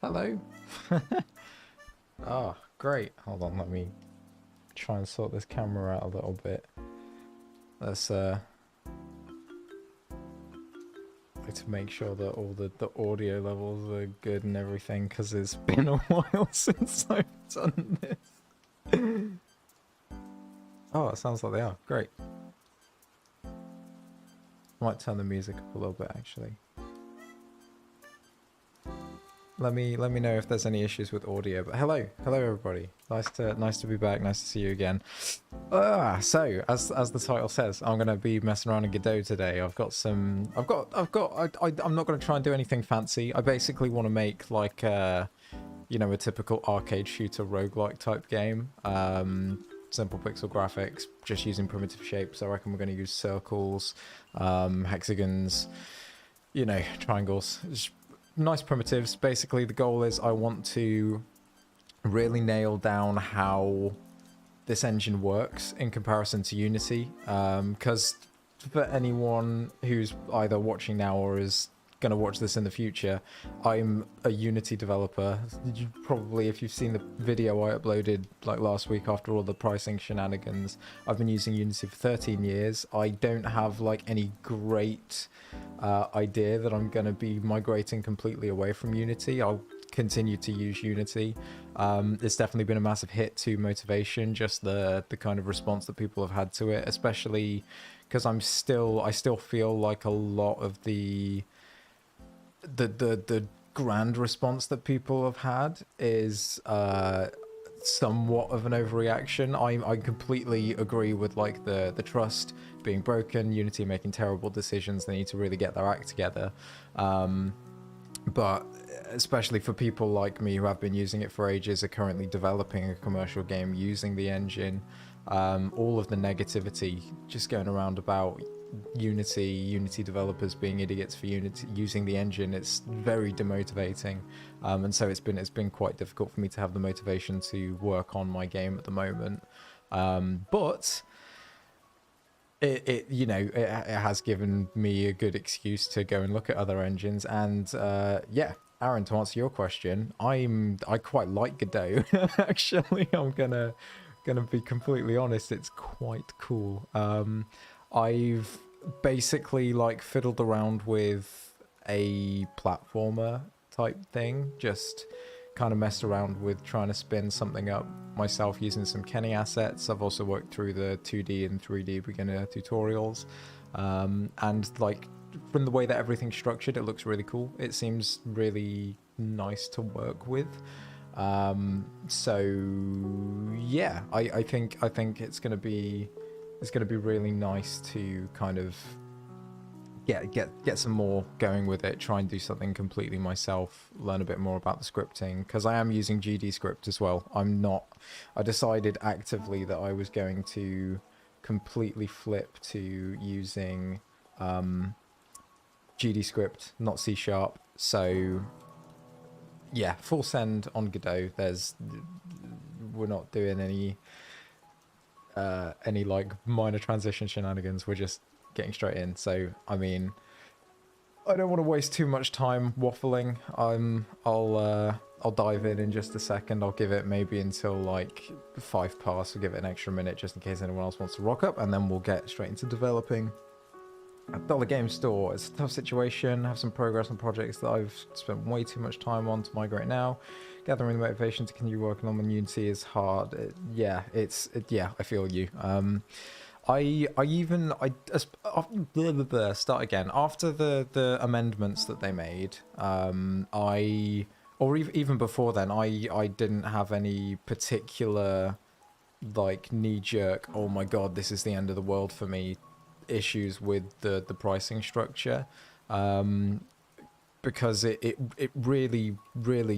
Hello. Oh, great. Hold on, let me try and sort this camera out a little bit. Let's like to make sure that all the audio levels are good and everything, because it's been a while since I've done this. Oh, it sounds like they are. Great. Might turn the music up a little bit, actually. Let me know if there's any issues with audio. But hello everybody. Nice to be back. Nice to see you again. So as the title says, I'm gonna be messing around in Godot today. I'm not gonna try and do anything fancy. I basically want to make like you know, a typical arcade shooter roguelike type game. Simple pixel graphics, just using primitive shapes. I reckon we're going to use circles, hexagons, you know, triangles. Just nice primitives. Basically, the goal is I want to really nail down how this engine works in comparison to Unity. Because for anyone who's either watching now or is going to watch this in the future, I'm a Unity developer. You probably, if you've seen the video I uploaded like last week after all the pricing shenanigans, I've been using Unity for 13 years. I don't have like any great idea that I'm going to be migrating completely away from Unity. I'll continue to use Unity. It's definitely been a massive hit to motivation, just the kind of response that people have had to it, especially because I still feel like a lot of the grand response that people have had is somewhat of an overreaction. I completely agree with like the trust being broken, Unity making terrible decisions. They need to really get their act together. But especially for people like me who have been using it for ages, are currently developing a commercial game using the engine, all of the negativity just going around about Unity developers being idiots for Unity using the engine, it's very demotivating, and so it's been quite difficult for me to have the motivation to work on my game at the moment. But it has given me a good excuse to go and look at other engines, and yeah, Aaron, to answer your question, I quite like Godot. Actually, I'm gonna be completely honest, it's quite cool. I've basically like fiddled around with a platformer type thing, just kind of messed around with trying to spin something up myself using some Kenny assets. I've also worked through the 2D and 3D beginner tutorials, and like from the way that everything's structured, it looks really cool. It seems really nice to work with. So yeah, I think it's gonna be really nice to kind of get some more going with it, try and do something completely myself, learn a bit more about the scripting, because I am using GD script as well. I decided actively that I was going to completely flip to using GD script, not C#. So yeah, full send on Godot. We're not doing any like minor transition shenanigans. We're just getting straight in. So I mean, I don't want to waste too much time waffling. I'll dive in just a second. I'll give it maybe until like 5 past. I'll give it an extra minute just in case anyone else wants to rock up, and then we'll get straight into developing. At Dollar Game Store, it's a tough situation. I have some progress on projects that I've spent way too much time on to migrate now. Gathering the motivation to continue working on the Unity is hard. Yeah, I feel you. Start again. After the amendments that they made, even before then, I didn't have any particular like knee-jerk, oh my god, this is the end of the world for me issues with the pricing structure, because it really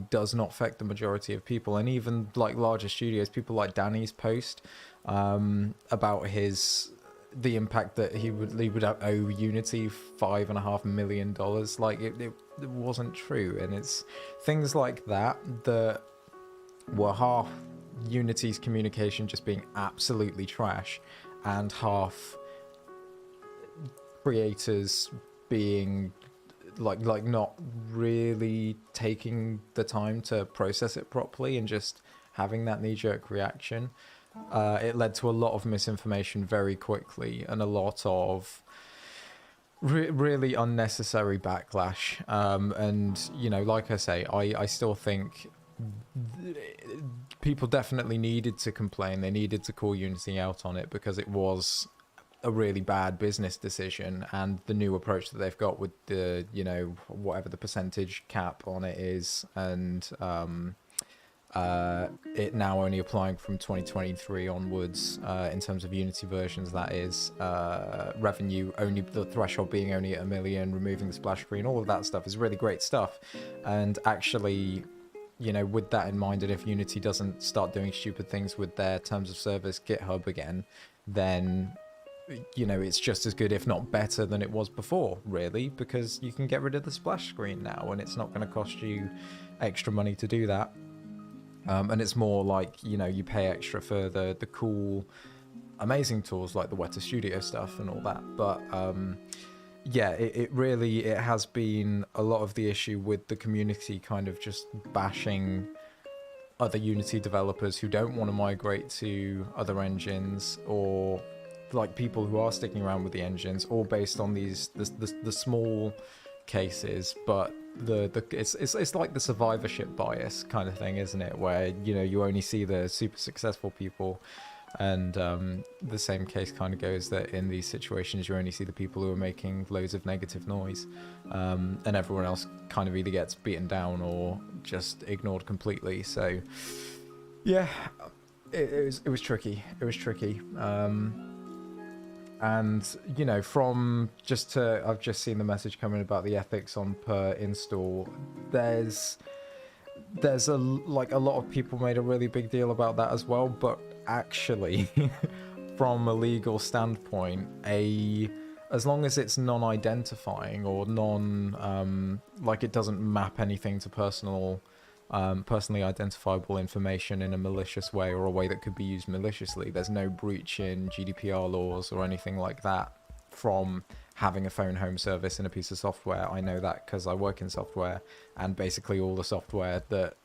does not affect the majority of people. And even like larger studios, people like Danny's post about the impact that he would owe Unity $5.5 million, like it wasn't true. And it's things like that were half Unity's communication just being absolutely trash, and half creators being like not really taking the time to process it properly and just having that knee-jerk reaction. It led to a lot of misinformation very quickly and a lot of really unnecessary backlash. And like I say, I still think people definitely needed to complain. They needed to call Unity out on it, because it was a really bad business decision, and the new approach that they've got with the whatever the percentage cap on it is, and it now only applying from 2023 onwards, in terms of Unity versions, that is, revenue only, the threshold being only at $1 million, removing the splash screen, all of that stuff is really great stuff. And actually, with that in mind, and if Unity doesn't start doing stupid things with their terms of service GitHub again, then it's just as good, if not better, than it was before, really, because you can get rid of the splash screen now, and it's not going to cost you extra money to do that. And it's more like, you pay extra for the cool, amazing tools like the Weta Studio stuff and all that. But yeah, it really, it has been a lot of the issue with the community kind of just bashing other Unity developers who don't want to migrate to other engines, or like people who are sticking around with the engines, all based on the small cases. But it's like the survivorship bias kind of thing, isn't it? Where, you know, you only see the super successful people, and the same case kind of goes that in these situations you only see the people who are making loads of negative noise, and everyone else kind of either gets beaten down or just ignored completely. So yeah, it was tricky. It was tricky. And, you know, from just to, I've just seen the message coming about the ethics on per install. There's a lot of people made a really big deal about that as well, but actually from a legal standpoint, as long as it's non-identifying or like it doesn't map anything to personally identifiable information in a malicious way, or a way that could be used maliciously, there's no breach in GDPR laws or anything like that from having a phone home service in a piece of software. I know that because I work in software, and basically all the software that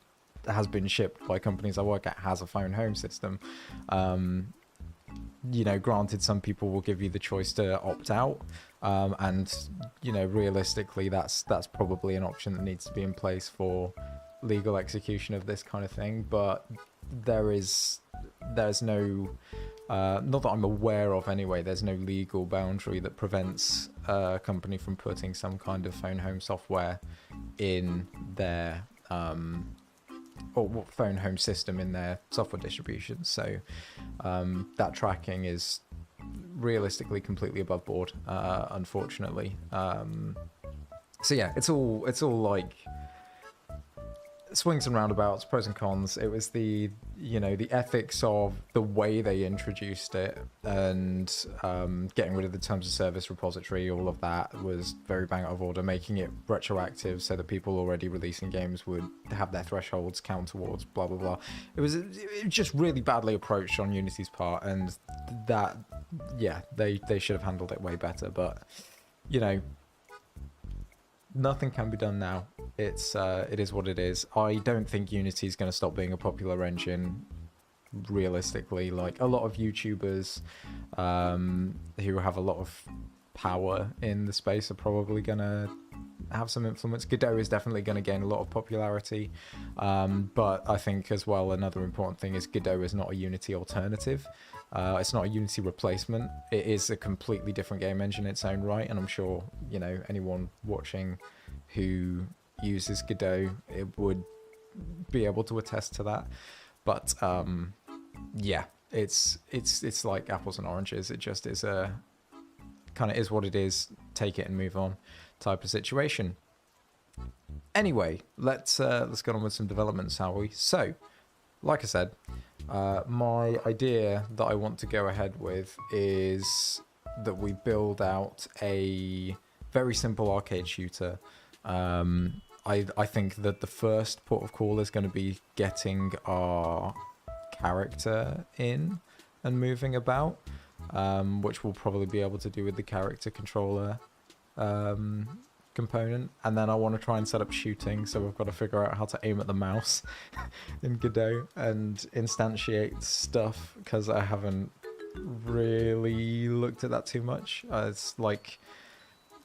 has been shipped by companies I work at has a phone home system. You know, granted, some people will give you the choice to opt out, and, you know, realistically that's probably an option that needs to be in place for legal execution of this kind of thing. But there's no, not that I'm aware of anyway, there's no legal boundary that prevents a company from putting some kind of phone home software in their or phone home system in their software distribution. So that tracking is realistically completely above board, unfortunately. So yeah, it's all like swings and roundabouts, pros and cons. It was the, you know, the ethics of the way they introduced it, and getting rid of the terms of service repository. All of that was very bang out of order, making it retroactive so that people already releasing games would have their thresholds count towards blah blah blah. It was just really badly approached on Unity's part, and that, yeah, they should have handled it way better. But, you know, nothing can be done now. It is what it is. I don't think Unity is going to stop being a popular engine, realistically. Like, a lot of YouTubers who have a lot of power in the space are probably going to have some influence. Godot is definitely going to gain a lot of popularity, but I think as well another important thing is Godot is not a Unity alternative. It's not a Unity replacement. It is a completely different game engine in its own right, and I'm sure, you know, anyone watching who uses Godot, it would be able to attest to that. But yeah, it's like apples and oranges. It just is a kind of is what it is, take it and move on type of situation. Anyway, let's get on with some development, shall we? So, like I said, my idea that I want to go ahead with is that we build out a very simple arcade shooter. I think that the first port of call is going to be getting our character in and moving about, which we'll probably be able to do with the character controller component. And then I want to try and set up shooting, so we've got to figure out how to aim at the mouse in Godot and instantiate stuff, because I haven't really looked at that too much. It's like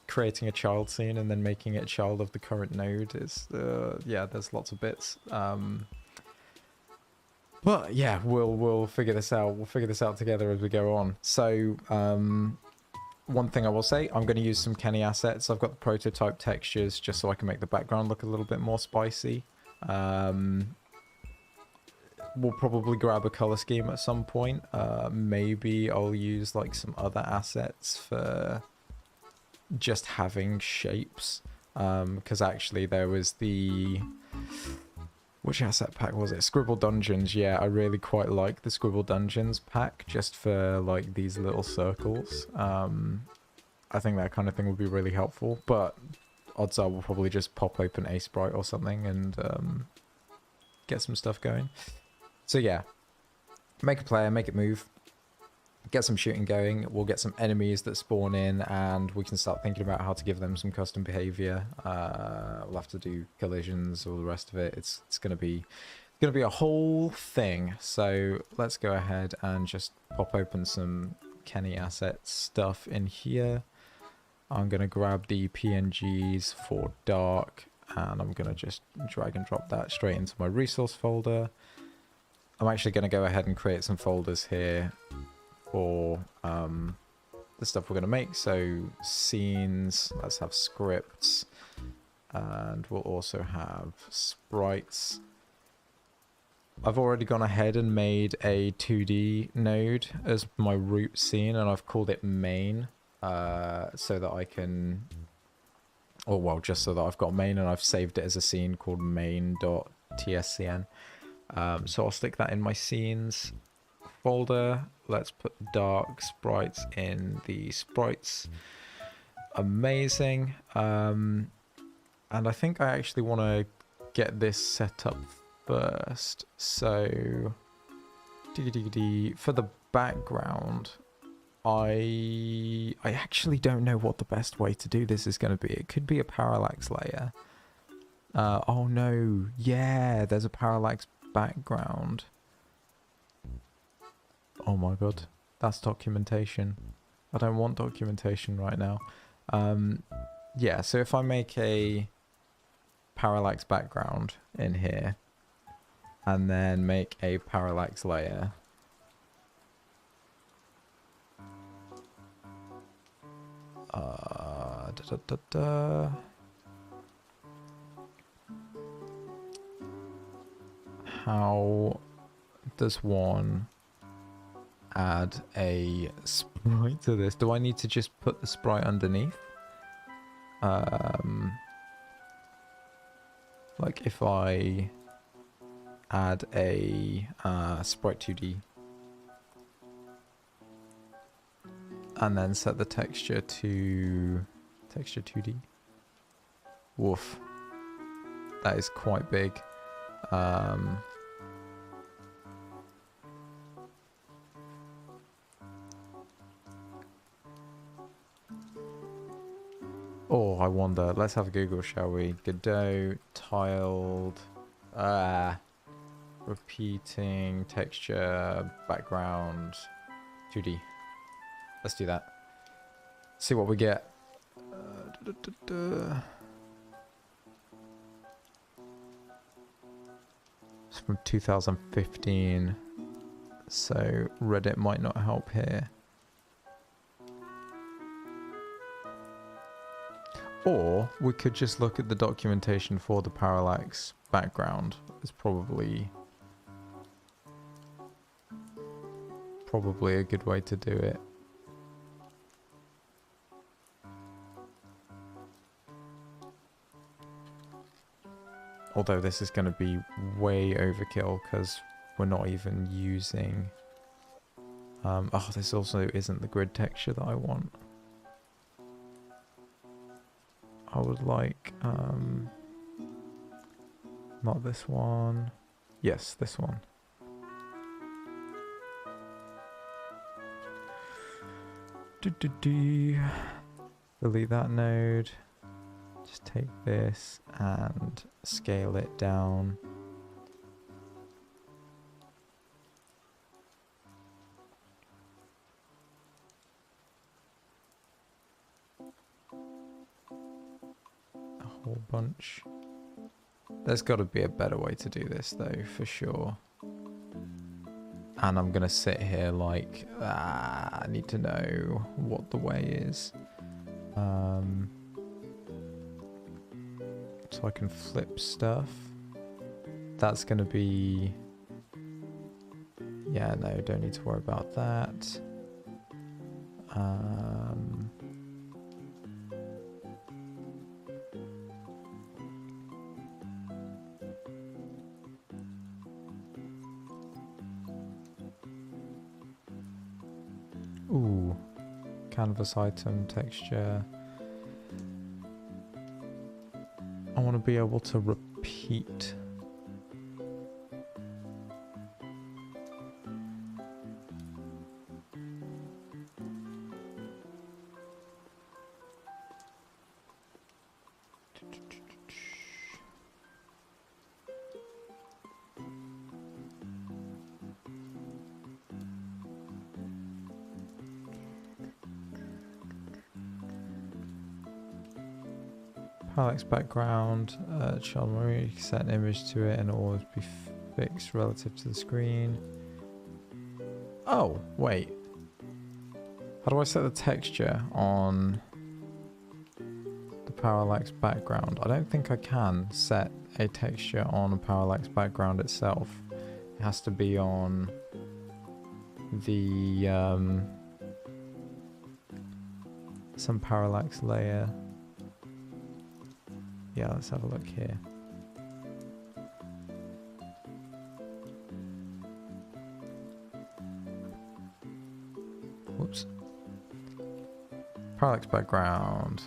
creating a child scene and then making it a child of the current node is yeah, there's lots of bits. But yeah, we'll figure this out. We'll figure this out together as we go on. So one thing I will say, I'm going to use some Kenny assets. I've got the prototype textures just so I can make the background look a little bit more spicy. We'll probably grab a color scheme at some point. Maybe I'll use like some other assets for just having shapes, because actually there was the, which asset pack was it? Scribble Dungeons. Yeah, I really quite like the Scribble Dungeons pack just for like these little circles. I think that kind of thing would be really helpful, but odds are we'll probably just pop open a sprite or something and get some stuff going. So yeah, make a player, make it move, get some shooting going. We'll get some enemies that spawn in, and we can start thinking about how to give them some custom behavior. We'll have to do collisions, all the rest of it. It's gonna be a whole thing. So let's go ahead and just pop open some Kenny asset stuff in here. I'm gonna grab the PNGs for dark, and I'm gonna just drag and drop that straight into my resource folder. I'm actually gonna go ahead and create some folders here for the stuff we're gonna make. So scenes, let's have scripts, and we'll also have sprites. I've already gone ahead and made a 2D node as my root scene, and I've called it main, so that I can, or well, just so that I've got main, and I've saved it as a scene called main.tscn. So I'll stick that in my scenes folder. Let's put dark sprites in the sprites. Amazing. And I think I actually want to get this set up first. So for the background, I actually don't know what the best way to do this is going to be. It could be a parallax layer. Oh no, yeah, there's a parallax background. Oh my god, that's documentation. I don't want documentation right now. Yeah, so if I make a parallax background in here and then make a parallax layer, how does one add a sprite to this? Do I need to just put the sprite underneath? Like if I add a sprite 2D and then set the texture to texture 2D. Woof. That is quite big. Oh, I wonder. Let's have a Google, shall we? Godot, tiled, repeating, texture, background, 2D. Let's do that. See what we get. It's from 2015, so Reddit might not help here. Or we could just look at the documentation for the parallax background. It's probably a good way to do it. Although this is going to be way overkill because we're not even using... oh, this also isn't the grid texture that I want. I would like, not this one. Yes, this one. Delete that node. Just take this and scale it down. Whole bunch. There's got to be a better way to do this though, for sure. And I'm gonna sit here like, I need to know what the way is. So I can flip stuff. That's gonna be... Yeah, no, don't need to worry about that. Ooh, canvas item texture. I want to be able to repeat. Parallax background, child memory, set an image to it and it will always be fixed relative to the screen. Oh, wait. How do I set the texture on the parallax background? I don't think I can set a texture on a parallax background itself. It has to be on the some parallax layer. Yeah, let's have a look here. Whoops. Parallax background.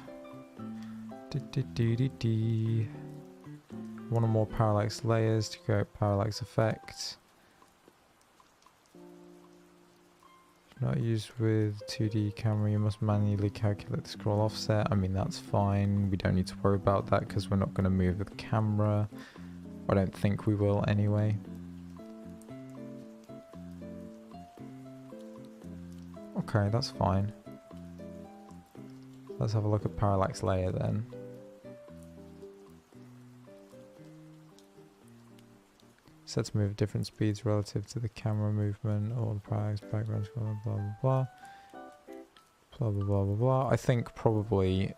One or more parallax layers to create parallax effect. Not used with 2D camera, you must manually calculate the scroll offset. I mean, that's fine. We don't need to worry about that because we're not going to move the camera. I don't think we will anyway. Okay, that's fine. Let's have a look at parallax layer then. Set to move at different speeds relative to the camera movement or the parallax background, blah blah blah blah blah blah blah blah blah. I think probably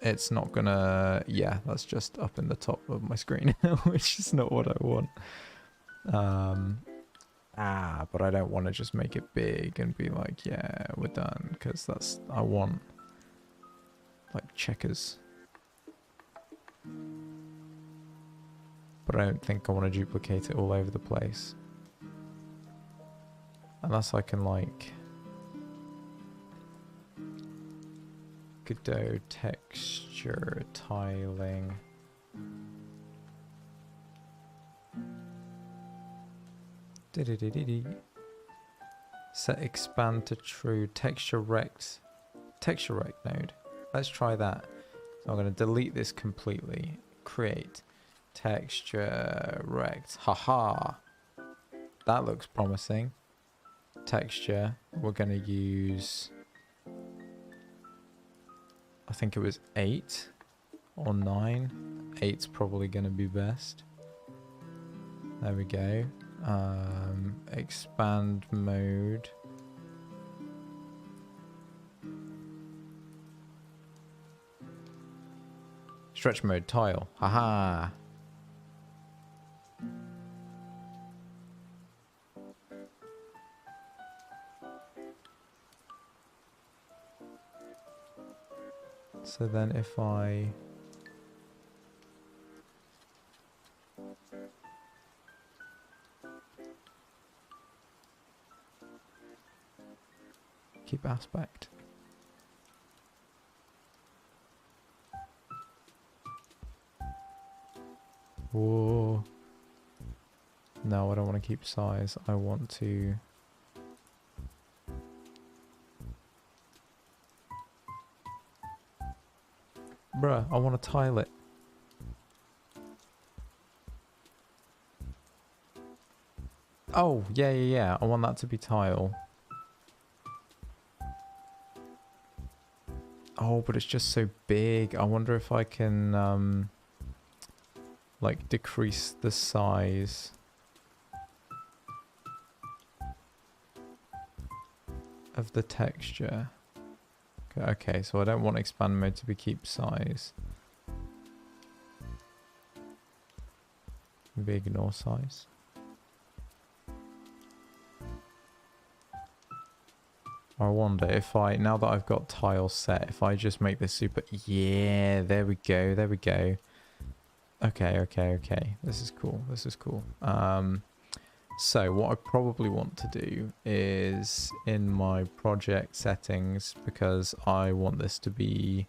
it's not gonna. Yeah, that's just up in the top of my screen, which is not what I want. But I don't want to just make it big and be like, yeah, we're done, because that's I want like checkers. But I don't think I want to duplicate it all over the place. Unless I can like Godot texture tiling. Set expand to true texture rect node. Let's try that. So I'm going to delete this completely. Create texture rect. Haha. That looks promising. Texture. We're going to use, I think it was 8 or 9. 8's probably going to be best. There we go. Expand mode. Stretch mode tile. Haha. So then if I keep aspect. Whoa. No, I don't want to keep size. I want to bruh, I want to tile it. Oh, yeah. I want that to be tile. Oh, but it's just so big. I wonder if I can, like, decrease the size. Of the texture. Okay, so I don't want expand mode to be keep size. Maybe ignore size. I wonder if I, now that I've got tile set, if I just make this super, yeah, there we go. Okay. This is cool. So what I probably want to do is in my project settings, because I want this to be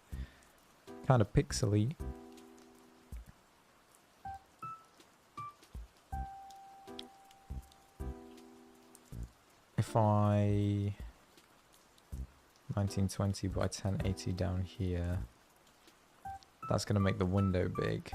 kind of pixely. If I 1920 by 1080 down here, that's going to make the window big.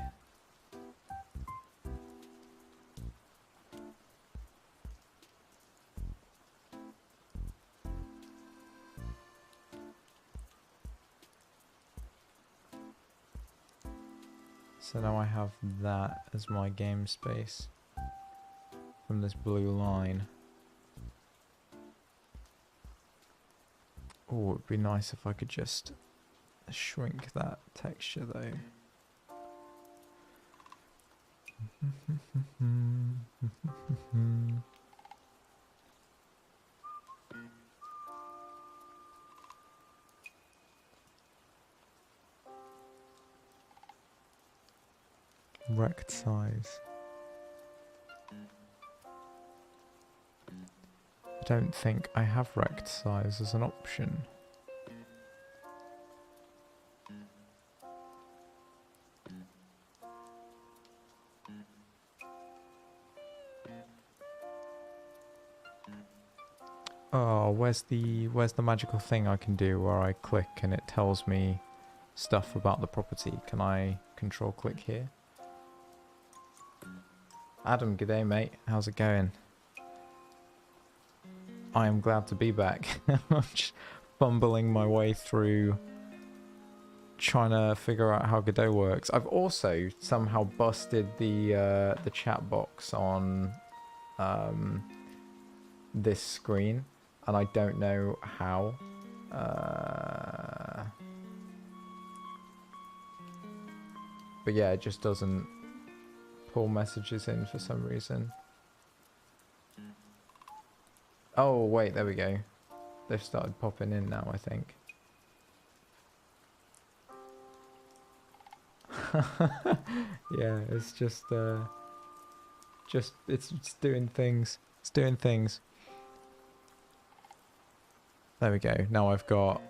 So now I have that as my game space from this blue line. Oh, it'd be nice if I could just shrink that texture though. Rect size. I don't think I have rect size as an option. Oh, where's the magical thing I can do where I click and it tells me stuff about the property? Can I control click here? Adam, g'day mate. How's it going? I am glad to be back. I'm just fumbling my way through trying to figure out how Godot works. I've also somehow busted the chat box on this screen, and I don't know how. But yeah, it just doesn't pull messages in for some reason. Oh wait, there we go. They've started popping in now, I think. Yeah, it's just it's doing things. It's doing things. There we go. Now I've got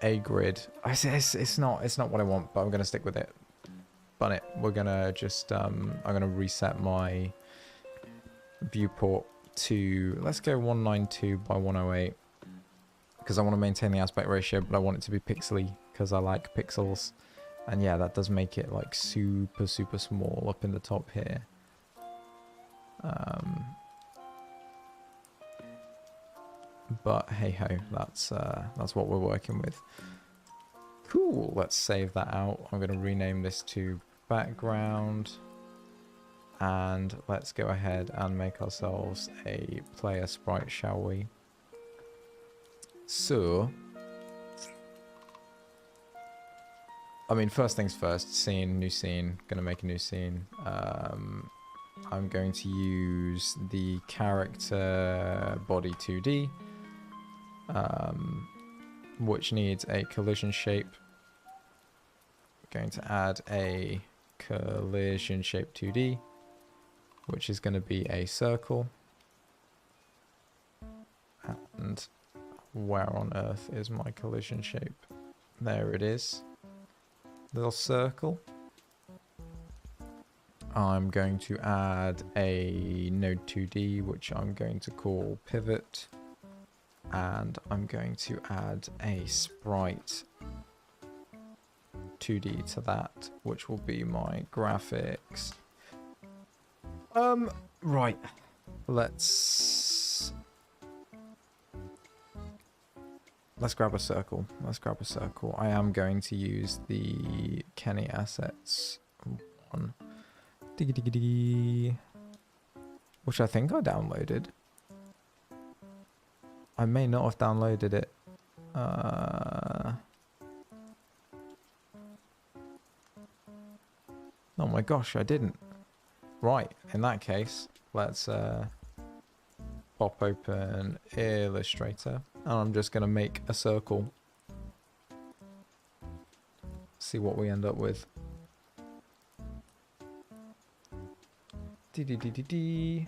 a grid. It's not what I want, but I'm gonna stick with it. Bun it. We're gonna just I'm gonna reset my viewport to, let's go 192 by 108 because I want to maintain the aspect ratio, but I want it to be pixely because I like pixels. And yeah, that does make it like super small up in the top here. But hey ho, that's what we're working with. Cool, let's save that out. I'm going to rename this to background. And let's go ahead and make ourselves a player sprite, shall we? So, I mean, first things first, scene, new scene, gonna make a new scene. I'm going to use the character body 2D, which needs a collision shape. Going to add a collision shape 2D, which is going to be a circle. And where on earth is my collision shape? There it is. Little circle. I'm going to add a node 2D, which I'm going to call pivot. And I'm going to add a sprite 2D to that, which will be my graphics. Right. Let's grab a circle. Let's grab a circle. I am going to use the Kenny assets one. Diggy diggy diggy. Which I think I downloaded. I may not have downloaded it. Oh my gosh, I didn't. Right, in that case, let's pop open Illustrator, and I'm just going to make a circle. See what we end up with. Any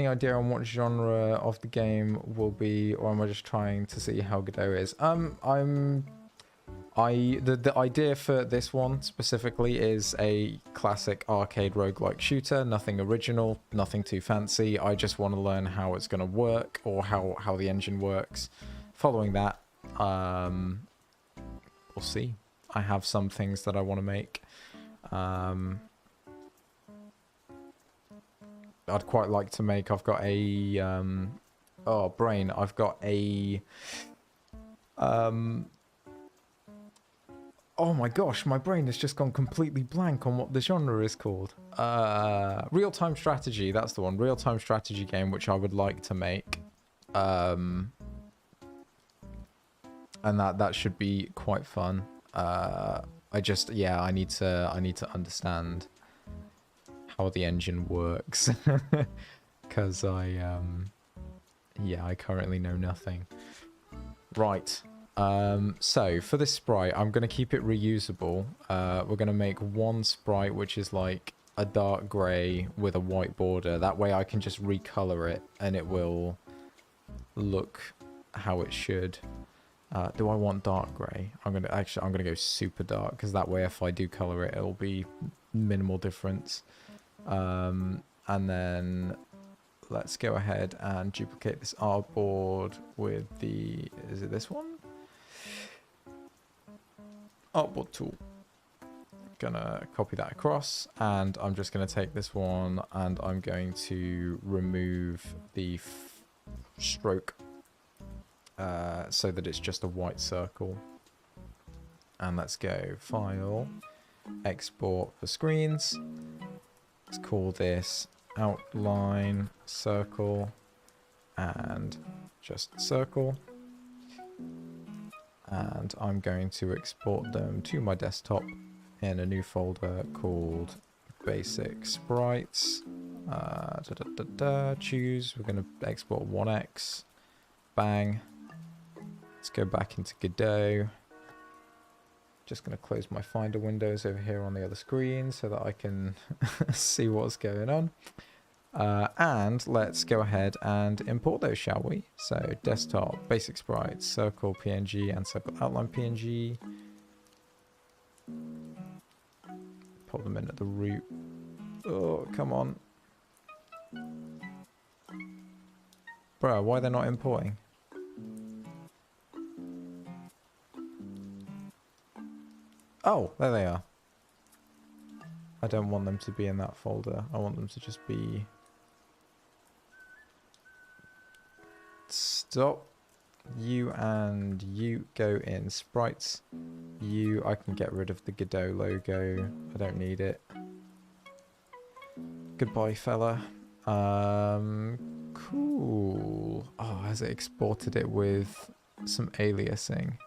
idea on what genre of the game will be, or am I just trying to see how Godot is? The idea for this one specifically is a classic arcade roguelike shooter, nothing original, nothing too fancy. I just want to learn how it's going to work, or how the engine works. Following that, we'll see. I have some things that I want to make. I'd quite like to make, I've got a I've got a Oh my gosh, my brain has just gone completely blank on what the genre is called. Real-time strategy, that's the one. Real-time strategy game, which I would like to make. And that should be quite fun. I need to understand how the engine works. Because I currently know nothing. Right. So for this sprite, I'm going to keep it reusable. We're going to make one sprite, which is like a dark gray with a white border. That way I can just recolor it and it will look how it should. Do I want dark gray? I'm going to go super dark because that way if I do color it, it'll be minimal difference. And then let's go ahead and duplicate this artboard with the, is it this one? Artboard tool. Gonna copy that across, and I'm just gonna take this one and I'm going to remove the stroke so that it's just a white circle. And let's go File, Export for Screens. Let's call this Outline Circle and just circle. And I'm going to export them to my desktop in a new folder called Basic Sprites. Choose, we're going to export 1x. Bang. Let's go back into Godot. Just going to close my Finder windows over here on the other screen so that I can see what's going on. And let's go ahead and import those, shall we? So desktop, basic sprites, circle PNG and circle outline PNG. Put them in at the root. Oh, come on. Bro, why are they not importing? Oh, there they are. I don't want them to be in that folder. I want them to just be... Stop. You and you go in sprites. You, I can get rid of the Godot logo. I don't need it. Goodbye, fella. Cool. Oh, has it exported it with some aliasing?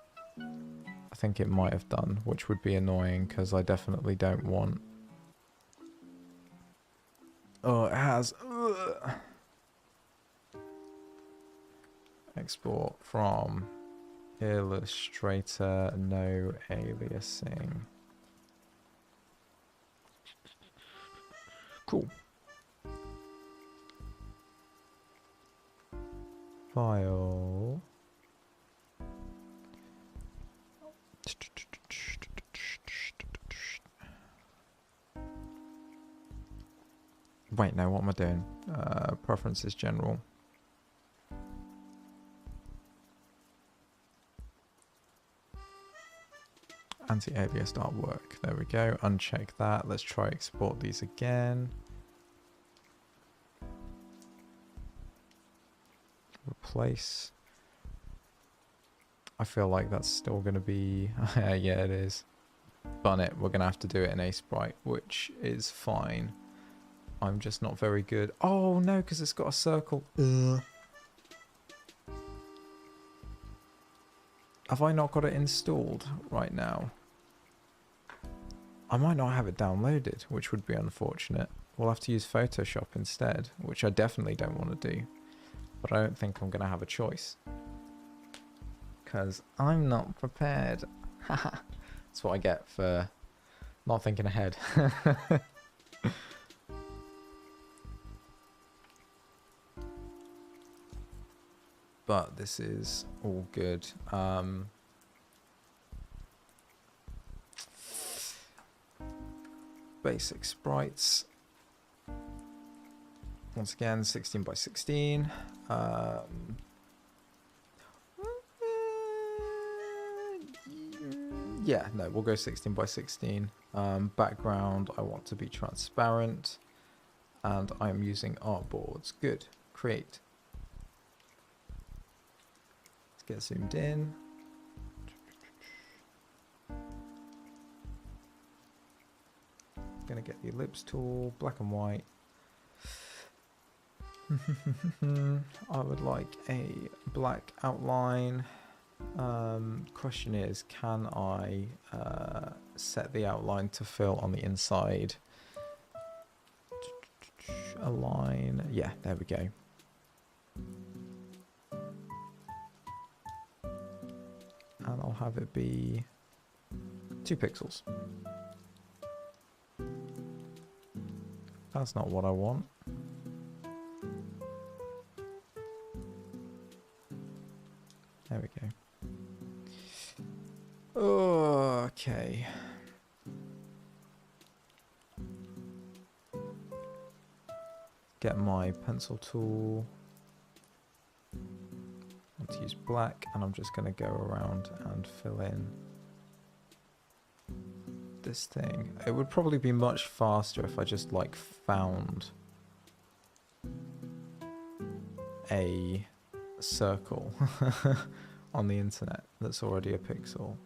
I think it might have done, which would be annoying because I definitely don't want... Oh, it has. Ugh. Export from Illustrator, no aliasing. Cool. File. Wait, no, what am I doing? Preferences general. Anti-aliased artwork. There we go. Uncheck that. Let's try export these again. Replace. I feel like that's still going to be... yeah, it is. Bun it. We're going to have to do it in a sprite, which is fine. I'm just not very good. Oh, no, because it's got a circle. Ugh. Have I not got it installed right now? I might not have it downloaded, which would be unfortunate. We'll have to use Photoshop instead, which I definitely don't want to do. But I don't think I'm going to have a choice. Because I'm not prepared. That's what I get for not thinking ahead. But this is all good. Basic sprites. Once again, 16 by 16. Yeah, no, we'll go 16 by 16. Background, I want to be transparent. And I'm using artboards. Good. Create. Get zoomed in. Gonna get the ellipse tool, black and white. I would like a black outline. Question is, can I set the outline to fill on the inside? Align. Yeah, there we go. And I'll have it be 2 pixels. That's not what I want. There we go. Okay. Get my pencil tool. I want to use black, and I'm just going to go around and fill in this thing. It would probably be much faster if I just like found a circle on the internet that's already a pixel,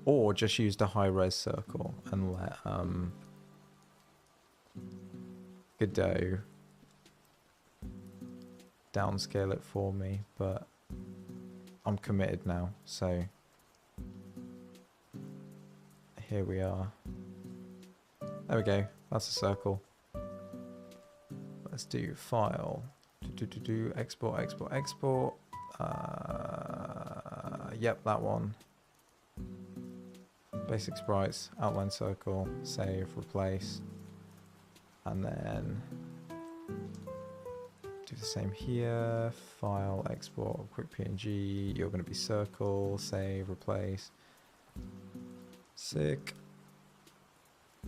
or just used a high-res circle and let Godot downscale it for me, but I'm committed now, so here we are. There we go, that's a circle. Let's do file, export, export, export. Yep, that one. Basic sprites, outline circle, save, replace, and then do the same here. File, export, quick PNG. You're going to be circle, save, replace. Sick.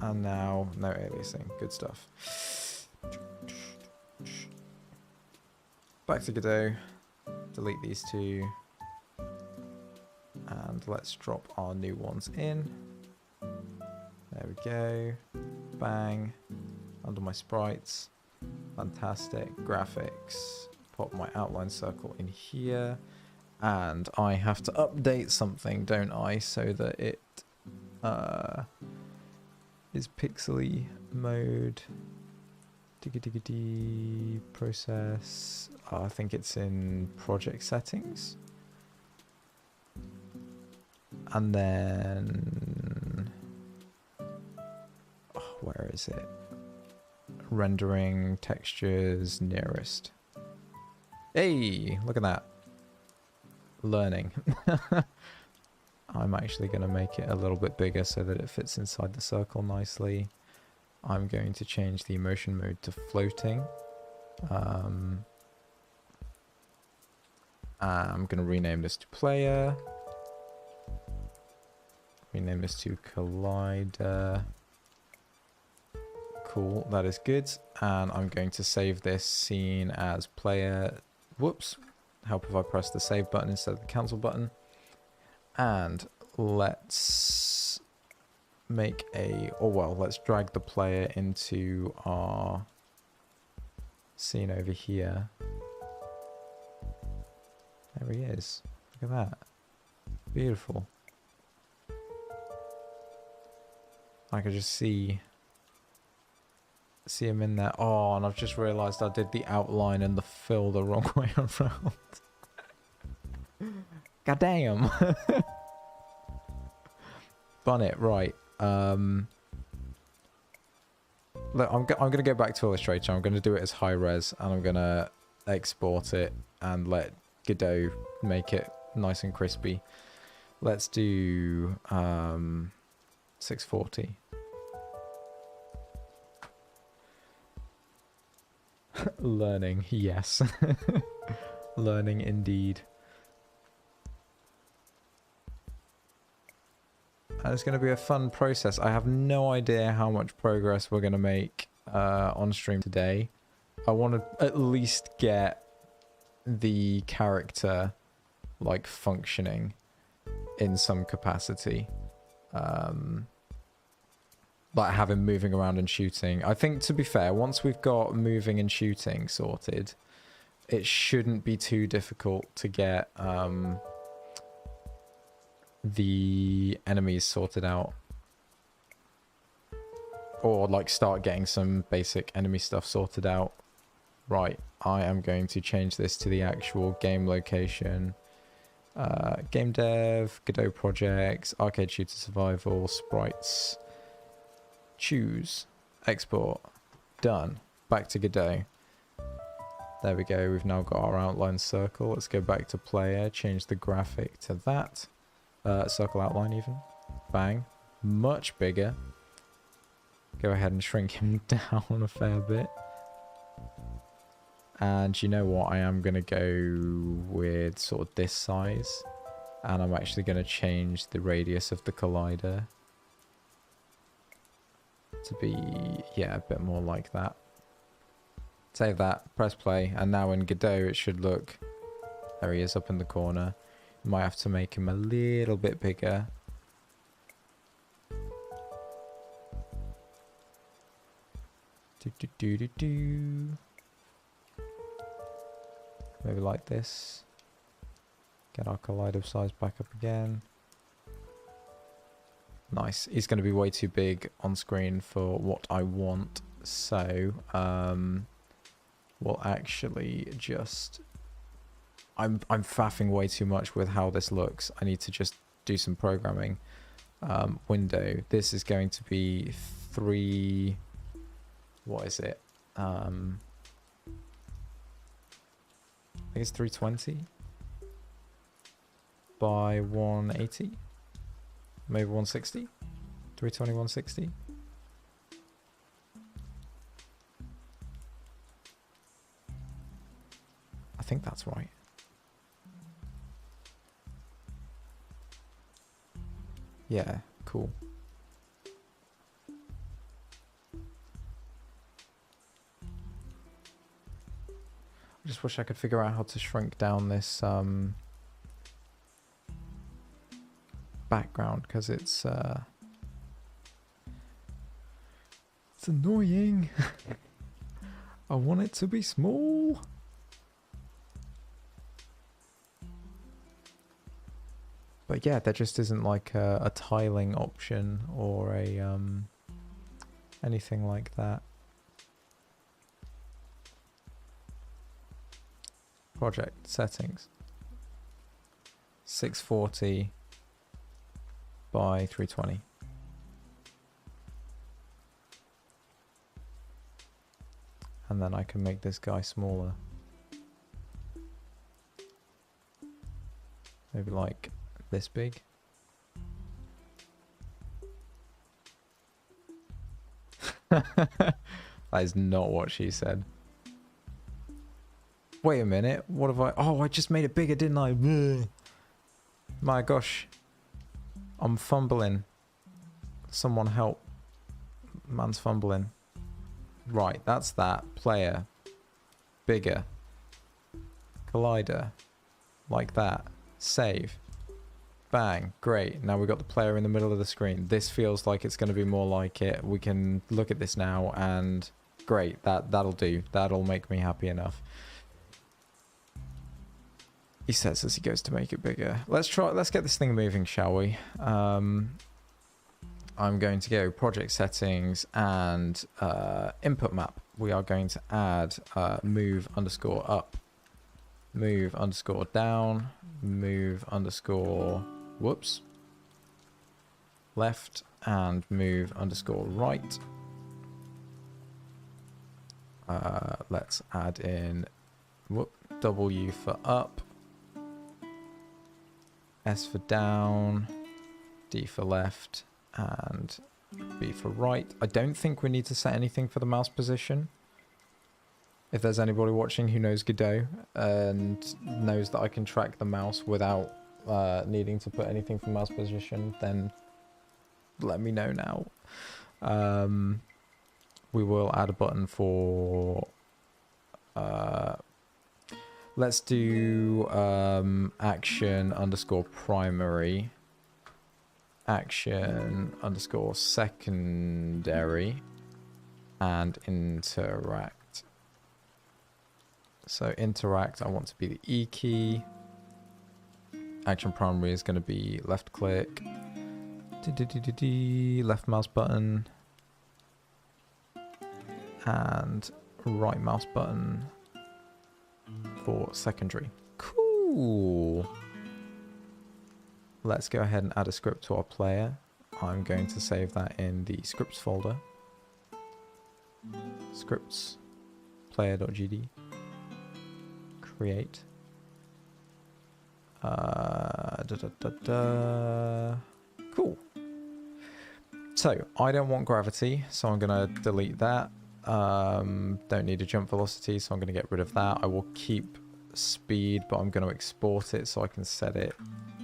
And now no aliasing. Good stuff. Back to Godot. Delete these two. And let's drop our new ones in. There we go. Bang. Under my sprites. Fantastic. Graphics. Pop my outline circle in here. And I have to update something, don't I? So that it is pixely mode. Diggy process. I think it's in project settings. And then where is it? Rendering textures nearest. Hey, look at that. Learning. I'm actually going to make it a little bit bigger so that it fits inside the circle nicely. I'm going to change the motion mode to floating. I'm going to rename this to player. Rename this to collider. Cool, that is good. And I'm going to save this scene as player. Whoops. Help if I press the save button instead of the cancel button. And let's make a, or well, let's drag the player into our scene over here. There he is. Look at that. Beautiful. I can just see him in there. Oh, and I've just realized I did the outline and the fill the wrong way around. God damn. Bun it, right. Look, I'm gonna go back to Illustrator. I'm gonna do it as high res, and I'm gonna export it and let Godot make it nice and crispy. Let's do 640. Learning, yes. Learning indeed. And it's going to be a fun process. I have no idea how much progress we're going to make on stream today. I want to at least get the character like functioning in some capacity. Like have him moving around and shooting. I think, to be fair, once we've got moving and shooting sorted, it shouldn't be too difficult to get the enemies sorted out. or like start getting some basic enemy stuff sorted out. Right, I am going to change this to the actual game location. Game dev, Godot projects, arcade shooter survival, sprites. Choose, export, done. Back to Godot. There we go, we've now got our outline circle. Let's go back to player, change the graphic to that. Circle outline even. Bang. Much bigger. Go ahead and shrink him down a fair bit. And you know what? I am going to go with sort of this size. And I'm actually going to change the radius of the collider to be, yeah, a bit more like that. Save that, press play, and now in Godot it should look, there he is up in the corner. You might have to make him a little bit bigger. Do. Maybe like this. Get our collider size back up again. Nice. He's going to be way too big on screen for what I want. So, we'll actually just... I'm faffing way too much with how this looks. I need to just do some programming. Window. This is going to be 3... What is it? I think it's 320 by 180, maybe 160, 320, 160. I think that's right. Yeah, cool. I just wish I could figure out how to shrink down this background, because it's annoying. I want it to be small. But yeah, there just isn't like a tiling option or a anything like that. Project settings 640 by 320. And then I can make this guy smaller. Maybe like this big. That is not what she said. Wait a minute, what have I... Oh, I just made it bigger, didn't I? Ugh. My gosh. I'm fumbling. Someone help. Man's fumbling. Right, that's that. Player. Bigger. Collider. Like that. Save. Bang. Great. Now we've got the player in the middle of the screen. This feels like it's going to be more like it. We can look at this now and... Great. That'll do. That'll make me happy enough. He says as he goes to make it bigger. Let's get this thing moving, shall we? I'm going to go project settings and input map. We are going to add move underscore up, move underscore down, move underscore whoops left, and move underscore right. Let's add in W for up, S for down, D for left, and B for right. I don't think we need to set anything for the mouse position. If there's anybody watching who knows Godot and knows that I can track the mouse without needing to put anything for mouse position, then let me know now. We will add a button for... let's do action underscore primary, action underscore secondary, and interact. So interact, I want to be the E key. Action primary is going to be left click, left mouse button, and right mouse button for secondary. Cool. Let's go ahead and add a script to our player. I'm going to save that in the scripts folder. Scripts, player.gd, create. Cool. So I don't want gravity, so I'm gonna delete that. Don't need a jump velocity, so I'm gonna get rid of that. I will keep speed, but I'm gonna export it so I can set it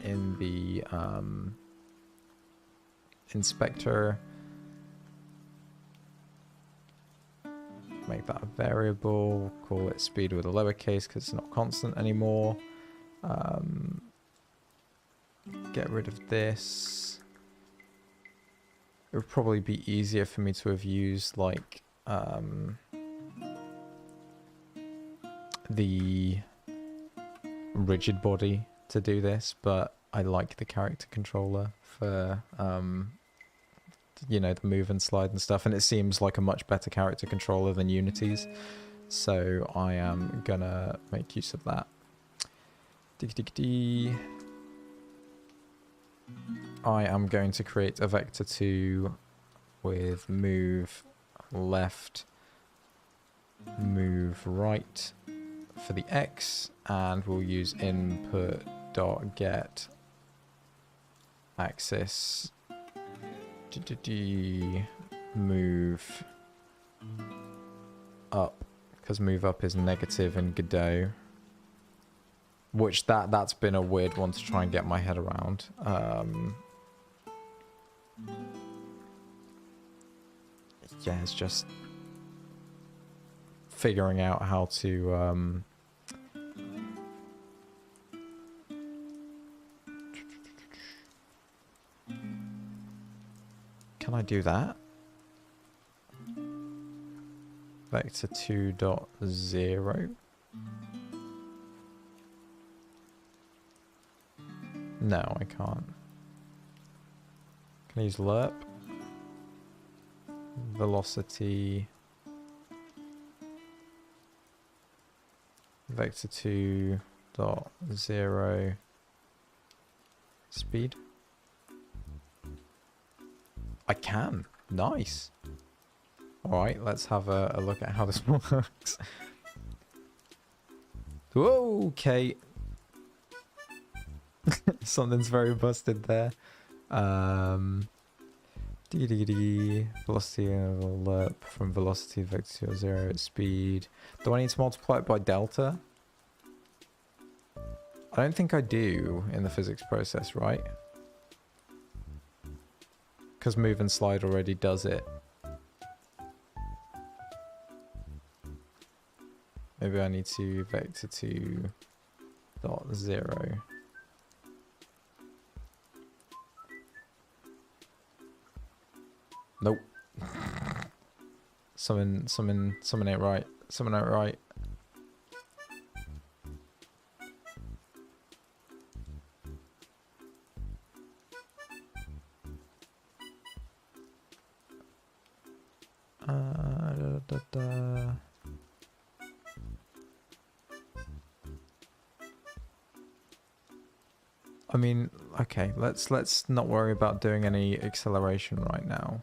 in the inspector. Make that a variable, call it speed with a lowercase because it's not constant anymore. Get rid of this. It would probably be easier for me to have used like the rigid body to do this, but I like the character controller for you know, the move and slide and stuff, and it seems like a much better character controller than Unity's, so I am gonna make use of that. I am going to create a vector 2 with move left, move right for the X, and we'll use input.get axis move up, because move up is negative in Godot, which that's been a weird one to try and get my head around. Yeah, it's just figuring out how to can I do that? Vector 2.0. No, I can't. Can I use lerp? Velocity. Vector 2.0. Speed. I can. Nice. Alright, let's have a look at how this works. Whoa, okay. Something's very busted there. Velocity lerp from velocity vector to 0 at speed. Do I need to multiply it by delta? I don't think I do in the physics process, right? Because move and slide already does it. Maybe I need to vector 2.0. Nope. Something ain't right. Something ain't right. I mean, okay, let's not worry about doing any acceleration right now.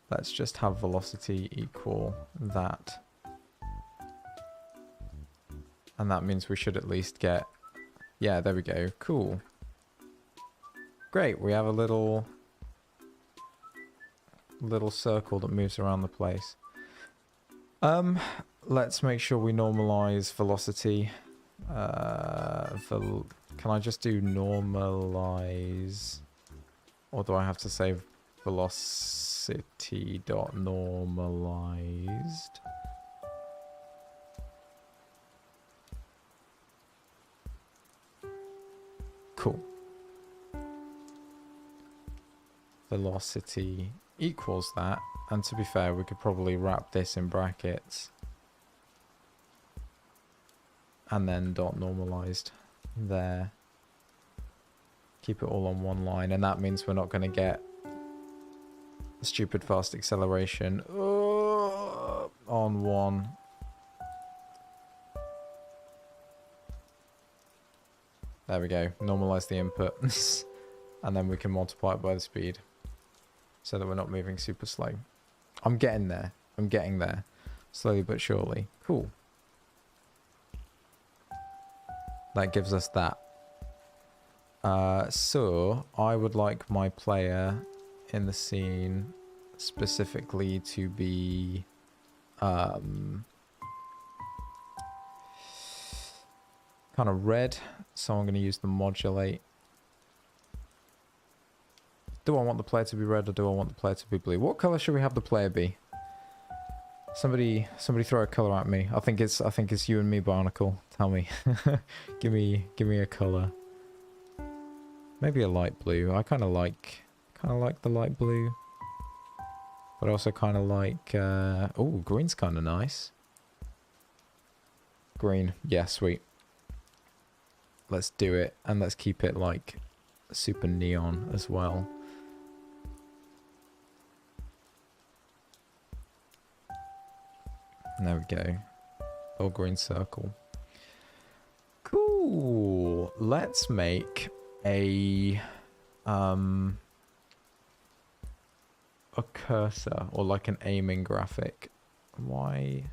Let's just have velocity equal that. And that means we should at least get... Yeah, there we go. Cool. Great, we have a little circle that moves around the place. Let's make sure we normalize velocity. Can I just do normalize? Or do I have to say velocity.normalized? Cool. Velocity equals that. And to be fair, we could probably wrap this in brackets. And then dot normalized there. Keep it all on one line. And that means we're not going to get stupid fast acceleration. Oh! on 1. There we go. Normalize the input. And then we can multiply it by the speed. So that we're not moving super slow. I'm getting there. I'm getting there. Slowly but surely. Cool. That gives us that. So, I would like my player in the scene specifically to be... kind of red. So I'm going to use the modulate. Do I want the player to be red or do I want the player to be blue? What color should we have the player be? Somebody throw a color at me. I think it's you and me, Barnacle. Tell me. give me a color. Maybe a light blue. I kind of like the light blue. But I also kind of like oh, green's kind of nice. Green. Yeah, sweet. Let's do it, and let's keep it like super neon as well. There we go. Little green circle. Cool. Let's make a cursor or like an aiming graphic. Why?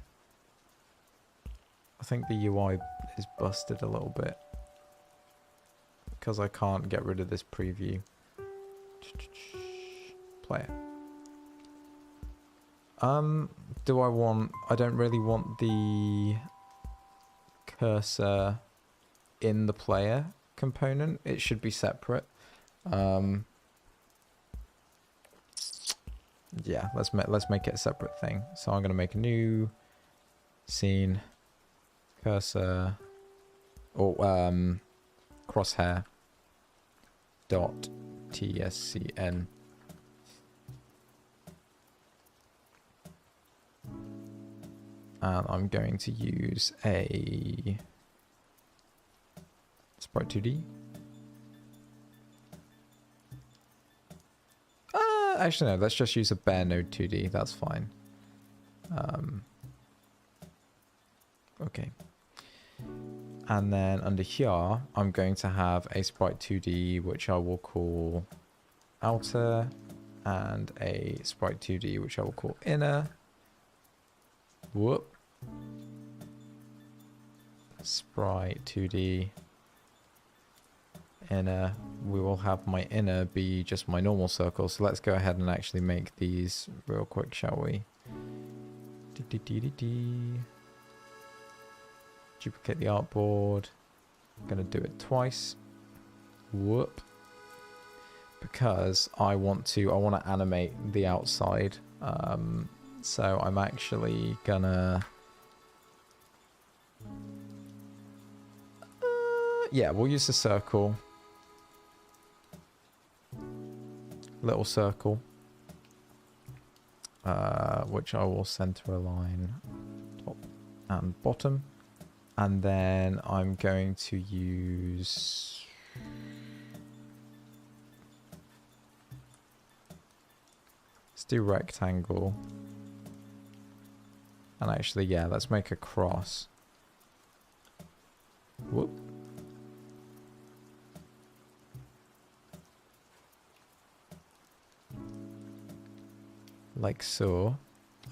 I think the UI is busted a little bit because I can't get rid of this preview. Play it. Do I want... I don't really want the cursor in the player component. It should be separate. Yeah, let's make it a separate thing. So I'm going to make a new scene cursor or crosshair dot tscn. And I'm going to use a Sprite 2D. Actually, no, let's just use a bare node 2D. That's fine. Okay. And then under here, I'm going to have a Sprite 2D, which I will call outer, and a Sprite 2D, which I will call inner. Whoop. Sprite 2D inner. We will have my inner be just my normal circle. So let's go ahead and actually make these real quick, shall we? Duplicate the artboard. I'm gonna do it twice. Whoop. Because I want to animate the outside. So I'm actually gonna... yeah, we'll use the circle. Little circle. Which I will center align top and bottom. And then I'm going to use... let's do rectangle. And actually, yeah, let's make a cross. Whoop. Like so.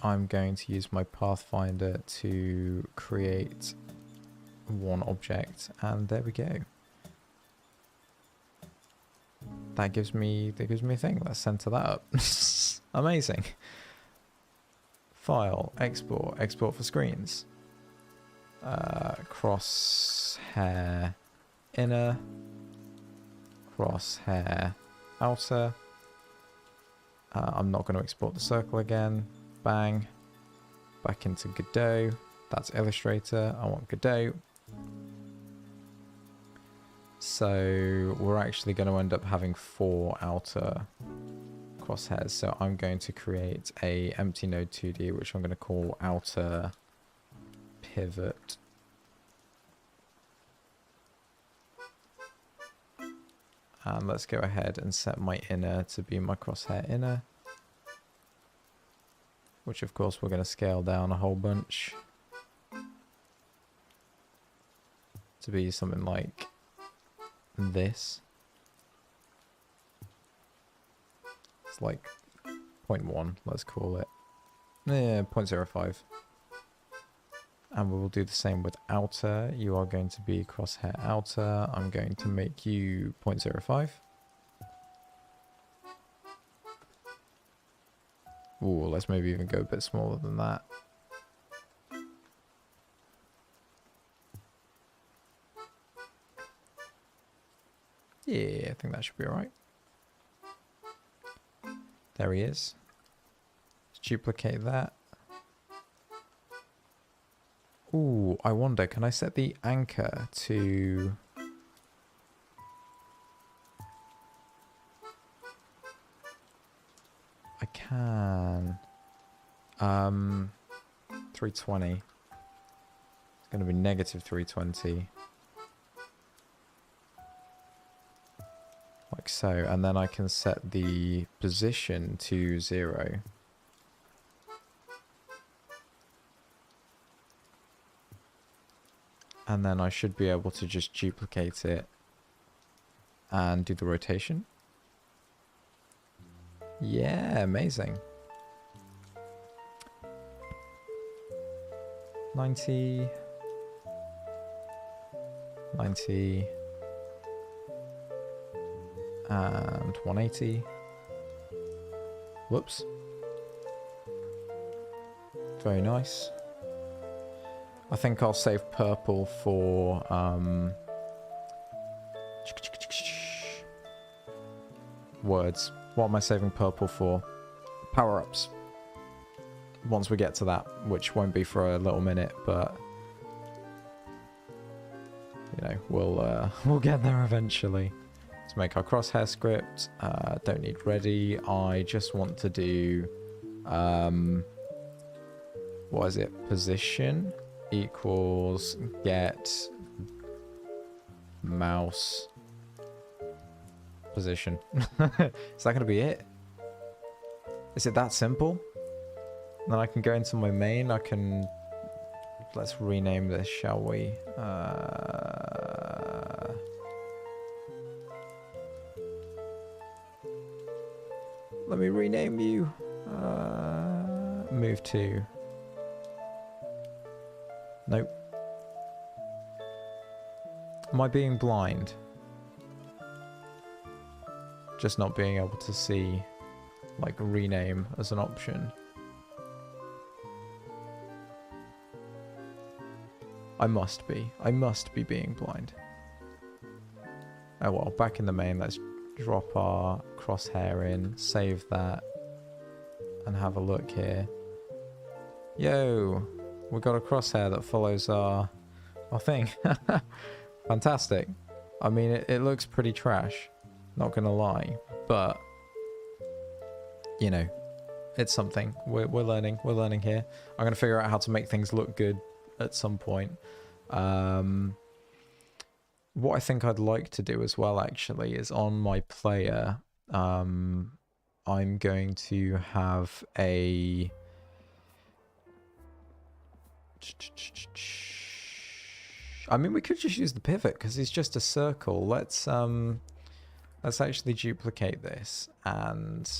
I'm going to use my Pathfinder to create one object, and there we go. That gives me a thing. Let's center that up. Amazing. File, export for screens. Crosshair inner, crosshair outer. I'm not going to export the circle again. Bang. Back into Godot. That's Illustrator. I want Godot. So we're actually going to end up having 4 outer crosshairs. So I'm going to create a empty node 2D, which I'm going to call outer pivot. And let's go ahead and set my inner to be my crosshair inner. which of course we're going to scale down a whole bunch to be something like this. It's like 0.1, let's call it. Yeah, 0.05. And we will do the same with outer. You are going to be crosshair outer. I'm going to make you 0.05. Ooh, let's maybe even go a bit smaller than that. Yeah, I think that should be alright. There he is. Let's duplicate that. Ooh, I wonder, can I set the anchor to... I can. 320. It's going to be negative 320. Like so. And then I can set the position to 0. And then I should be able to just duplicate it and do the rotation. Yeah, amazing. 90. 90. And 180. Whoops. Very nice. I think I'll save purple for words. What am I saving purple for? Power-ups. Once we get to that, which won't be for a little minute, but you know, we'll get there eventually. Let's make our crosshair script. Don't need ready. I just want to do what is it? Position equals get mouse position. Is that going to be it? Is it that simple? Then I can go into my main. I can... Let's rename this, shall we? Let me rename you. Move to... Nope. Am I being blind? Just not being able to see, like, rename as an option. I must be. I must be being blind. Oh well, back in the main, let's drop our crosshair in, save that, and have a look here. Yo! We got a crosshair that follows our thing. Fantastic. I mean, it looks pretty trash. Not gonna lie, but you know, it's something. We're learning. We're learning here. I'm gonna figure out how to make things look good at some point. What I think I'd like to do as well, actually, is on my player. I'm going to have a... I mean, we could just use the pivot because it's just a circle. Let's actually duplicate this and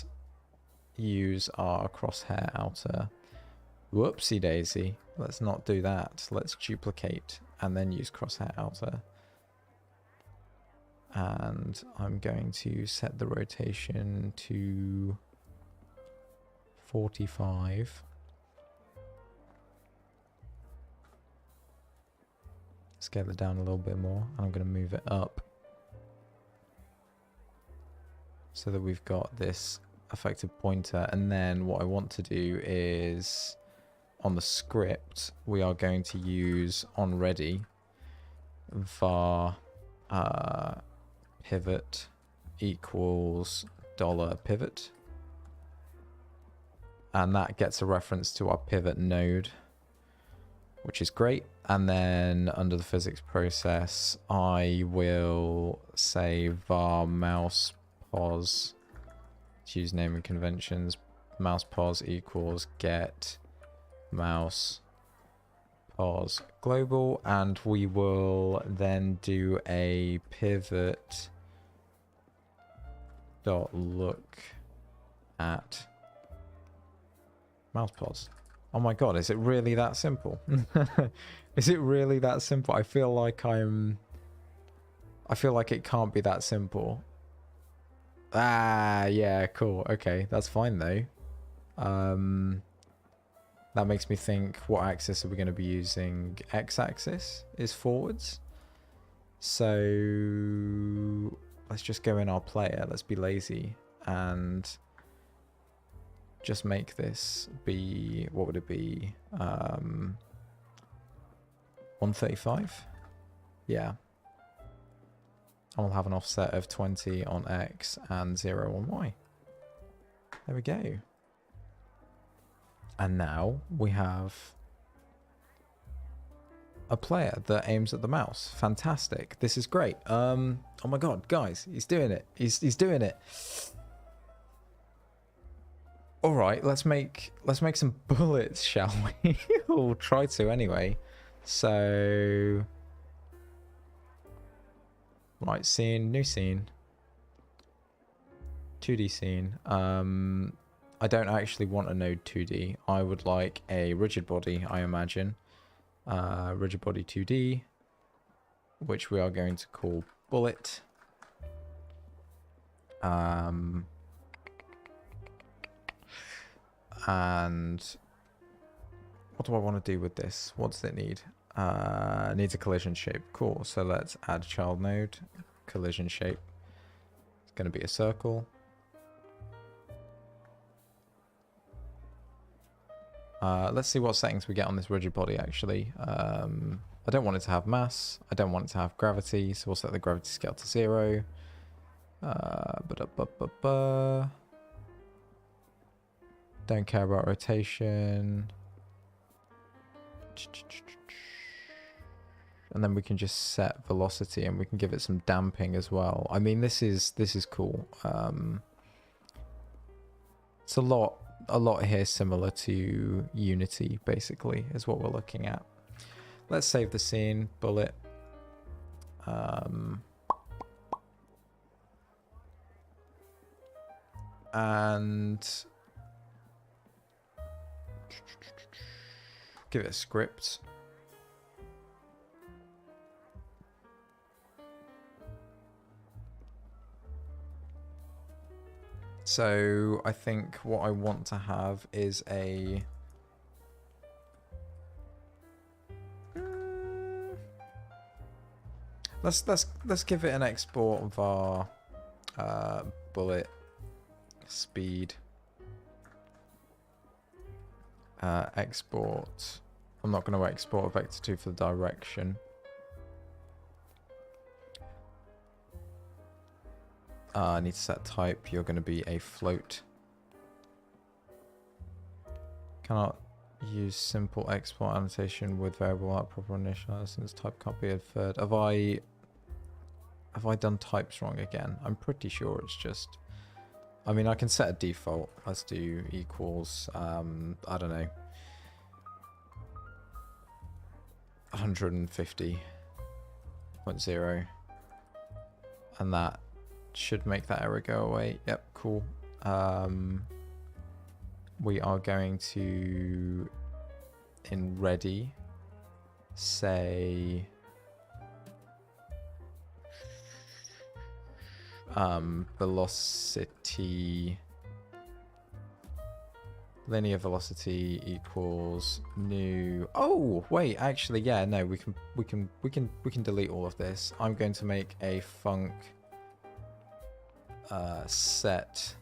use our crosshair outer. Whoopsie daisy. Let's not do that. Let's duplicate and then use crosshair outer. And I'm going to set the rotation to 45. Scale it down a little bit more, and I'm going to move it up so that we've got this effective pointer. And then what I want to do is on the script, we are going to use onReady var pivot equals $pivot, and that gets a reference to our pivot node, which is great. And then under the physics process, I will say var mouse pos, to use naming conventions, mouse pos equals get mouse pos global, and we will then do a pivot dot look at mouse pos. Oh my god, is it really that simple? Is it really that simple? I feel like it can't be that simple. Ah, yeah, cool. Okay, that's fine though. That makes me think, what axis are we going to be using? X-axis is forwards. So let's just go in our player. Let's be lazy and just make this be, what would it be? 135? Yeah. And we'll have an offset of 20 on X and 0 on Y. There we go. And now we have a player that aims at the mouse. Fantastic. This is great. Oh my god, guys, he's doing it. He's doing it. All right, let's make some bullets, shall we? We'll try to anyway. So, right, scene, new scene, 2D scene. I don't actually want a node 2D. I would like a rigid body, I imagine. Rigid body 2D, which we are going to call bullet. And what do I want to do with this? What does it need? It needs a collision shape. Cool. So let's add child node, collision shape. It's going to be a circle. Let's see what settings we get on this rigid body, actually. I don't want it to have mass. I don't want it to have gravity, so we'll set the gravity scale to 0. Don't care about rotation. And then we can just set velocity, and we can give it some damping as well. I mean, this is cool. It's a lot here similar to Unity, basically, is what we're looking at. Let's save the scene, bullet. And give it a script. So I think what I want to have is a let's give it an export of our bullet speed. Export. I'm not going to export a vector 2 for the direction. I need to set type. You're going to be a float. Cannot use simple export annotation with variable out proper initializer since type can't be inferred. Have I done types wrong again? I'm pretty sure it's just. I mean, I can set a default. Let's do equals. I don't know. 150.0, and that should make that error go away. Yep, cool. We are going to, in ready, say velocity, linear velocity equals new. Oh wait, actually, yeah, no, we can delete all of this. I'm going to make a func set,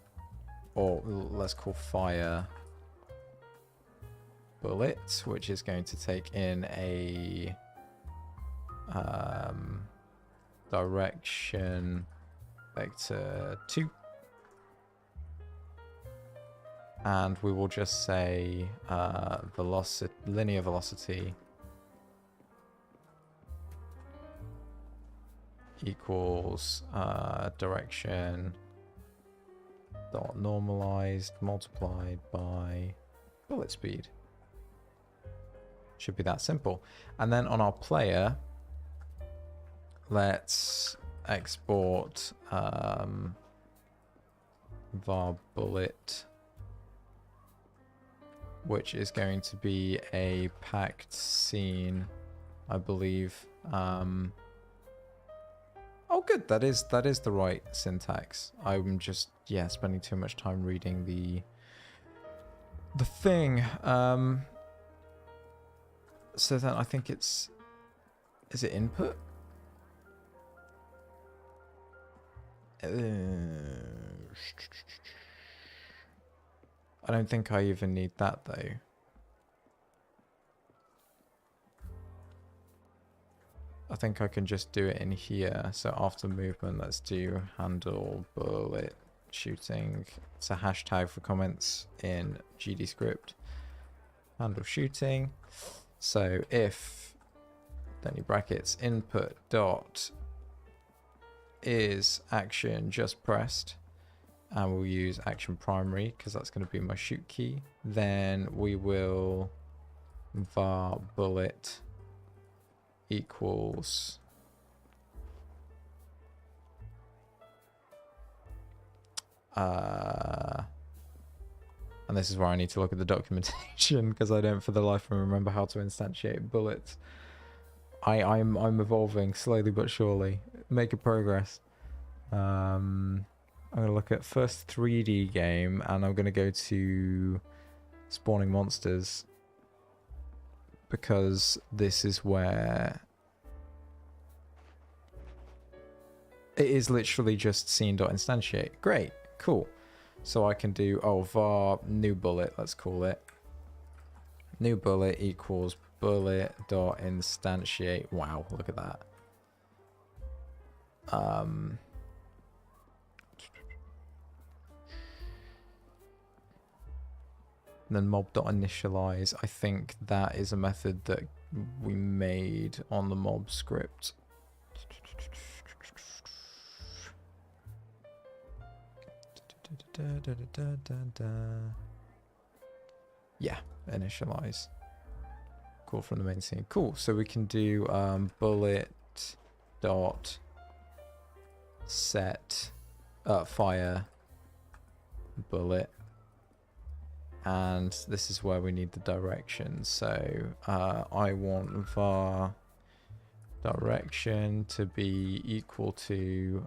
or let's call fire bullet, which is going to take in a direction vector 2, and we will just say velocity, linear velocity equals direction dot normalized multiplied by bullet speed. Should be that simple. And then on our player, let's export var bullet, which is going to be a packed scene, I believe. Oh, good. That is the right syntax. I'm just, yeah, spending too much time reading the thing. So then I think it's, is it input? I don't think I even need that though. I think I can just do it in here. So after movement, let's do handle bullet shooting. It's a hashtag for comments in GD script. Handle shooting. So if, then you brackets, input dot is action just pressed, and we'll use action primary because that's going to be my shoot key. Then we will var bullet equals and this is where I need to look at the documentation because I don't for the life of me remember how to instantiate bullets. I'm evolving slowly but surely, making progress. I'm gonna look at first 3D game and I'm gonna go to spawning monsters, because this is where it is literally just scene.instantiate. Great, cool. So I can do, oh, var new bullet, let's call it. New bullet equals bullet.instantiate. Wow, look at that. Then mob.initialize. I think that is a method that we made on the mob script. Yeah, initialize. Cool, from the main scene. Cool, so we can do bullet dot set fire bullet. And this is where we need the direction. So I want var direction to be equal to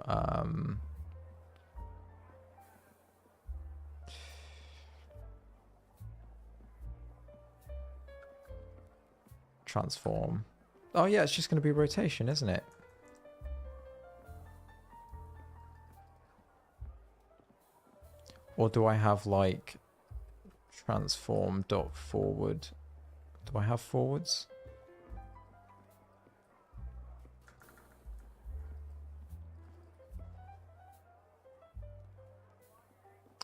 transform. Oh yeah, it's just going to be rotation, isn't it? Or do I have like transform dot forward? Do I have forwards?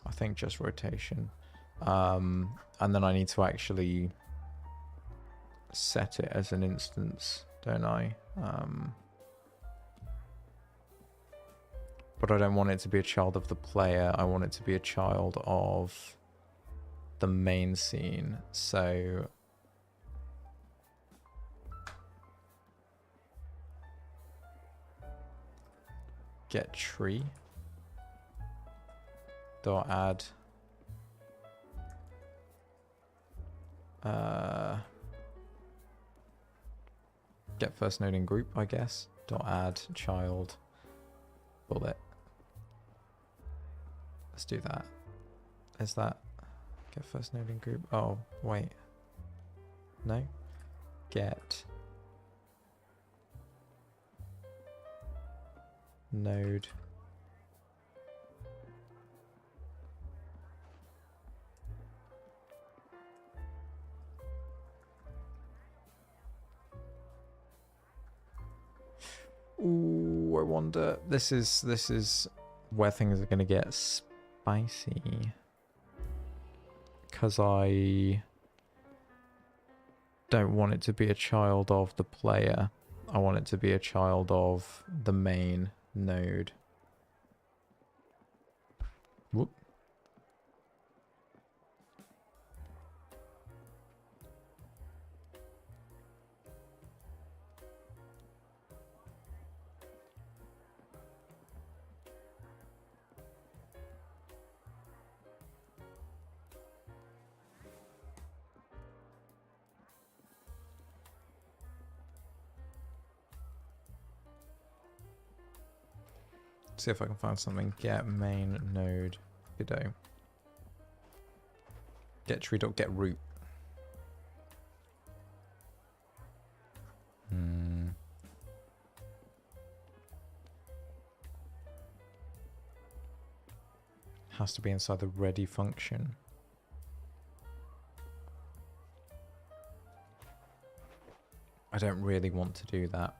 I think just rotation. And then I need to actually set it as an instance, don't I? But I don't want it to be a child of the player. I want it to be a child of the main scene. So get tree dot add get first node in group, I guess, dot add child bullet. Let's do that. Is that get first node in group? Oh wait, no, get node Ooh, I wonder. This is where things are gonna get spicy, because I don't want it to be a child of the player. I want it to be a child of the main node. Whoop. See if I can find something. Get main node Godot. Get tree.get root. Has to be inside the ready function. I don't really want to do that.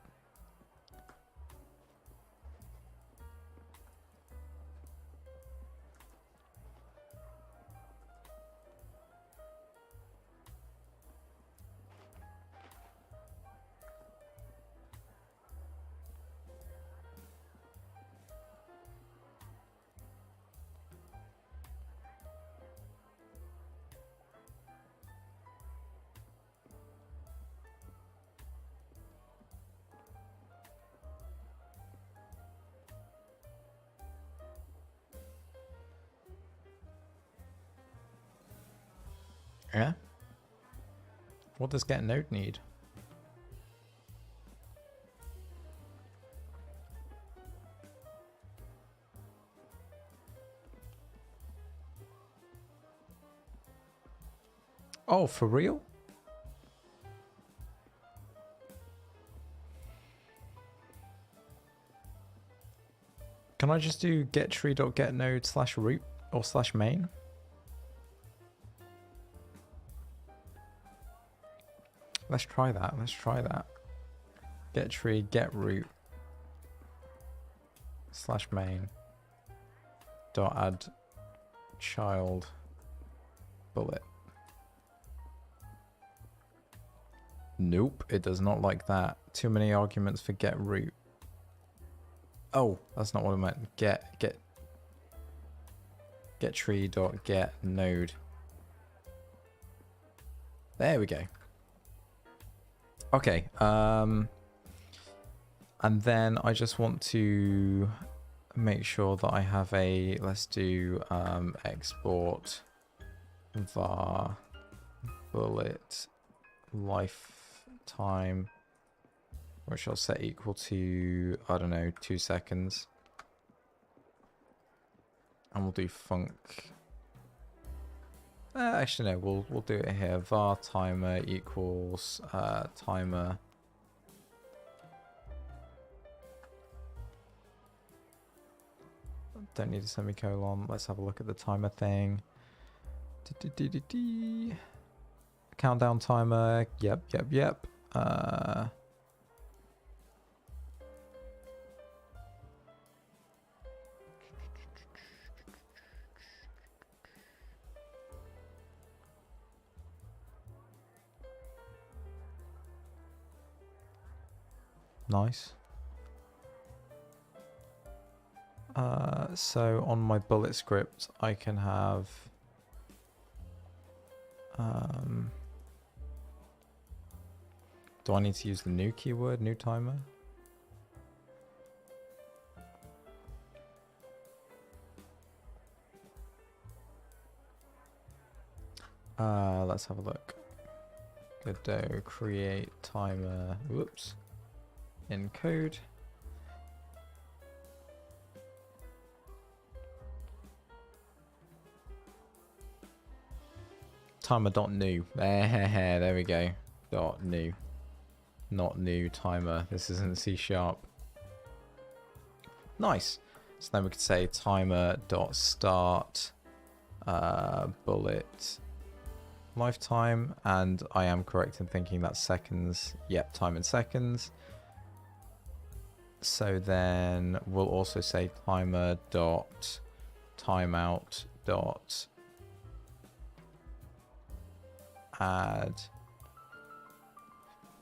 Yeah? What does get node need? Oh, for real? Can I just do get tree.get node slash root or slash main? Let's try that. Let's try that. Get tree, get root slash main dot add child bullet. Nope, it does not like that. Too many arguments for get root. Oh, that's not what I meant. Get tree dot get node. There we go. Okay, and then I just want to make sure that I have a, let's do export var bullet lifetime, which I'll set equal to, I don't know, 2 seconds. And we'll do func. Actually, no, we'll do it here. Var timer equals timer. Don't need a semicolon. Let's have a look at the timer thing. Countdown timer. Yep. Nice. So on my bullet script, I can have do I need to use the new keyword, new timer? Let's have a look. Godot create timer. Whoops. In code. Timer.new. There we go. Dot new. Not new timer. This isn't C#. Nice. So then we could say timer.start bullet lifetime, and I am correct in thinking that's seconds. Yep, time in seconds. So then we'll also say timer dot timeout dot add.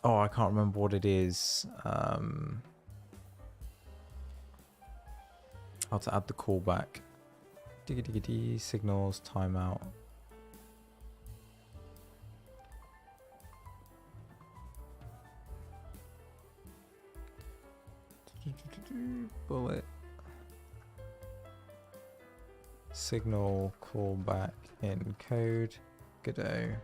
Oh, I can't remember what it is. How to add the callback. Diggy signals timeout. Bullet signal callback in code. Godot.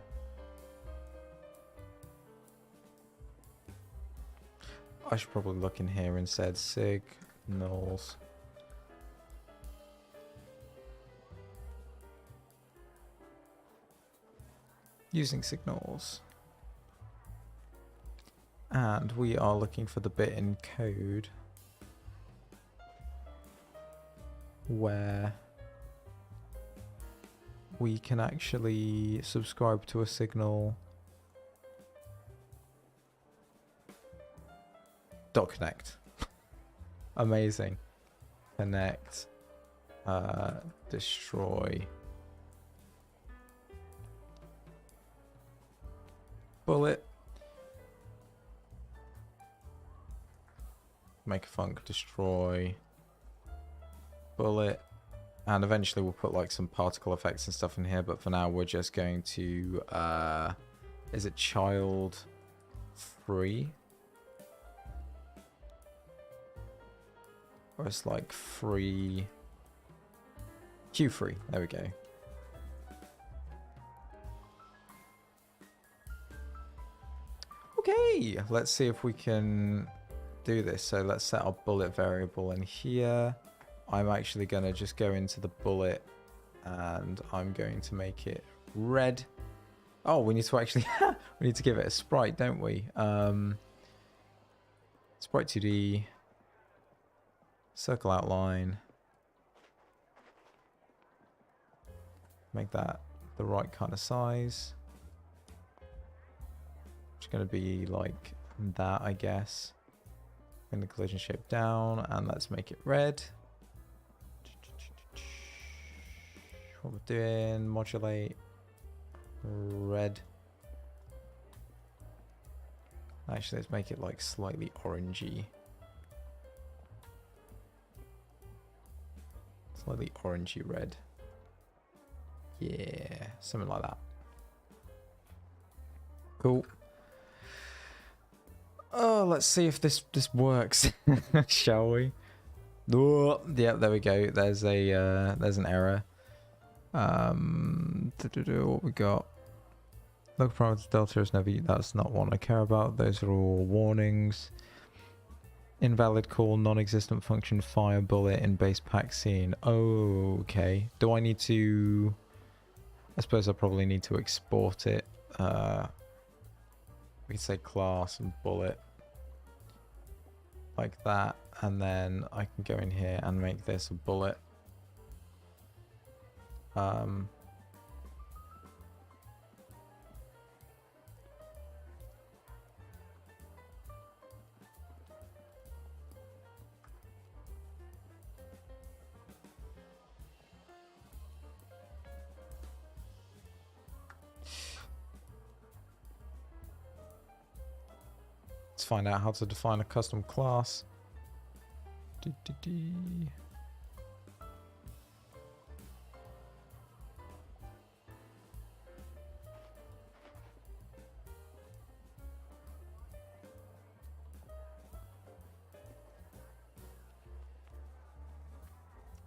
I should probably look in here and said signals using signals. And we are looking for the bit in code where we can actually subscribe to a signal. .connect. Amazing. Connect. Destroy. Bullet. Make a func, destroy. Bullet. And eventually we'll put like some particle effects and stuff in here, but for now we're just going to is it child free? Or it's like free Q free. There we go. Okay, let's see if we can do this. So let's set our bullet variable in here. I'm actually going to just go into the bullet and I'm going to make it red. Oh, we need to actually we need to give it a sprite, don't we? Sprite 2D, circle outline, make that the right kind of size. It's going to be like that, I guess. Bring the collision shape down and let's make it red. What we're doing, modulate, red. Actually, let's make it like slightly orangey. Slightly orangey red. Yeah, something like that. Cool. Oh, let's see if this works, shall we? Oh, yeah, there we go. There's an error. What we got? Local parameter delta is never. That's not one I care about. Those are all warnings. Invalid call, non-existent function, fire bullet in base pack scene. Oh, okay. Do I need to? I suppose I probably need to export it. We can say class and bullet like that, and then I can go in here and make this a bullet. Let's find out how to define a custom class.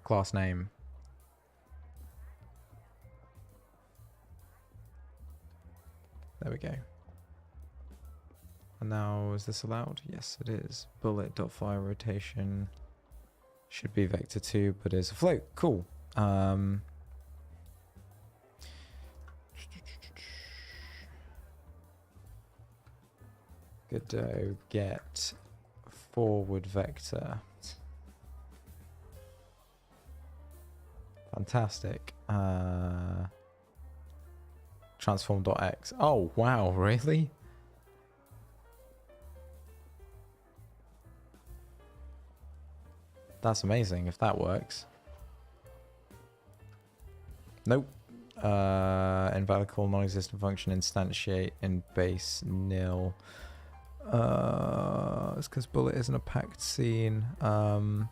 Class name. There we go. And now, is this allowed? Yes, it is. Bullet.fire rotation should be vector 2, but is a float. Cool. Godot get forward vector. Fantastic. Transform.x. Oh, wow, really? That's amazing if that works. Nope. Invalid call, non-existent function, instantiate in base nil. It's because bullet isn't a packed scene. How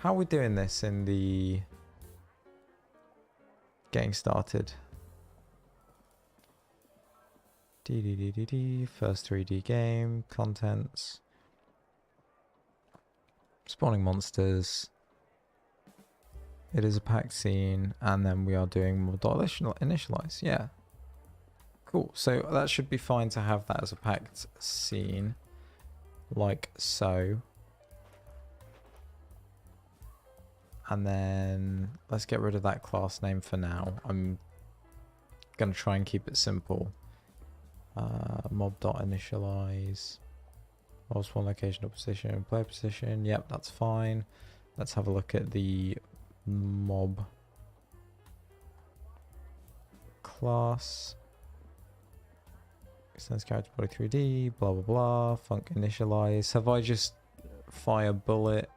are we doing this in the getting started? First 3D game, contents. Spawning monsters. It is a packed scene, and then we are doing more initialize. Yeah. Cool. So that should be fine to have that as a packed scene, like so. And then let's get rid of that class name for now. I'm Gonna try and keep it simple. Mob.initialize. Whilst one location or position, player position. Yep, that's fine. Let's have a look at the mob class. Extends character body 3D, blah blah blah. Func initialize. Have I just fire bullet?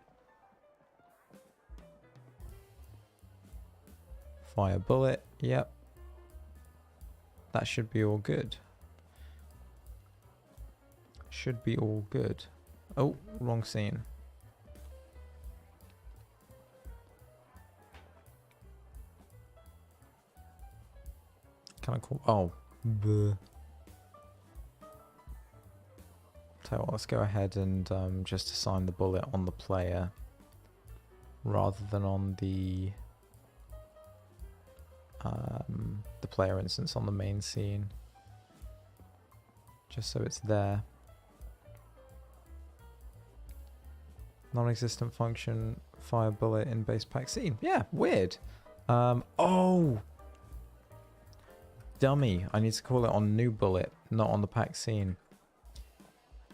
Fire bullet, yep. That should be all good. Should be all good. Oh, wrong scene. Can I call? Oh, tell you what, let's go ahead and just assign the bullet on the player rather than on the player instance on the main scene, just so it's there. Non-existent function, fire bullet in base pack scene. Yeah, weird. Oh, dummy. I need to call it on new bullet, not on the pack scene.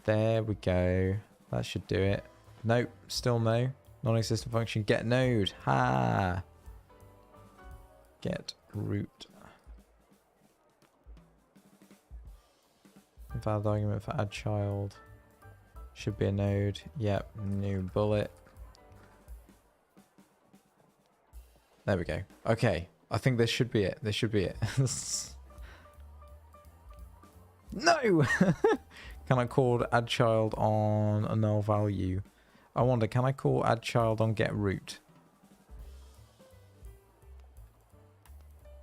There we go. That should do it. Nope, still no. Non-existent function, get node. Ha! Get root. Valid argument for add child. Should be a node. Yep, new bullet. There we go. Okay, I think this should be it. This should be it. No! Can I call add child on a null value? I wonder, can I call add child on get root?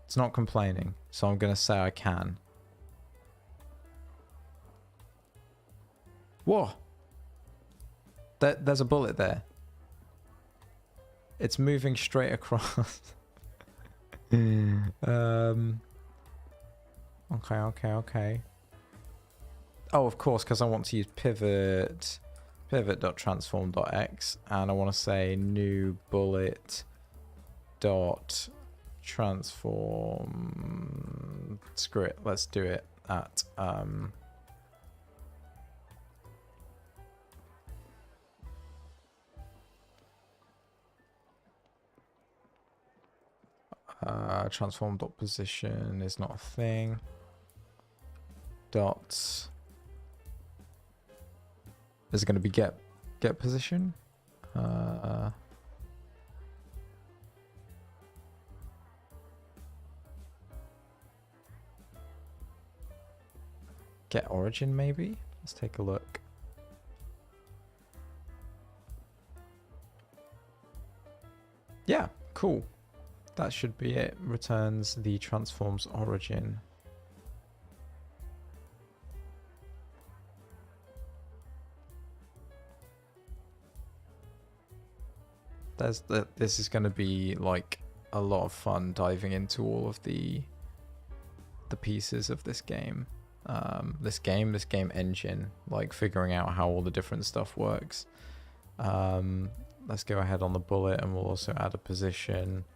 It's not complaining, so I'm going to say I can. Whoa! There's a bullet there. It's moving straight across. Okay. Oh, of course, because I want to use pivot.transform.x, and I want to say new bullet dot transform. Screw it. Let's do it at transform.position is not a thing. Dot. Is it going to be get position? Get origin maybe? Let's take a look. Yeah, cool. That should be it. Returns the transform's origin. This is going to be like a lot of fun diving into all of the pieces of this game. This game engine, like figuring out how all the different stuff works. Let's go ahead on the bullet and we'll also add a position.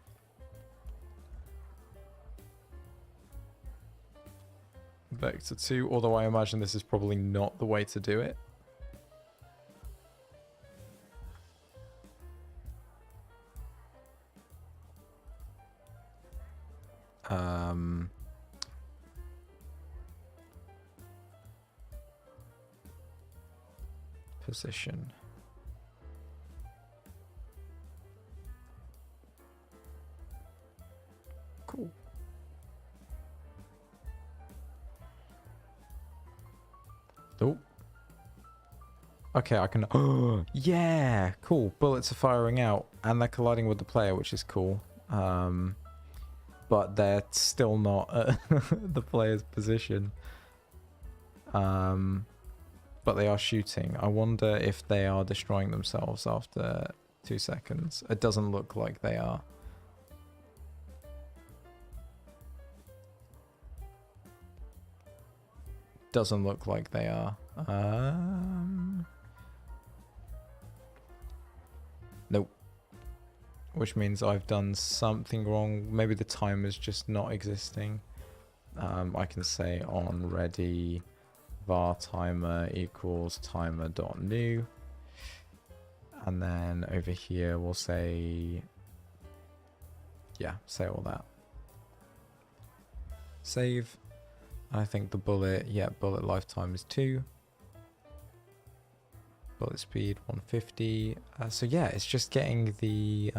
Vector 2, although I imagine this is probably not the way to do it. Position. Cool. Oh. Okay, I can... Oh, yeah! Cool. Bullets are firing out, and they're colliding with the player, which is cool. But they're still not at the player's position. But they are shooting. I wonder if they are destroying themselves after 2 seconds. It doesn't look like they are. Doesn't look like they are. Nope. Which means I've done something wrong. Maybe the time is just not existing. I can say on ready var timer equals timer.new. And then over here we'll say, yeah, say all that. Save. I think the bullet, yeah, bullet lifetime is 2. Bullet speed 150. So yeah, it's just getting the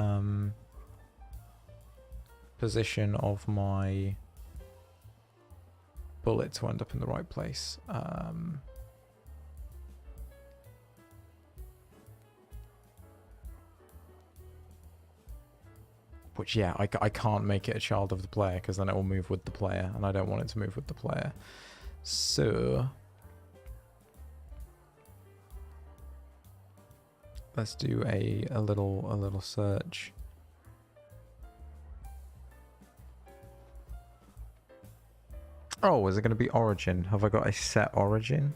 position of my bullet to end up in the right place. Which, yeah, I can't make it a child of the player because then it will move with the player, and I don't want it to move with the player. So let's do a little search. Oh, is it going to be origin? Have I got a set origin?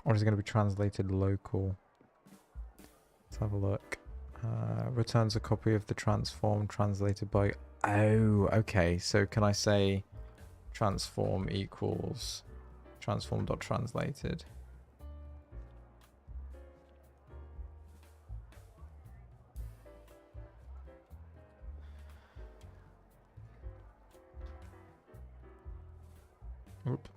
Or is it going to be translated local? Let's have a look. Returns a copy of the transform translated by... Oh, okay. So can I say transform equals transform.translated? Oop.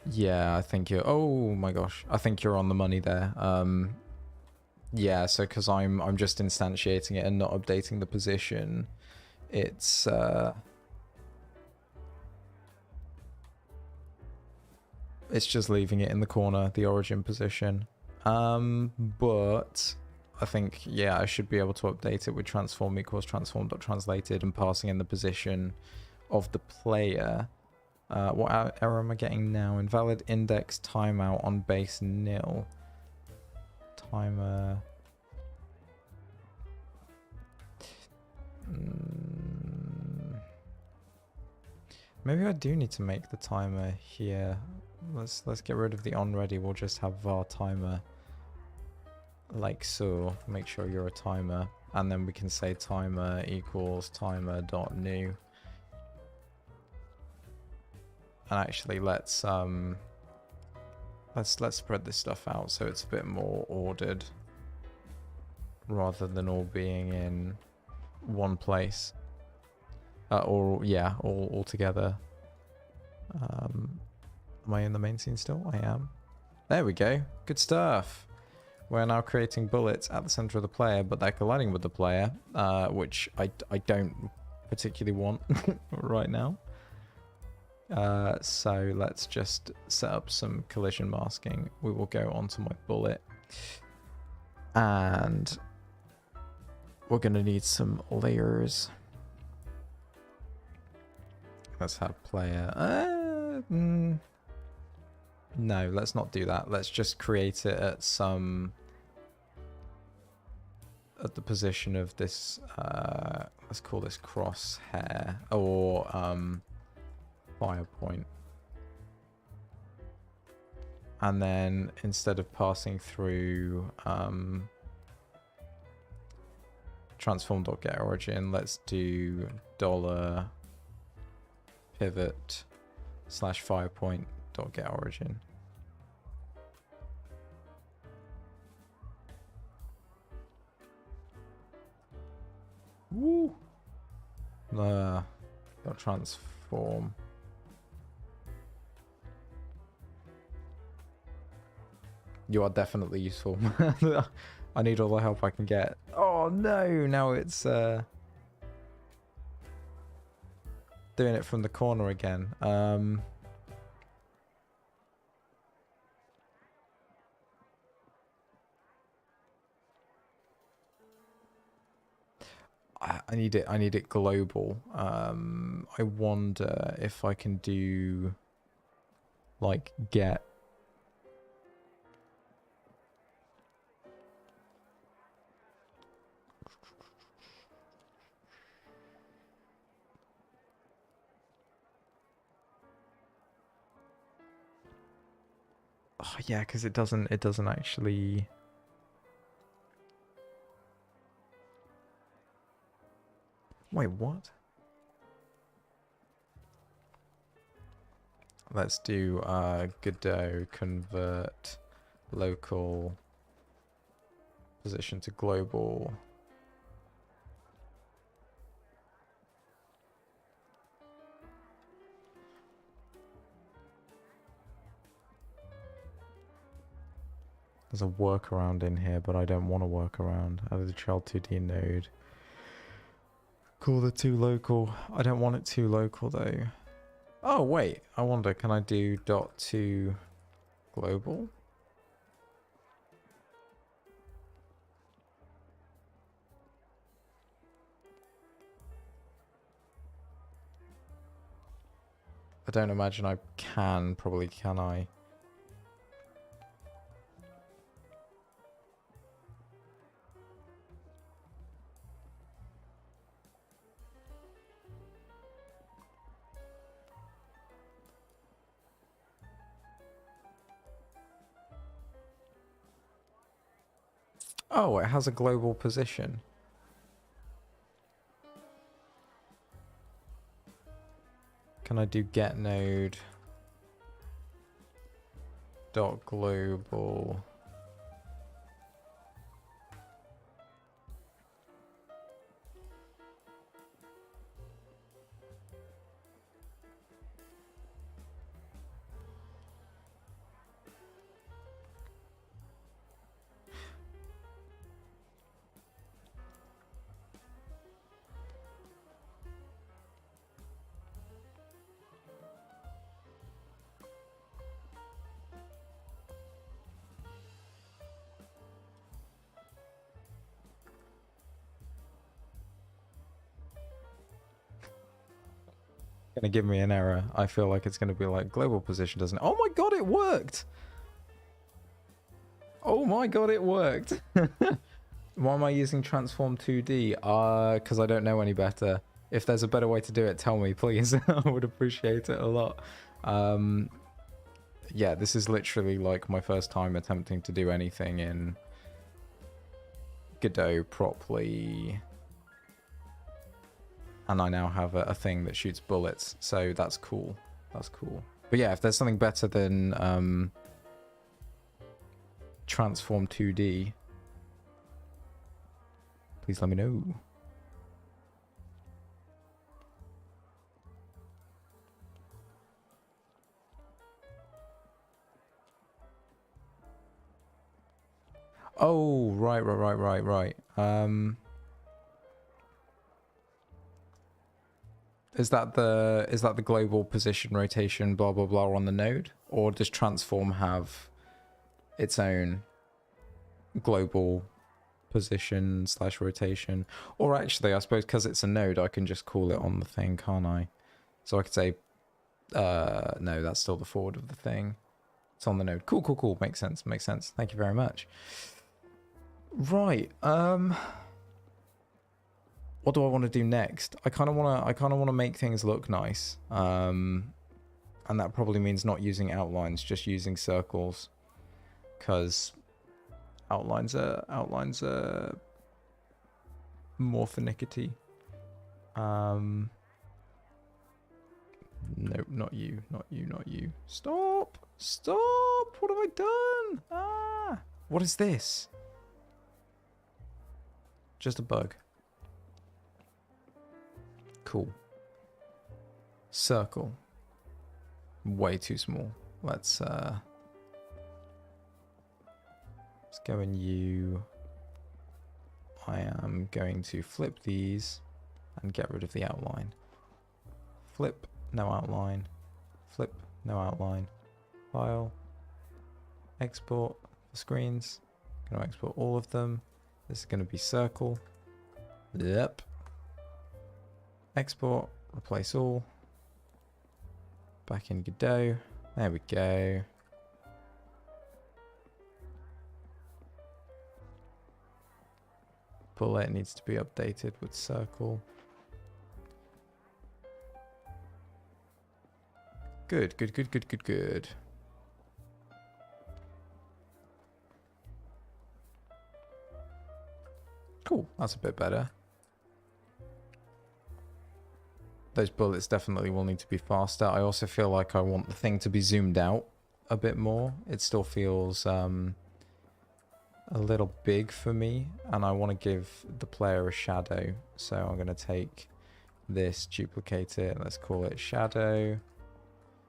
Yeah, I think you're... Oh my gosh. I think you're on the money there. Yeah, so because I'm just instantiating it and not updating the position, it's... It's just leaving it in the corner, the origin position. But I think, yeah, I should be able to update it with transform equals transform.translated and passing in the position of the player. What error am I getting now? Invalid index timeout on base nil. Timer. Maybe I do need to make the timer here. Let's get rid of the on ready. We'll just have var timer like so. Make sure you're a timer, and then we can say timer equals timer.new. And actually, let's spread this stuff out so it's a bit more ordered, rather than all being in one place. Or yeah, all together. Am I in the main scene still? I am. There we go. Good stuff. We're now creating bullets at the center of the player, but they're colliding with the player, which I don't particularly want right now. So let's just set up some collision masking. We will go onto my bullet, and we're going to need some layers. Let's have player. No, let's not do that. Let's just create it at the position of this. Let's call this crosshair or fire point. And then instead of passing through transform.getOrigin, let's do $pivot / firepoint.getOrigin. Woo! Transform. You are definitely useful. I need all the help I can get. Oh no! Now it's doing it from the corner again. I need it global. I wonder if I can do like get Oh, yeah, because it doesn't actually. Wait, what? Let's do Godot convert local position to global. There's a workaround in here, but I don't want a workaround. Add the child 2D node. Call the to local. I don't want it too local though. Oh wait, I wonder, can I do dot to global? I don't imagine I can, probably can I? Oh, it has a global position. Can I do get node dot global? Gonna give me an error. I feel like it's gonna be like global position, doesn't it? Oh my god, it worked! Oh my god, it worked! Why am I using transform 2D? Because I don't know any better. If there's a better way to do it, tell me, please. I would appreciate it a lot. Yeah, this is literally like my first time attempting to do anything in Godot properly. And I now have a thing that shoots bullets, so that's cool. That's cool. But yeah, if there's something better than transform 2D, please let me know. Oh, right. Is that the global position rotation blah blah blah on the node, or does transform have its own global position / rotation? Or actually, I suppose because it's a node, I can just call it on the thing, can't I? So I could say, no, that's still the forward of the thing. It's on the node. Cool. Makes sense. Thank you very much. Right. What do I want to do next? I kind of want to make things look nice. And that probably means not using outlines, just using circles, because outlines are more finicky. Nope, not you. Stop! What have I done? What is this? Just a bug. Cool. Circle. Way too small. Let's go in U. I am going to flip these and get rid of the outline. Flip, no outline. Flip, no outline. File. Export the screens. I'm going to export all of them. This is going to be circle. Yep. Export, replace all. Back in Godot. There we go. Bullet needs to be updated with circle. Good. Cool, that's a bit better. Those bullets definitely will need to be faster. I also feel like I want the thing to be zoomed out a bit more. It still feels a little big for me, and I want to give the player a shadow. So I'm going to take this, duplicate it, let's call it shadow.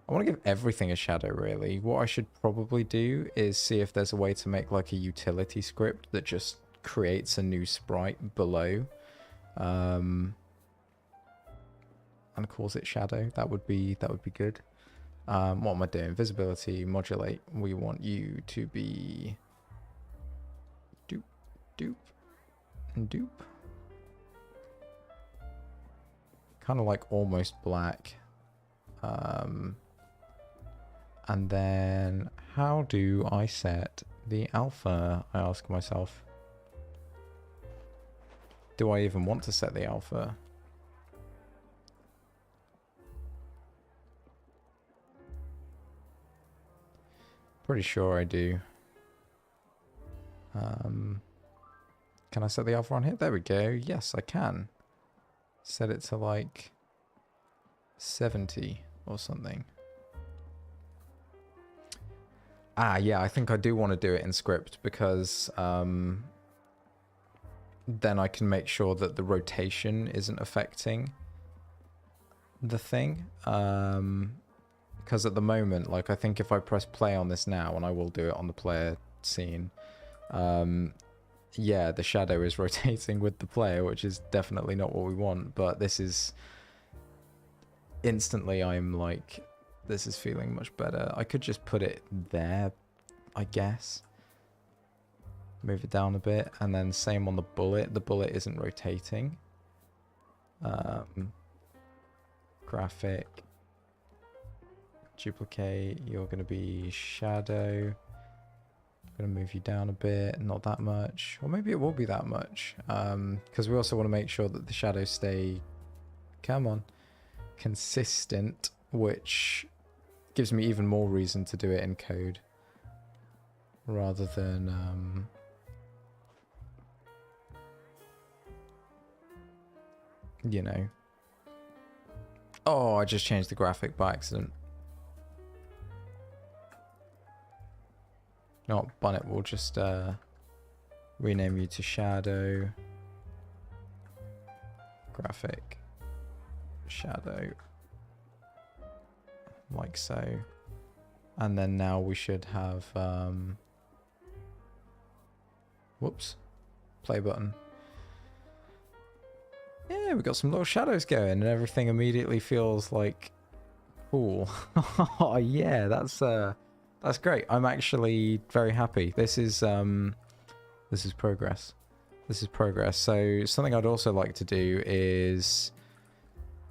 I want to give everything a shadow, really. What I should probably do is see if there's a way to make like a utility script that just creates a new sprite below and calls it shadow. That would be good. What am I doing? Visibility, modulate. We want you to be dupe, dupe, and dupe. Kind of like almost black. And then how do I set the alpha? I ask myself. Do I even want to set the alpha? Pretty sure I do. Can I set the alpha on here? There we go. Yes, I can. Set it to like 70 or something. Ah, yeah, I think I do want to do it in script because then I can make sure that the rotation isn't affecting the thing. Because at the moment, like, I think if I press play on this now, and I will do it on the player scene, yeah, the shadow is rotating with the player, which is definitely not what we want. But this is instantly, I'm like, this is feeling much better. I could just put it there, I guess. Move it down a bit, and then same on the bullet. The bullet isn't rotating. Graphic. Duplicate. You're going to be shadow. I'm going to move you down a bit, not that much. Or maybe it will be that much. Because we also want to make sure that the shadows stay, come on, consistent, which gives me even more reason to do it in code rather than you know. Oh, I just changed the graphic by accident. No, Bonnet will just rename you to shadow, graphic, shadow, like so. And then now we should have whoops, play button. Yeah, we got some little shadows going and everything immediately feels like cool. Oh yeah, that's great. I'm actually very happy. This is progress. This is progress. So something I'd also like to do is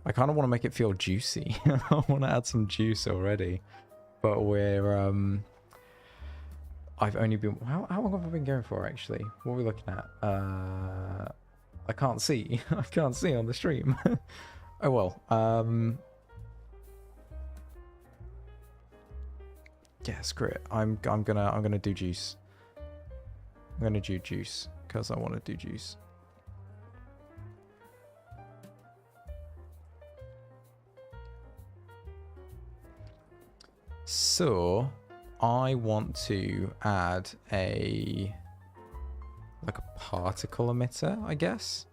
I kind of want to make it feel juicy. I want to add some juice already. But we're I've only been how long have I been going for actually? What are we looking at? I can't see. I can't see on the stream. Oh well. Yeah, screw it. I'm gonna do juice. I'm gonna do juice because I want to do juice. So I want to add a particle emitter, I guess.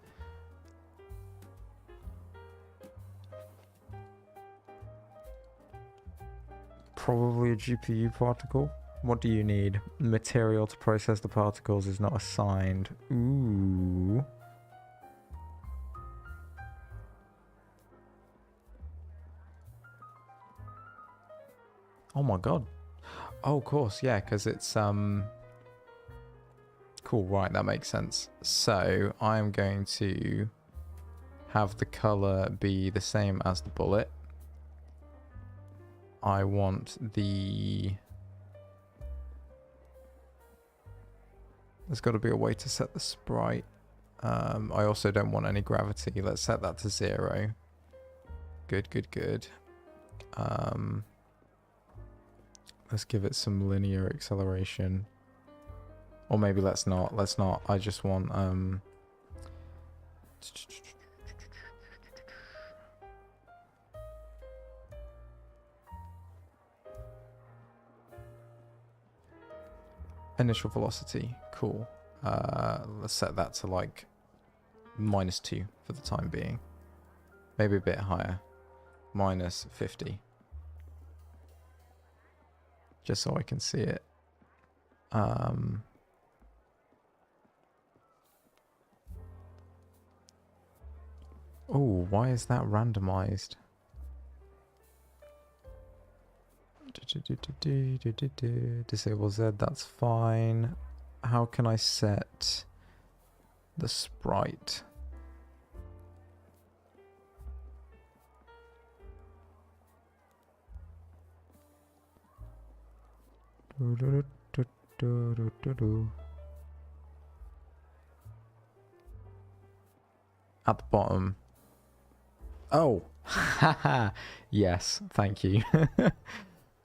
Probably a GPU particle. What do you need? Material to process the particles is not assigned. Ooh. Oh my god. Oh, of course, yeah, because it's cool, right, that makes sense. So I'm going to have the color be the same as the bullet. I want the... There's got to be a way to set the sprite. I also don't want any gravity. Let's set that to 0. Good, good, good. Let's give it some linear acceleration. Or maybe let's not. Let's not. I just want Initial velocity, cool. Let's set that to like -2 for the time being. Maybe a bit higher. -50. Just so I can see it. Oh, why is that randomized? Disable Z, that's fine. How can I set the sprite? At the bottom. Oh, haha. Yes, thank you.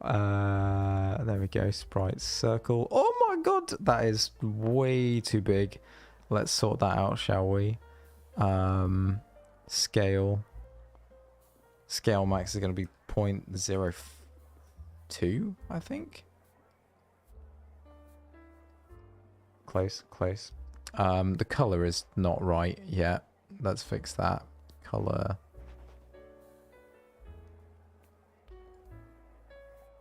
There we go. Sprite circle. Oh my god, that is way too big. Let's sort that out, shall we? Scale. Scale max is going to be 0.02, I think. Close, close. The color is not right yet. Let's fix that. Color.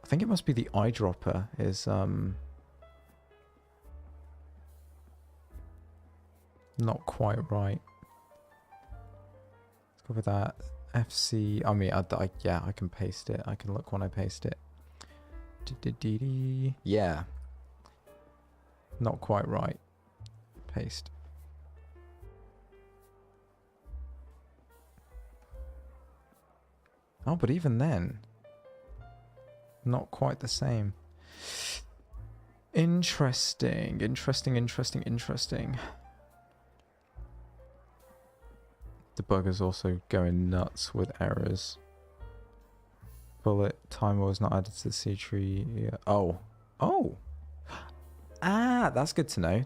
I think it must be the eyedropper is not quite right. Let's go with that. FC. I mean, yeah, I can paste it. I can look when I paste it. Yeah. Not quite right. Paste. Oh, but even then, not quite the same. Interesting. Debugger's also going nuts with errors. Bullet timer was not added to the C tree. Yeah. Oh. Ah, that's good to know.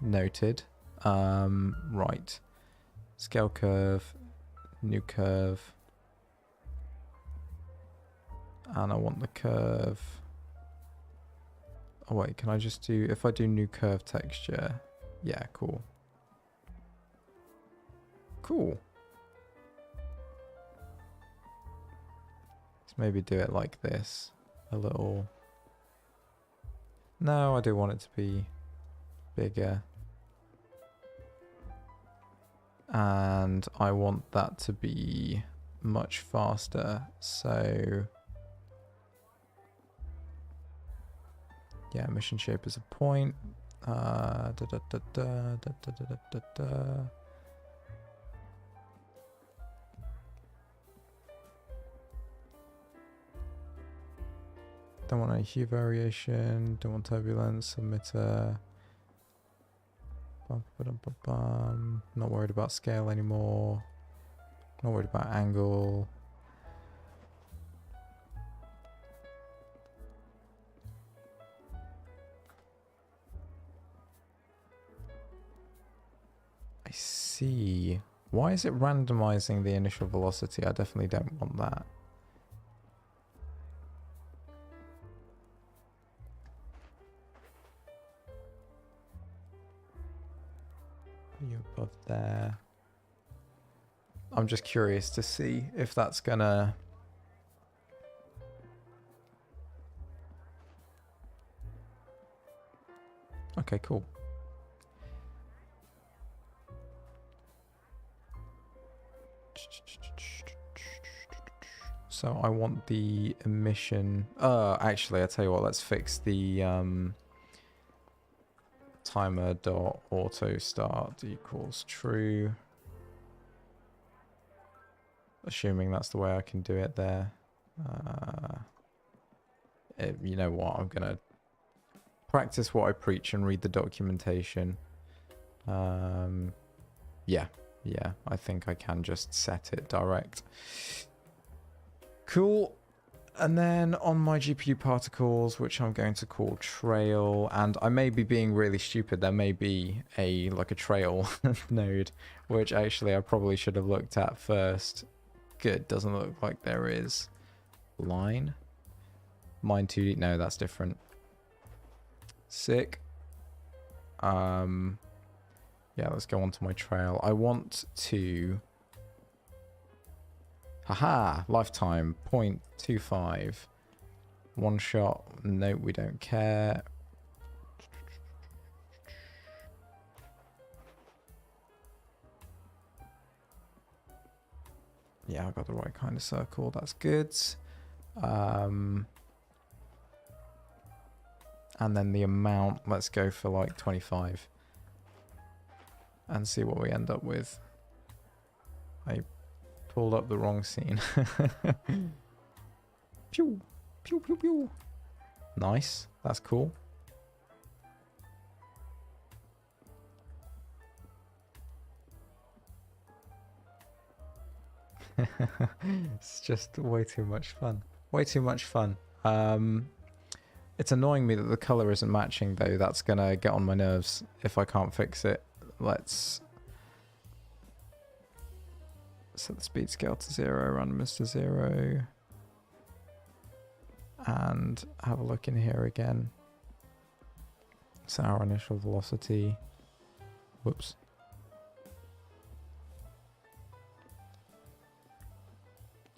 Noted. Right. Scale curve. New curve. And I want the curve. Oh wait, can I just do, if I do new curve texture? Yeah, cool. Cool. Let's maybe do it like this. A little. No, I do want it to be bigger. And I want that to be much faster. So yeah, mission shape is a point. Don't want any hue variation. Don't want turbulence. Emitter. Not worried about scale anymore. Not worried about angle. I see. Why is it randomizing the initial velocity? I definitely don't want that. Are you above there? I'm just curious to see if that's gonna... Okay, cool. So I want the emission. Actually, I tell you what. Let's fix the timer dot auto start equals true. Assuming that's the way I can do it there. You know what? I'm gonna practice what I preach and read the documentation. Yeah, I think I can just set it direct. Cool. And then on my GPU particles, which I'm going to call trail, and I may be being really stupid, there may be a like a trail node, which actually I probably should have looked at first. Good, doesn't look like there is. Line. Mine 2D, no, that's different. Sick. Yeah, let's go on to my trail. I want to... Haha, lifetime, 0.25. One shot, nope, we don't care. Yeah, I got the right kind of circle, that's good. And then the amount, let's go for like 25. And see what we end up with. I pulled up the wrong scene. Pew, pew, pew, pew. Nice, that's cool. It's just way too much fun. Way too much fun. It's annoying me that the color isn't matching though. That's gonna get on my nerves if I can't fix it. Let's set the speed scale to 0, randomness to 0. And have a look in here again. It's our initial velocity. Whoops.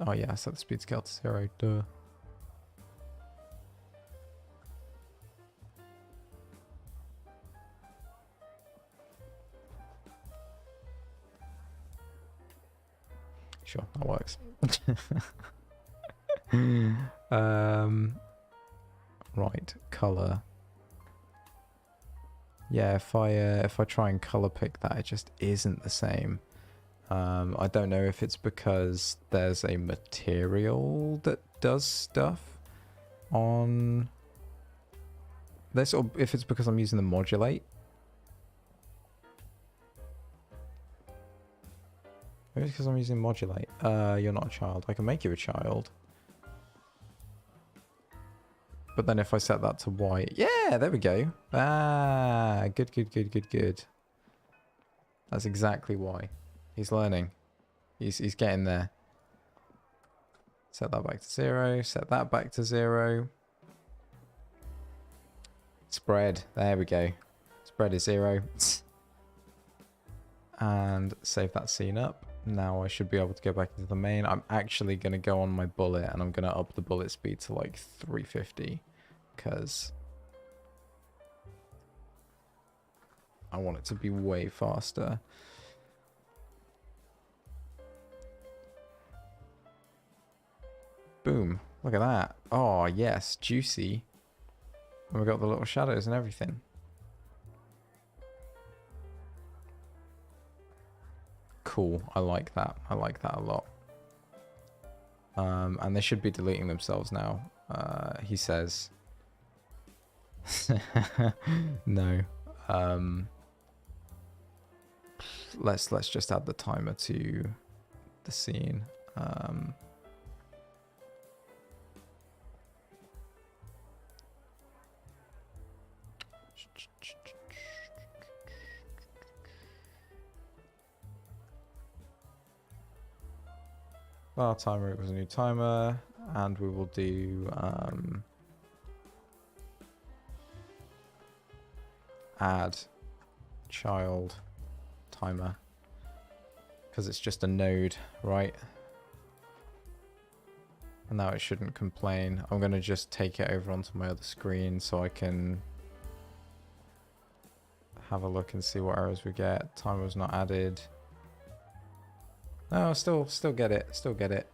Oh yeah, set the speed scale to 0. Duh. Sure, that works. Right, color. Yeah, if I try and color pick that, it just isn't the same. I don't know if it's because there's a material that does stuff on this, or if it's because I'm using the modulate. Maybe it's because I'm using modulate. You're not a child. I can make you a child. But then if I set that to white... Yeah, there we go. Ah, good, good, good, good, good. That's exactly why. He's learning. He's getting there. Set that back to 0. Set that back to 0. Spread. There we go. Spread is 0. And save that scene up. Now I should be able to go back into the main. I'm actually going to go on my bullet and I'm going to up the bullet speed to like 350 because I want it to be way faster. Boom. Look at that. Oh, yes. Juicy. And we got the little shadows and everything. Cool. I like that. I like that a lot. And they should be deleting themselves now. He says. No. Let's just add the timer to the scene. Our timer equals a new timer, and we will do add child timer because it's just a node, right? And now it shouldn't complain. I'm going to just take it over onto my other screen so I can have a look and see what errors we get. Timer was not added. No, still get it. Still get it.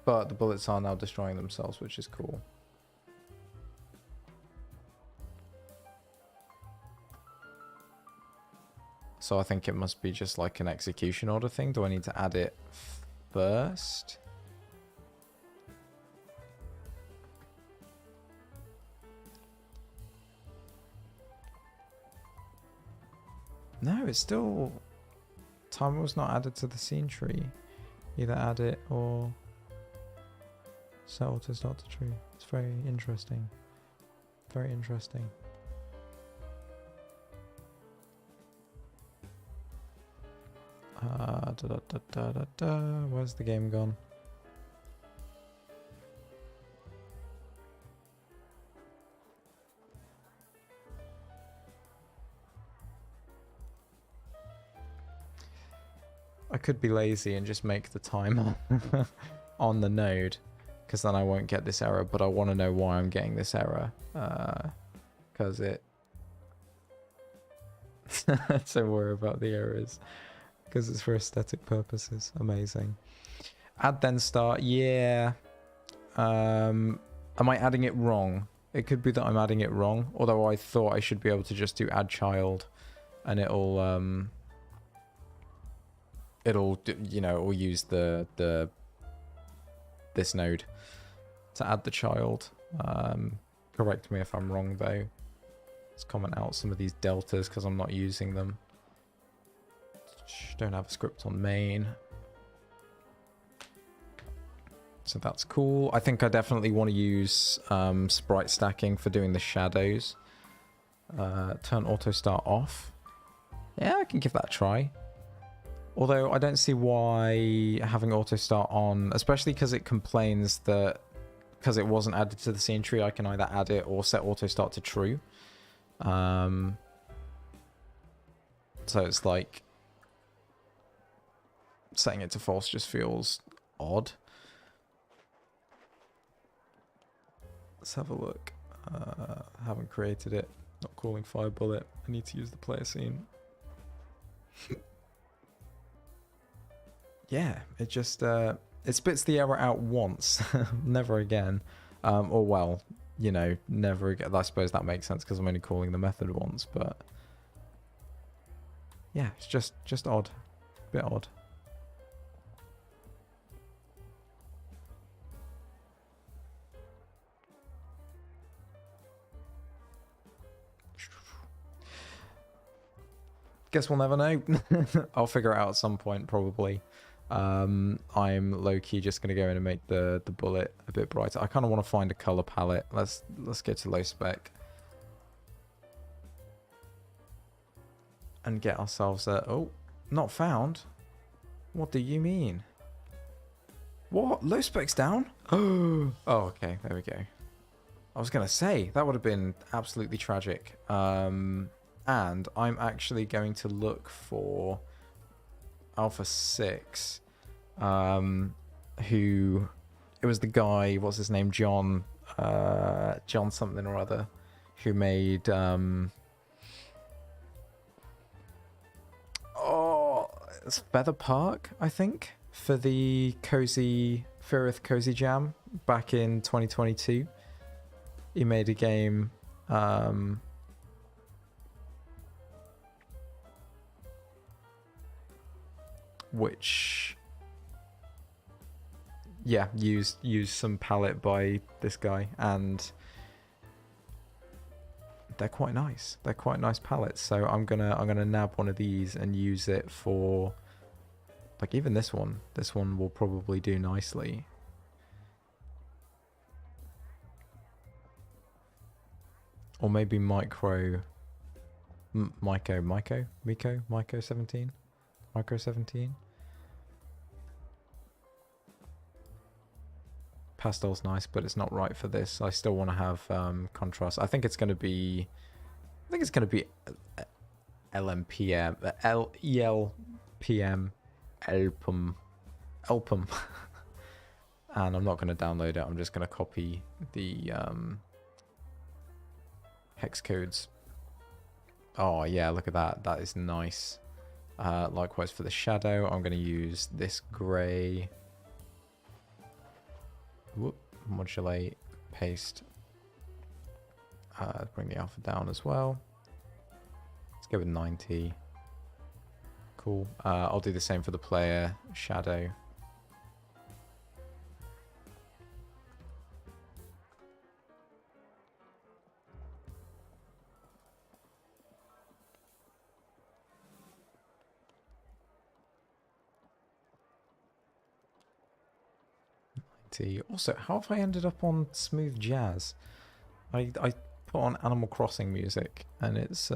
But the bullets are now destroying themselves, which is cool. So I think it must be just like an execution order thing. Do I need to add it first? No, it's still... Timer was not added to the scene tree. Either add it or Set auto start to true. It's very interesting. Very interesting. Where's the game gone? I could be lazy and just make the timer on the node, because then I won't get this error, but I want to know why I'm getting this error. Because it... Don't worry about the errors, because it's for aesthetic purposes. Amazing. Add then start. Yeah. Am I adding it wrong? It could be that I'm adding it wrong, although I thought I should be able to just do add child, and it'll you know, it'll use this node to add the child. Correct me if I'm wrong though. Let's comment out some of these deltas because I'm not using them. Don't have a script on main. So that's cool. I think I definitely want to use sprite stacking for doing the shadows. Turn auto start off. Yeah, I can give that a try. Although I don't see why having auto start on, especially because it complains that because it wasn't added to the scene tree, I can either add it or set auto start to true. So it's like setting it to false just feels odd. Let's have a look. Haven't created it. Not calling fire bullet. I need to use the player scene. Yeah, it just it spits the error out once, never again. Or well, you know, never again. I suppose that makes sense because I'm only calling the method once, but yeah, it's just odd, a bit odd. Guess we'll never know. I'll figure it out at some point, probably. I'm low-key just going to go in and make the bullet a bit brighter. I kind of want to find a color palette. Let's go to low spec. And get ourselves a... Oh, not found? What do you mean? What? Low spec's down? Oh, okay. There we go. I was going to say, that would have been absolutely tragic. And I'm actually going to look for Alpha 6, who... It was the guy, what's his name? John something or other, who made... it's Feather Park, I think, for the Firith Cozy Jam back in 2022. He made a game... which, yeah, used some palette by this guy, and they're quite nice. They're quite nice palettes. So I'm gonna nab one of these and use it for, like, even this one. This one will probably do nicely. Or maybe Micro 17. Micro 17. Pastel's nice, but it's not right for this. I still want to have contrast. I think it's going to be LMPM, ELPM, Elpum. And I'm not going to download it. I'm just going to copy the hex codes. Oh yeah, look at that. That is nice. Likewise for the shadow, I'm going to use this grey. Whoop, modulate, paste. Bring the alpha down as well. Let's go with 90. Cool. I'll do the same for the player shadow. quality. Also, how have I ended up on smooth jazz? I put on Animal Crossing music and it's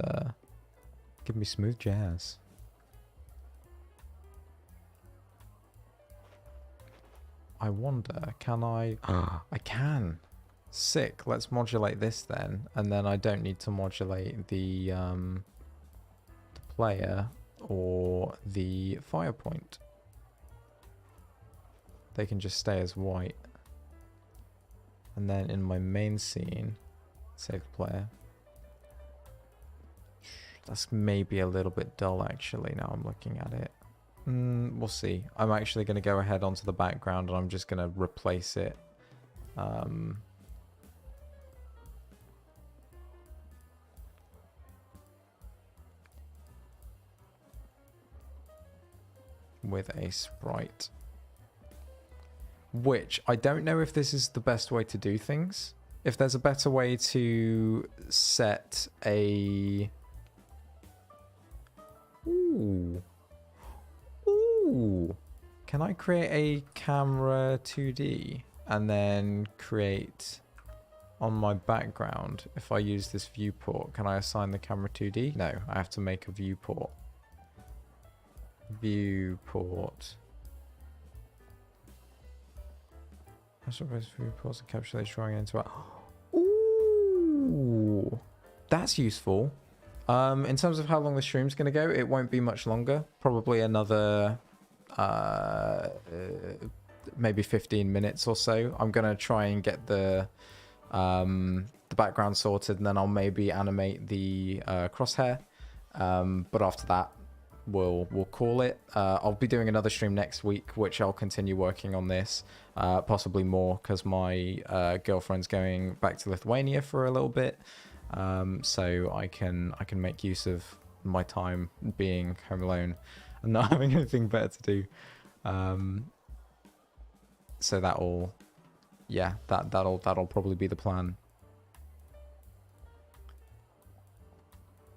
giving me smooth jazz. I wonder, can I? I can. Sick. Let's modulate this then, and then I don't need to modulate the player or the fire point. They can just stay as white. And then in my main scene, save the player. That's maybe a little bit dull actually now I'm looking at it. We'll see. I'm actually going to go ahead onto the background and I'm just going to replace it. With a sprite. Which, I don't know if this is the best way to do things. If there's a better way to set a... Ooh. Ooh. Can I create a camera 2D and then create on my background, if I use this viewport, can I assign the camera 2D? No, I have to make a viewport. Viewport. I suppose viewports encapsulate drawing into it. Ooh, that's useful. In terms of how long the stream's going to go, it won't be much longer. Probably another maybe 15 minutes or so. I'm going to try and get the background sorted, and then I'll maybe animate the crosshair. But after that, we'll call it. I'll be doing another stream next week, which I'll continue working on this, possibly more, because my girlfriend's going back to Lithuania for a little bit. So I can make use of my time being home alone and not having anything better to do. So that'll probably be the plan.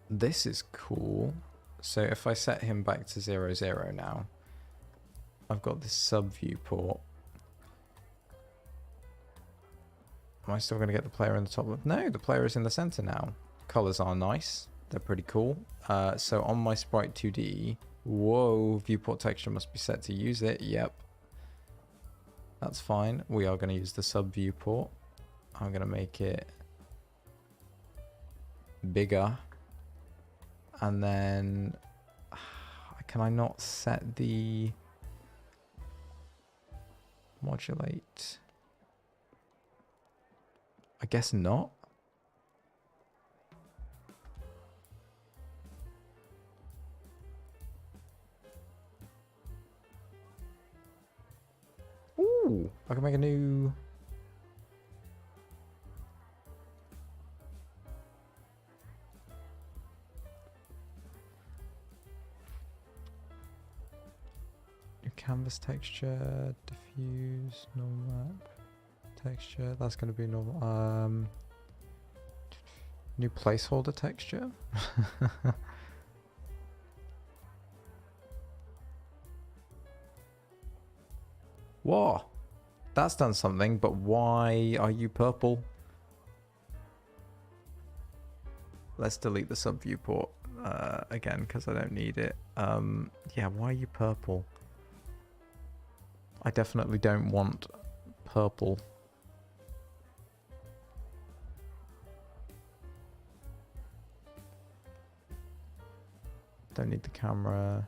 This is cool. So if I set him back to 0, 0 now, I've got this sub viewport. Am I still going to get the player in the top left? No, the player is in the center now. Colors are nice. They're pretty cool. So on my sprite 2D, whoa, viewport texture must be set to use it. Yep. That's fine. We are going to use the sub viewport. I'm going to make it bigger. And then, can I not set the modulate? I guess not. Ooh, I can make a new... Canvas texture, diffuse, normal map, texture, that's going to be normal. New placeholder texture. Whoa, that's done something, but why are you purple? Let's delete the sub viewport again, because I don't need it. Yeah, why are you purple? I definitely don't want purple. Don't need the camera.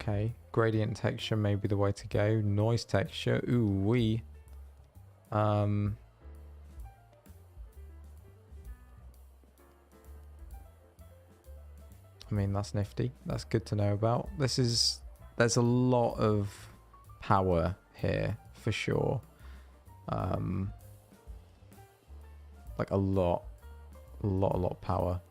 Okay, gradient texture may be the way to go. Noise texture, ooh wee. I mean, that's nifty. That's good to know about. There's a lot of power here for sure. Like a lot of power.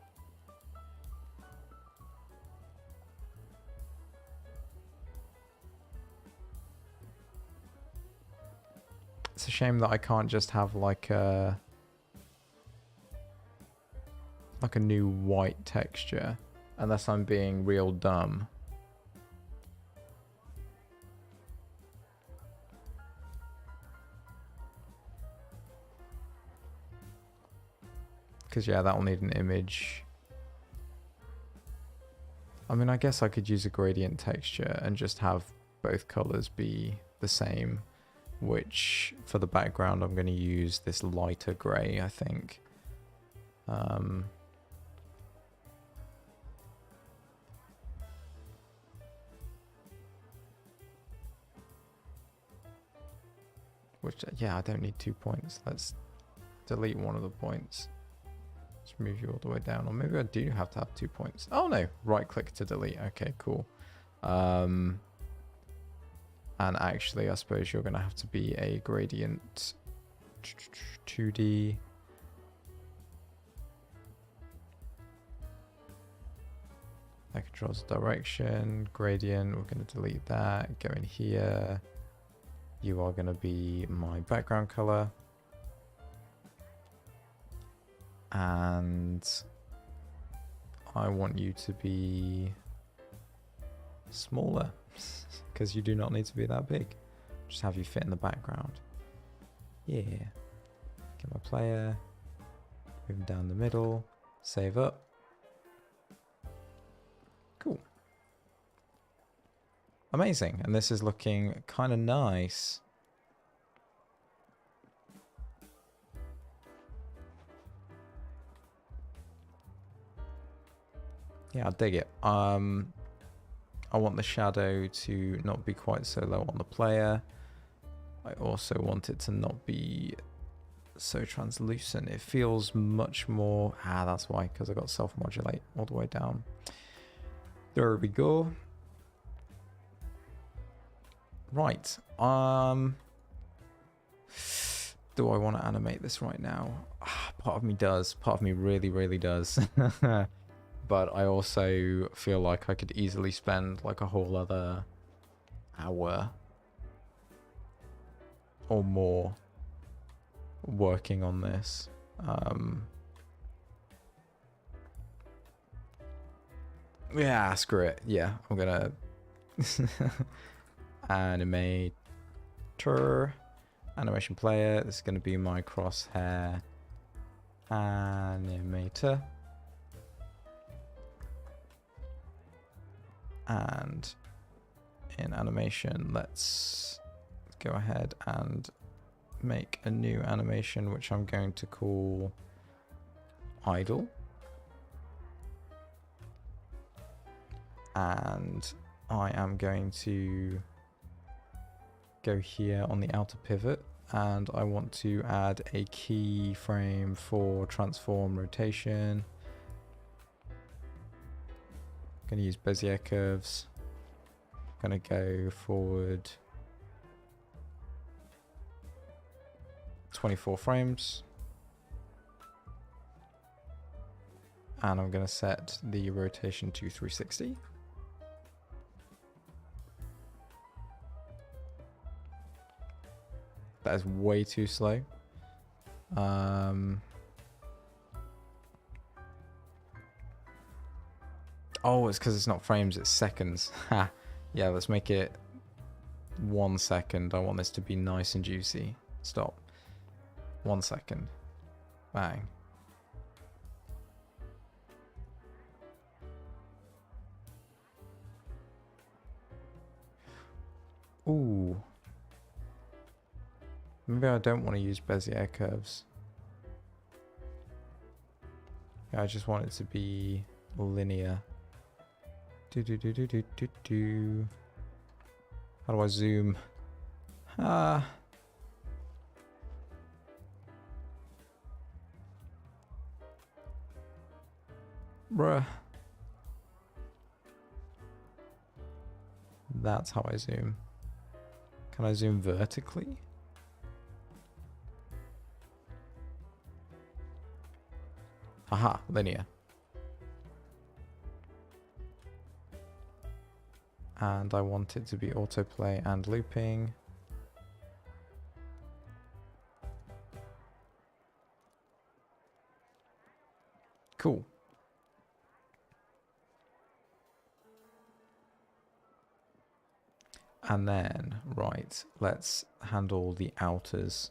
It's a shame that I can't just have like a like a new white texture, unless I'm being real dumb. Because yeah, that'll need an image. I mean, I guess I could use a gradient texture and just have both colors be the same, which for the background I'm going to use this lighter gray, I think. Which, yeah, I don't need 2 points. Let's delete one of the points. Let's move you all the way down. Or maybe I do have to have 2 points. Oh no, right click to delete. Okay, cool. And actually, I suppose you're going to have to be a gradient 2D. That controls direction, gradient. We're going to delete that. Go in here. You are going to be my background color. And I want you to be smaller because you do not need to be that big. Just have you fit in the background. Yeah. Get my player. Move him down the middle. Save up. Cool. Amazing. And this is looking kind of nice. Yeah, I dig it. I want the shadow to not be quite so low on the player. I also want it to not be so translucent. It feels much more... that's why, because I got self-modulate all the way down. There we go. Right. Do I want to animate this right now? Part of me does. Part of me really, really does. But I also feel like I could easily spend like a whole other hour or more working on this. Yeah, screw it. Yeah, I'm gonna animator, animation player. This is gonna be my crosshair animator. And in animation, let's go ahead and make a new animation, which I'm going to call idle. And I am going to go here on the outer pivot, and I want to add a keyframe for transform rotation. Going to use Bezier curves. Going to go forward 24 frames. And I'm going to set the rotation to 360. That is way too slow. Oh, it's because it's not frames, it's seconds. Ha! Yeah, let's make it 1 second. I want this to be nice and juicy. Stop. 1 second. Bang. Ooh. Maybe I don't want to use Bezier curves. Yeah, I just want it to be linear. How do I zoom? Bruh. That's how I zoom. Can I zoom vertically? Aha, linear. And I want it to be autoplay and looping. Cool. And then, right, let's handle the outers.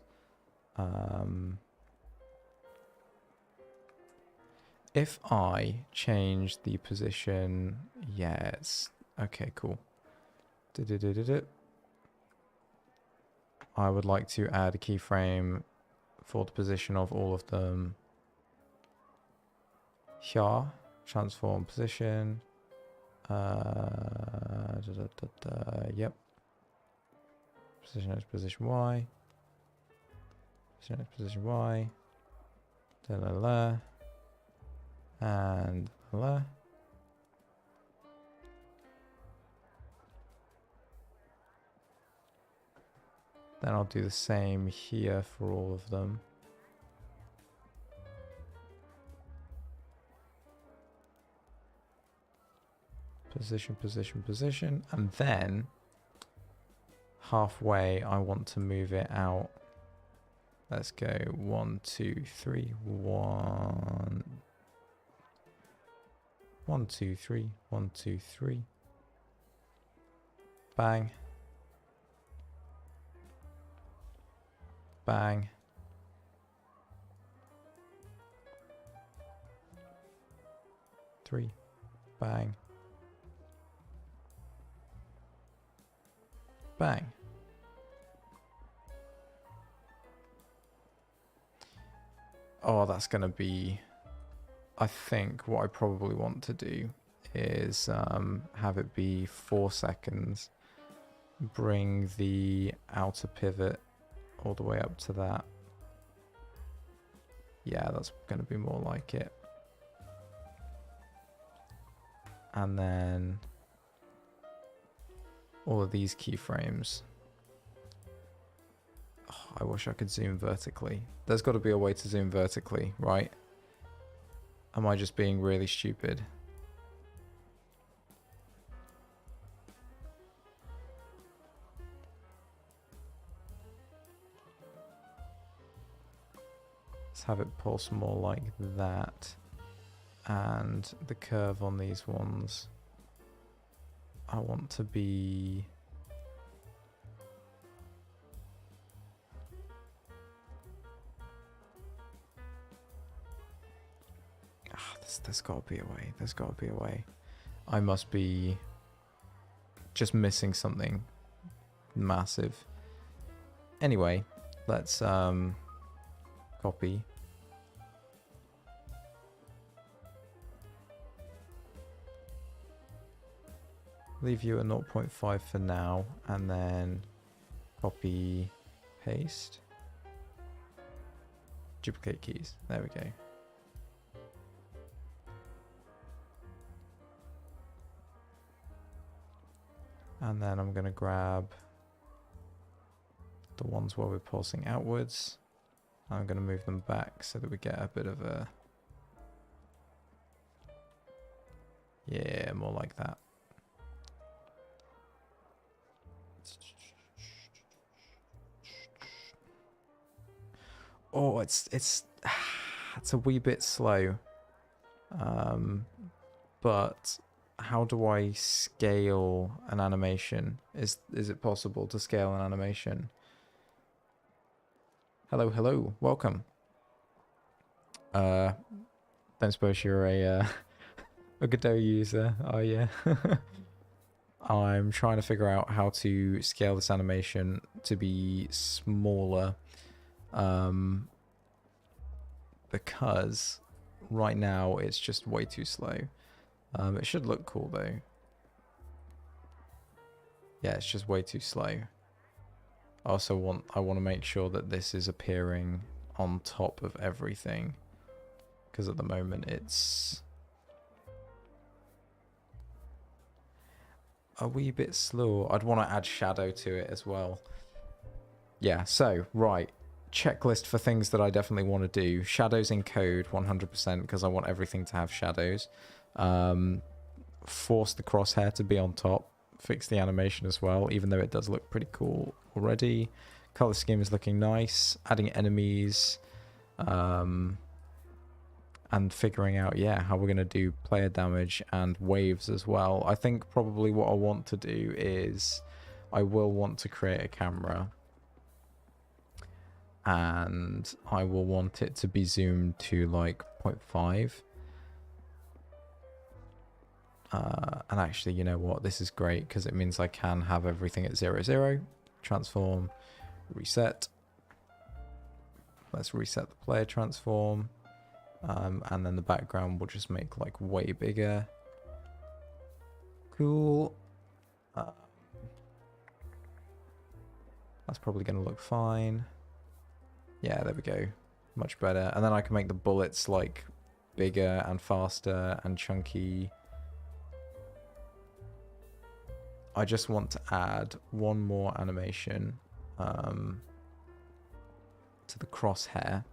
If I change the position, yes, okay, cool. I would like to add a keyframe for the position of all of them. Here, transform position. Yep. Position X, position Y. Position X, position Y. And then I'll do the same here for all of them. Position, position, position. And then halfway, I want to move it out. Let's go 1, 2, 3, 1. 1, 2, 3, 1, 2, 3. Bang. Bang. Three. Bang. Bang. Oh, that's going to be... I think what I probably want to do is have it be 4 seconds. Bring the outer pivot all the way up to that. Yeah, that's going to be more like it. And then all of these keyframes. Oh, I wish I could zoom vertically. There's got to be a way to zoom vertically, right? Am I just being really stupid? Let's have it pulse more like that. And the curve on these ones, I want to be... There's got to be a way. There's got to be a way. I must be just missing something massive. Anyway, let's copy. Leave you at 0.5 for now, and then copy, paste, duplicate keys. There we go. And then I'm going to grab the ones where we're pulsing outwards. I'm going to move them back so that we get a bit of a... Yeah, more like that. Oh, it's a wee bit slow. But how do I scale an animation? Is it possible to scale an animation? Hello, hello, welcome. Don't suppose you're a Godot user, are you? I'm trying to figure out how to scale this animation to be smaller, because right now it's just way too slow. It should look cool though. Yeah, it's just way too slow. I want to make sure that this is appearing on top of everything, because at the moment it's a wee bit slow. I'd want to add shadow to it as well. Yeah, so right, checklist for things that I definitely want to do. Shadows in code 100%, because I want everything to have shadows. Force the crosshair to be on top. Fix the animation as well, even though it does look pretty cool already. Color scheme is looking nice. Adding enemies, and figuring out, yeah, how we're going to do player damage and waves as well. I think probably what I want to do is I will want to create a camera, and I will want it to be zoomed to like 0.5. And actually, you know what? This is great because it means I can have everything at 0, 0. Transform, reset. Let's reset the player transform. And then the background will just make like way bigger. Cool. That's probably going to look fine. Yeah, there we go. Much better. And then I can make the bullets like bigger and faster and chunky. I just want to add one more animation to the crosshair,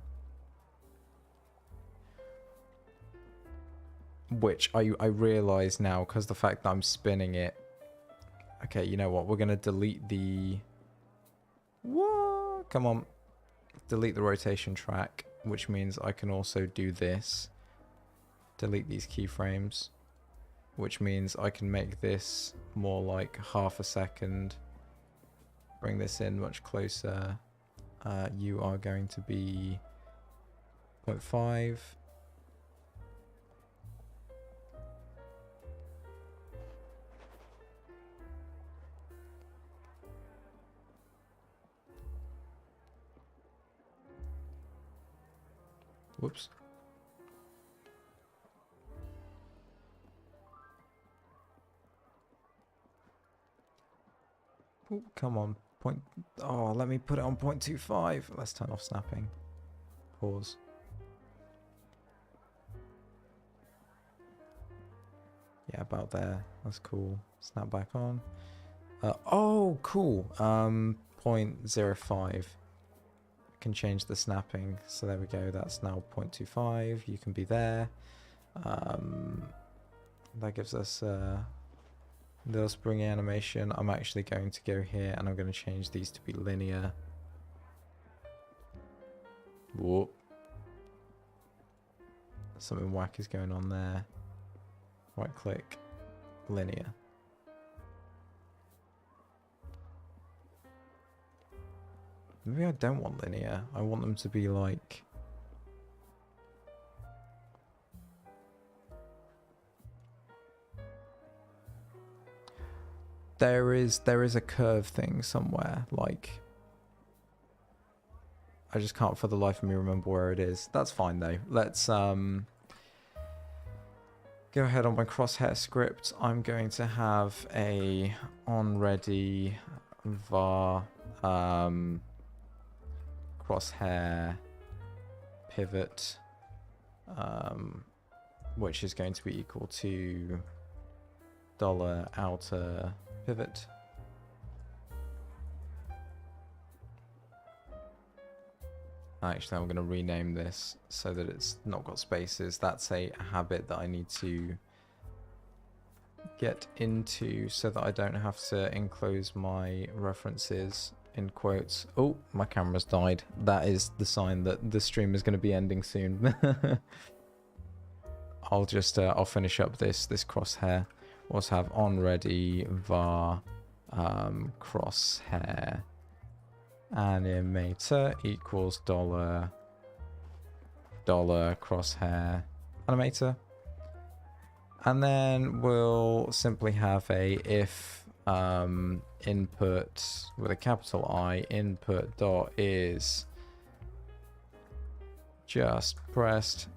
which I realize now because the fact that I'm spinning it. Okay, you know what? We're going to delete the... What? Come on. Delete the rotation track, which means I can also do this. Delete these keyframes, which means I can make this more like half a second. Bring this in much closer. You are going to be 0.5. Whoops. Ooh, come on. Oh, let me put it on 0.25. Let's turn off snapping. Pause. Yeah, about there. That's cool. Snap back on. Oh, cool. 0.05. Can change the snapping, so there we go. That's now 0.25. You can be there. That gives us the spring animation. I'm actually going to go here and I'm going to change these to be linear. Whoop. Something whack is going on there. Right click, linear. Maybe I don't want linear. I want them to be like... There is a curve thing somewhere, like... I just can't for the life of me remember where it is. That's fine though. Let's go ahead on my crosshair script. I'm going to have a onReady var crosshair pivot, which is going to be equal to $outer pivot. Actually, I'm going to rename this so that it's not got spaces. That's a habit that I need to get into so that I don't have to enclose my references in quotes. Oh, my camera's died. That is the sign that the stream is going to be ending soon. I'll just I'll finish up this crosshair. We'll also have onReady var crosshair animator equals $crosshair animator, and then we'll simply have a if input with a capital I input dot is just pressed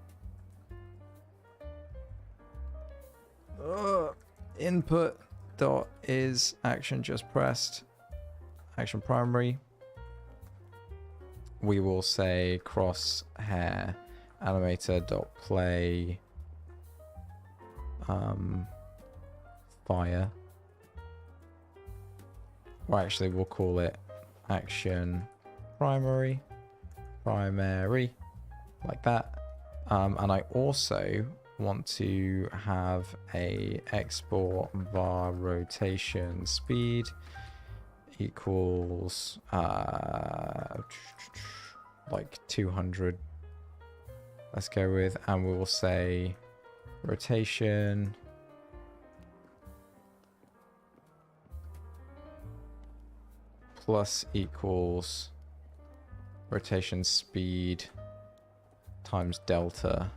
input dot is action just pressed action primary. We will say crosshair animator dot play fire. Well, actually, we'll call it action primary, like that. And I also want to have a export var rotation speed equals like 200. Let's go with, and we will say rotation plus equals rotation speed times delta,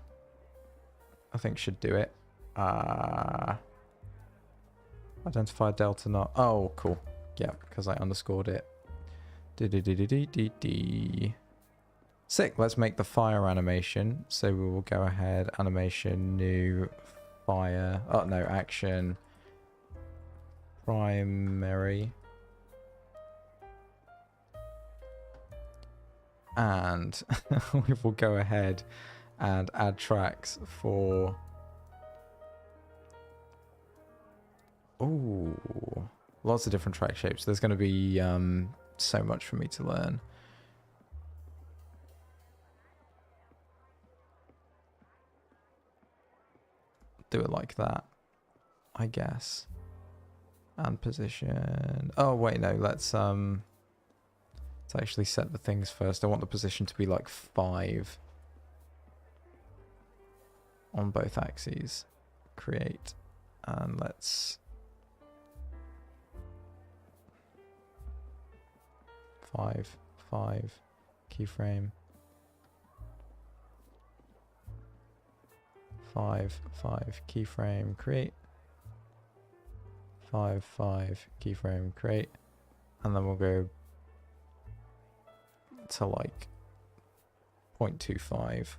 I think should do it. Identify delta not. Oh, cool. Yeah, because I underscored it. Sick. Let's make the fire animation. So we will go ahead, animation, new, fire. Oh, no, action, primary. And we will go ahead and add tracks for... Oh, lots of different track shapes. There's going to be so much for me to learn. Do it like that, I guess. And position. Oh wait, no. Let's actually set the things first. I want the position to be like 5 on both axes. Create, and let's 5 keyframe. 5 keyframe create. 5 keyframe create, and then we'll go to like 0.25,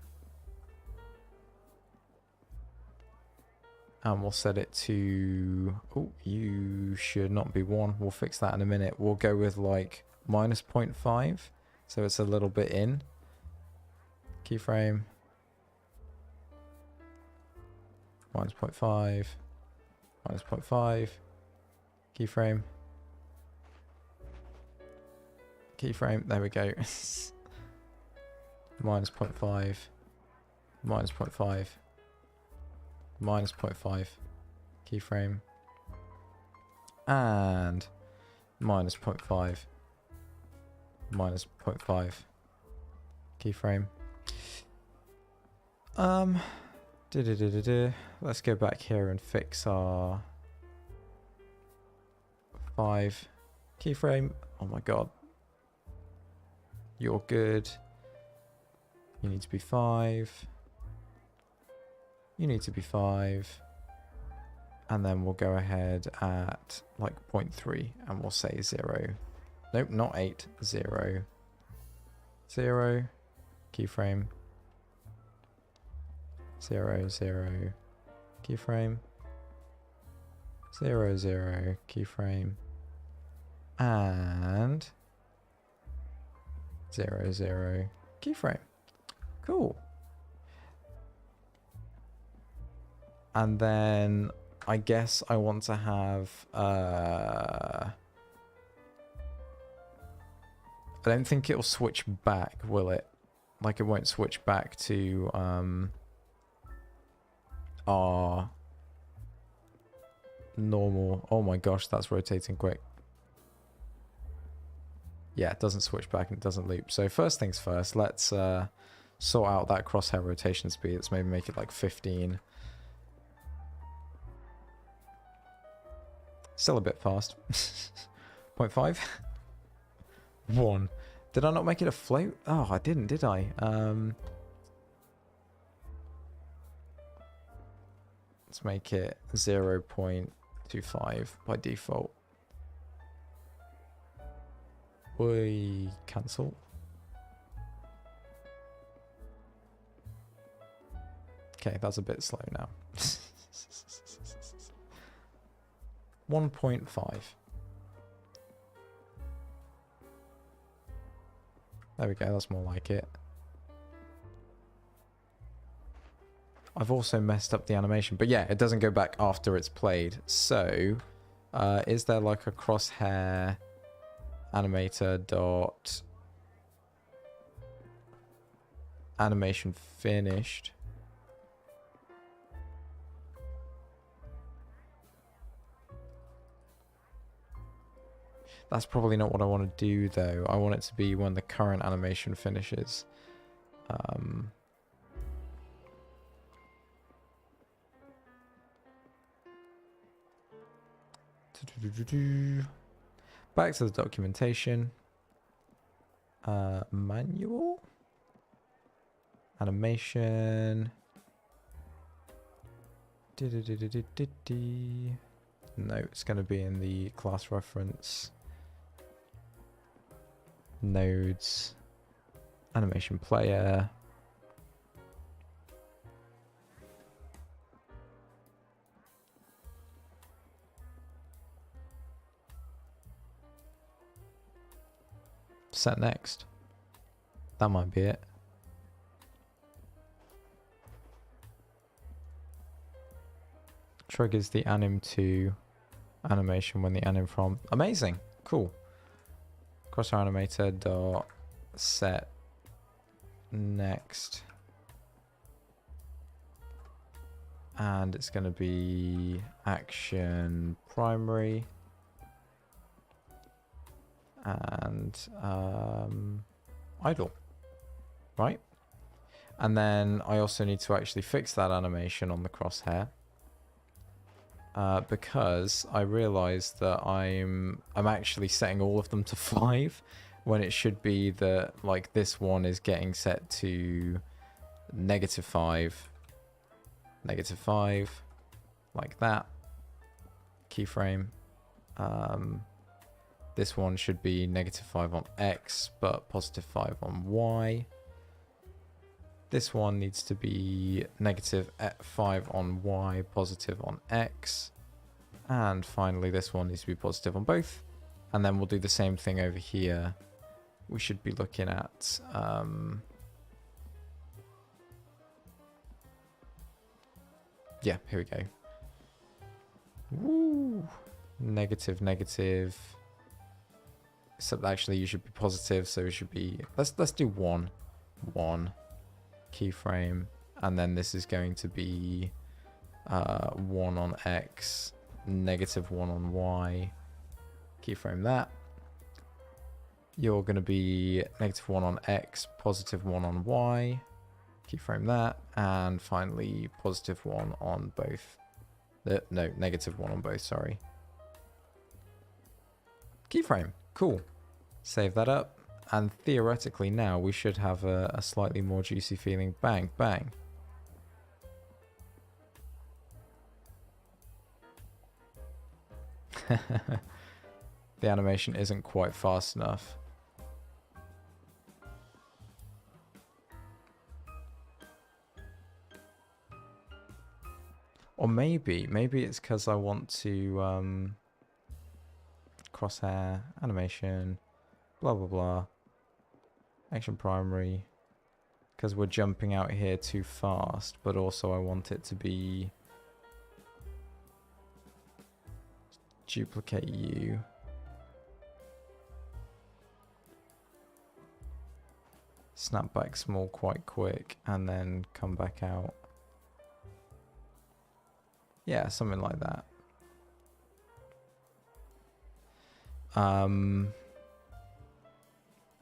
and we'll set it to, oh, you should not be 1. We'll fix that in a minute. We'll go with like minus 0.5, so it's a little bit in. Keyframe minus 0.5, minus 0.5, keyframe, there we go. Minus 0.5, minus 0.5, minus 0.5, keyframe, and minus 0.5, minus 0.5, keyframe. Let's go back here and fix our 5 keyframe. Oh my god. You're good. You need to be 5. You need to be 5. And then we'll go ahead at like 0.3 and we'll say 0. Nope, not 8. 0. 0. Keyframe. 0, 0. Keyframe. 0, 0. Keyframe. And 0, 0. Keyframe. Cool. And then I guess I want to have I don't think it'll switch back, will it? Like it won't switch back to our normal. Oh my gosh, that's rotating quick. Yeah, it doesn't switch back and it doesn't loop. So first things first, let's sort out that crosshair rotation speed. Let's maybe make it like 15. Still a bit fast. 0.5. 1. Did I not make it a float? Oh, I didn't, did I? Let's make it 0.25 by default. We cancel. Okay, that's a bit slow now. 1.5. There we go, that's more like it. I've also messed up the animation, but yeah, it doesn't go back after it's played. So, is there like a crosshair animator dot animation finished? That's probably not what I want to do though. I want it to be when the current animation finishes. Back to the documentation. Manual. Animation. No, it's going to be in the class reference. Nodes. Animation player. Set next. That might be it. Triggers the anim2 animation when the anim from. Amazing. Cool. Crosshair animator dot set next. And it's going to be action primary. And idle, right? And then I also need to actually fix that animation on the crosshair because I realized that I'm actually setting all of them to 5 when it should be that like this one is getting set to -5, -5, like that. Keyframe. This one should be -5 on X, but +5 on Y. This one needs to be -5 on Y, positive on X. And finally, this one needs to be positive on both. And then we'll do the same thing over here. We should be looking at... yeah, here we go. Woo! Negative, negative. Except actually you should be positive, so it should be... Let's do 1 keyframe. And then this is going to be 1 on X, -1 on Y. Keyframe that. You're going to be -1 on X, +1 on Y. Keyframe that. And finally, +1 on both. No, -1 on both, sorry. Keyframe. Cool. Save that up. And theoretically now we should have a slightly more juicy feeling. Bang, bang. The animation isn't quite fast enough. Or maybe it's because I want to crosshair, animation, blah blah blah, action primary, because we're jumping out here too fast, but also I want it to be duplicate you. Snap back small quite quick and then come back out. Yeah, something like that.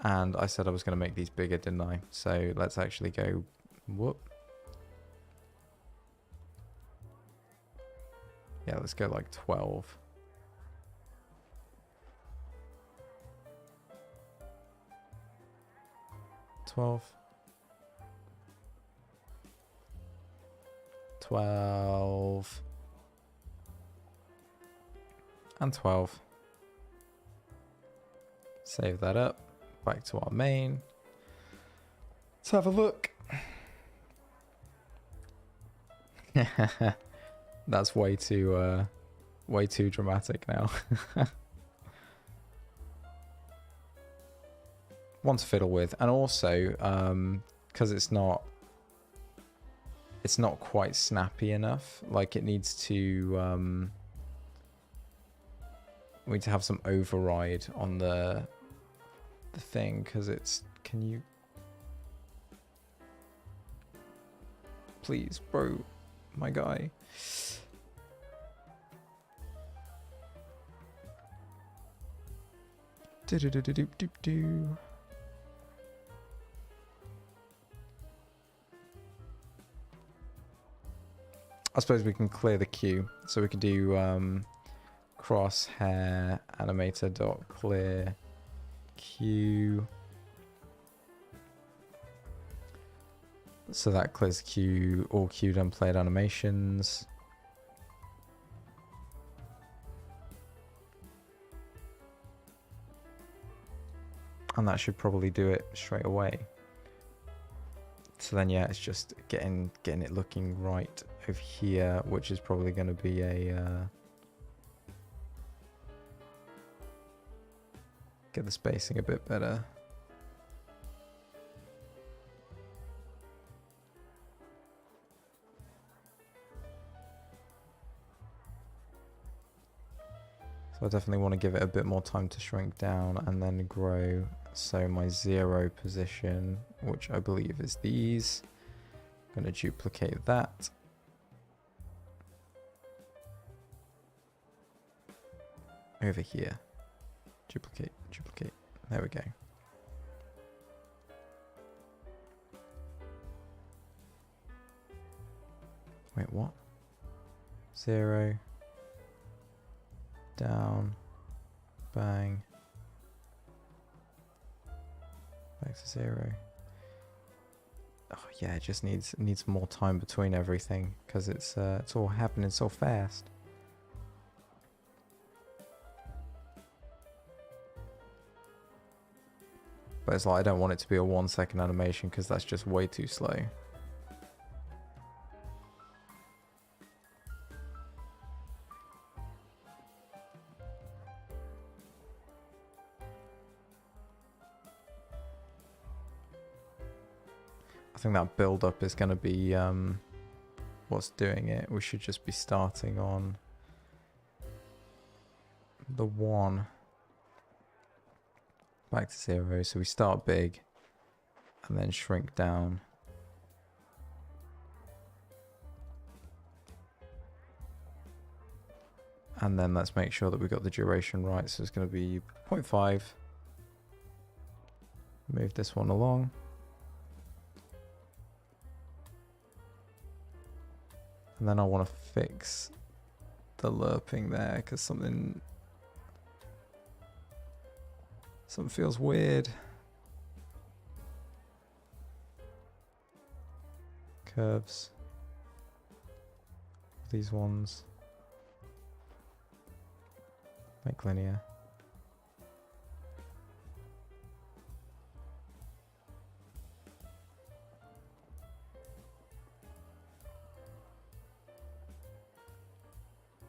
And I said I was going to make these bigger, didn't I? So let's actually go, whoop. Yeah, let's go like 12. And 12. Save that up. Back to our main. Let's have a look. That's way too dramatic now. One to fiddle with, and also because it's not quite snappy enough. Like it needs to we need to have some override on the thing, because it's... Can you... Please, bro. My guy. Do-do-do-do-do-do-do. I suppose we can clear the queue. So we can do crosshair animator dot clear queue. So that clears queue, all queued unplayed animations. And that should probably do it straight away. So then, yeah, it's just getting it looking right over here, which is probably going to be a get the spacing a bit better. So I definitely want to give it a bit more time to shrink down and then grow. So my 0 position, which I believe is these, I'm going to duplicate that. Over here. Duplicate, duplicate. There we go. Wait, what? 0. Down. Bang. Back to 0. Oh yeah, it just needs more time between everything because it's all happening so fast. But it's like I don't want it to be a 1 second animation because that's just way too slow. I think that build up is going to be what's doing it. We should just be starting on the 1. Back to 0. So we start big and then shrink down. And then let's make sure that we got the duration right. So it's going to be 0.5. Move this one along. And then I want to fix the lerping there because something feels weird. Curves. These ones. Make linear.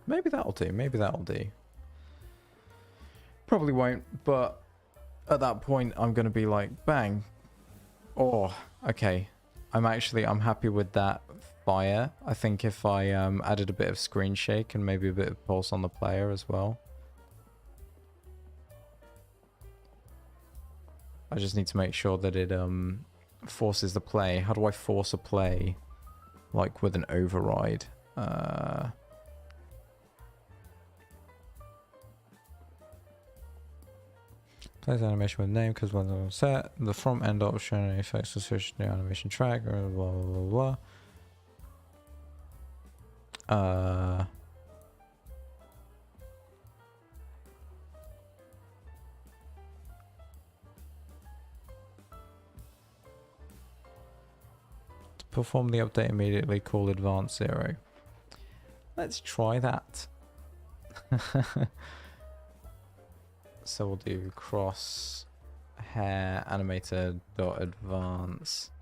Maybe that'll do. Maybe that'll do. Probably won't, but at that point, I'm going to be like, bang. Oh, okay. I'm happy with that fire. I think if I added a bit of screen shake and maybe a bit of pulse on the player as well. I just need to make sure that it forces the play. How do I force a play? Like with an override. Plays animation with name because when it's set, the front end option effects to switch to new animation track or blah blah blah. To perform the update immediately, call advanced 0. Let's try that. So we'll do cross hair animator dot advance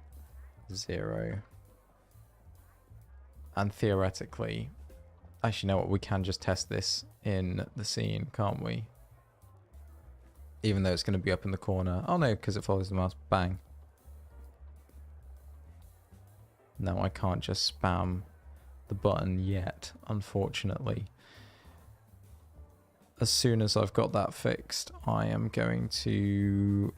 0. And theoretically, actually, you know what? We can just test this in the scene, can't we? Even though it's going to be up in the corner. Oh no, because it follows the mouse. Bang. No, I can't just spam the button yet, unfortunately. As soon as I've got that fixed, I am going to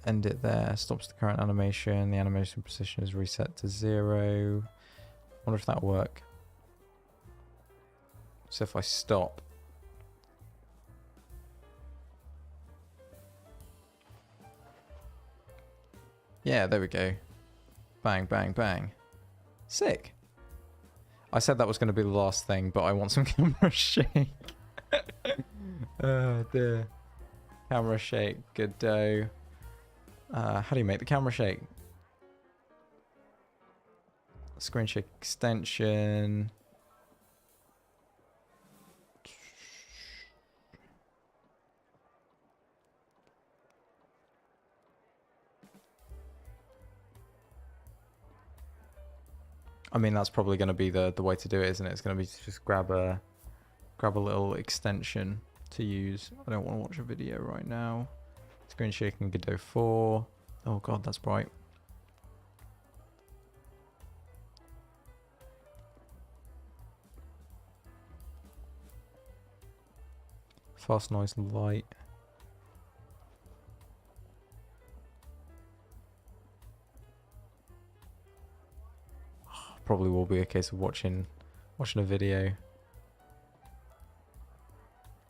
end it there. Stops the current animation. The animation position is reset to 0. Wonder if that'll work. So if I stop. Yeah, there we go. Bang, bang, bang. Sick. I said that was going to be the last thing, but I want some camera shake. Oh dear. Camera shake, Godot. How do you make the camera shake? Screen shake extension. I mean, that's probably going to be the way to do it, isn't it? It's going to be to just grab a little extension to use. I don't want to watch a video right now. Screen shaking Godot 4. Oh god, that's bright. Fast noise and light. Probably will be a case of watching a video.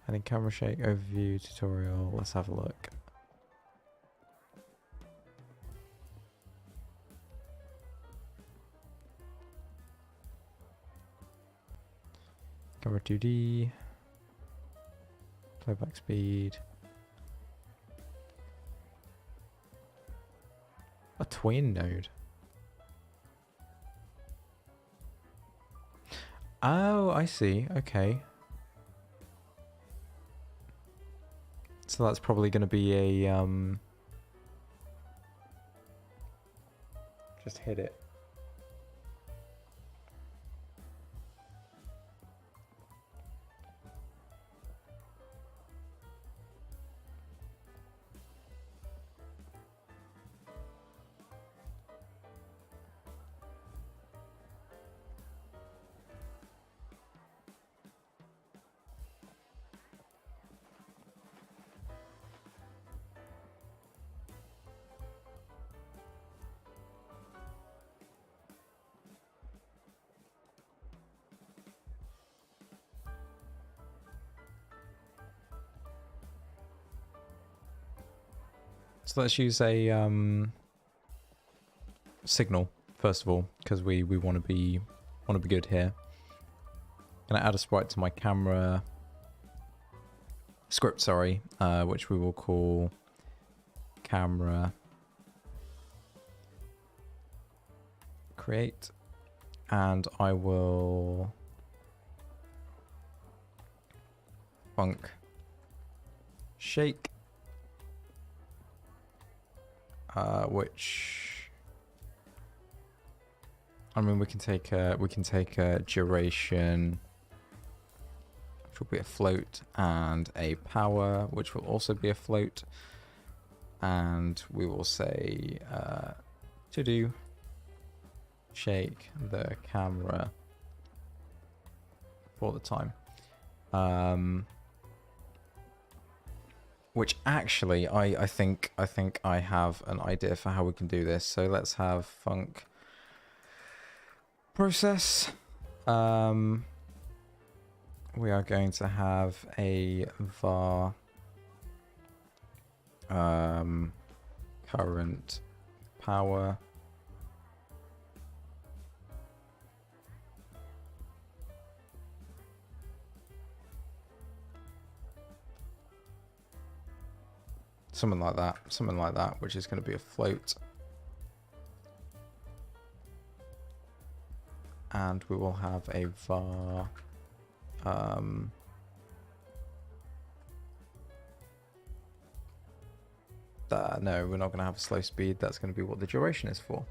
I think camera shake overview tutorial. Let's have a look. Camera 2D. Playback speed. A tween node. Oh, I see. Okay. So that's probably going to be a just hit it. So let's use a signal first of all, because we want to be good here. Gonna add a sprite to my camera script, sorry, which we will call camera create, and I will func shake, which I mean we can take a duration, which will be a float, and a power, which will also be a float, and we will say to do shake the camera for the time. Which actually, I think I have an idea for how we can do this. So let's have func process. We are going to have a var current power something like that, which is going to be a float, and we will have a var no, we're not going to have a slow speed. That's going to be what the duration is for.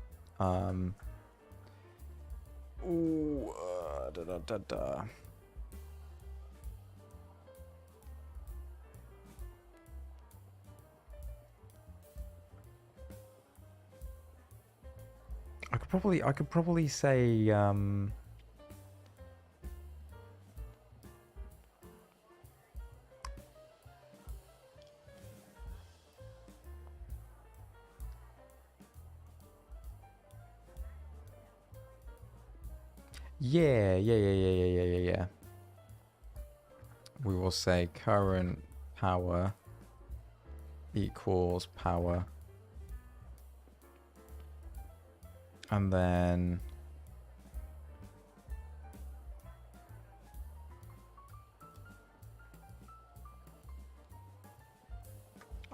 I could probably say yeah. We will say current power equals power, and then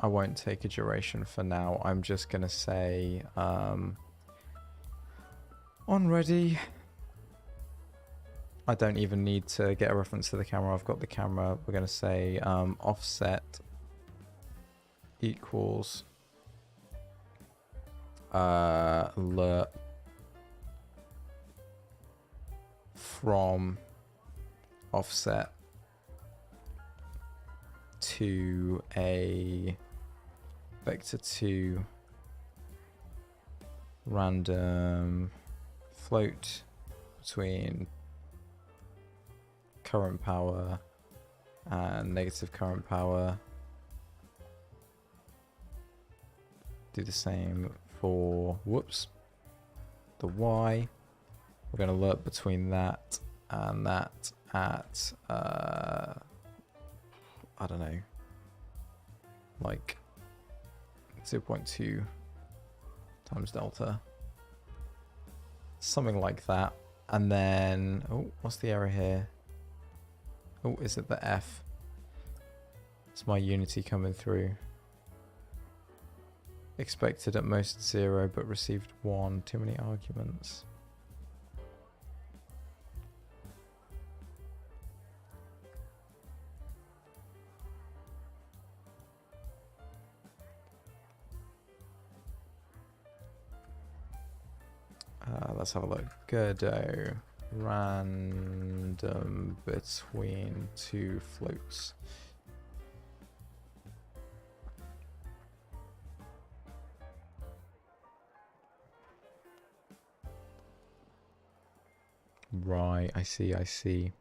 I won't take a duration for now. I'm just going to say on ready. I don't even need to get a reference to the camera. I've got the camera. We're going to say offset equals alert from offset to a vector 2 random float between current power and negative current power. Do the same for the Y. We're going to alert between that and that at I don't know, like 0.2 times delta, something like that. And then, oh, what's the error here? Oh, is it the F? It's my Unity coming through. Expected at most 0, but received 1. Too many arguments. Let's have a look. Godot random between 2 floats. Right, I see, I see.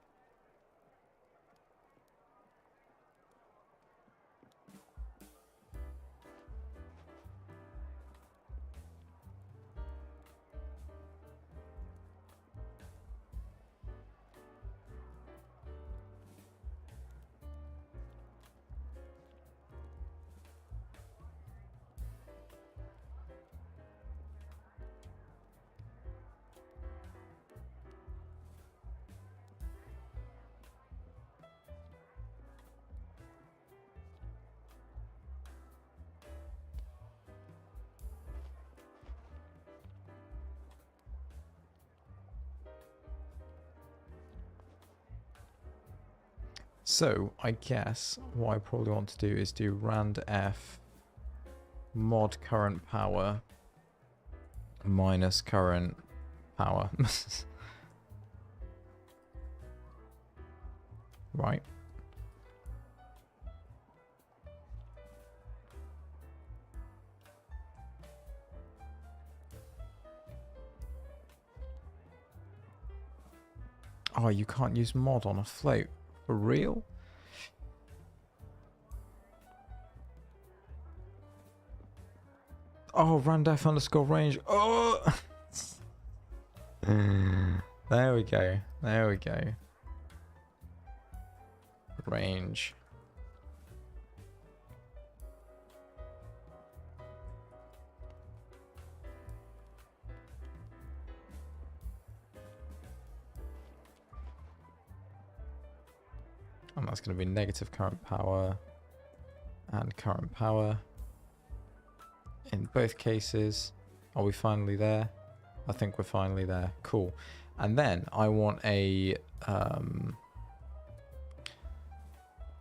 So I guess what I probably want to do is do rand f mod current power minus current power. Right. Oh, you can't use mod on a float. For real? Oh, randf underscore range. Oh! There we go. There we go. Range. And that's going to be negative current power and current power. In both cases, are we finally there? I think we're finally there. Cool. And then I want a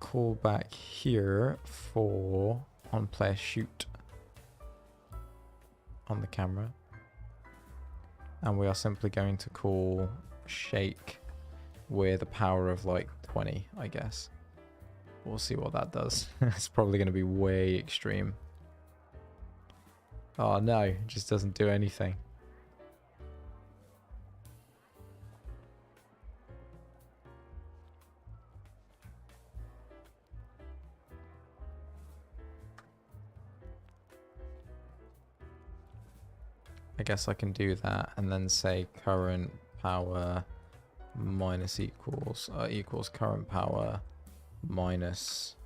callback here for on player shoot on the camera. And we are simply going to call shake with a power of like 20, I guess. We'll see what that does. It's probably going to be way extreme. Oh no, it just doesn't do anything. I guess I can do that and then say current power minus equals current power minus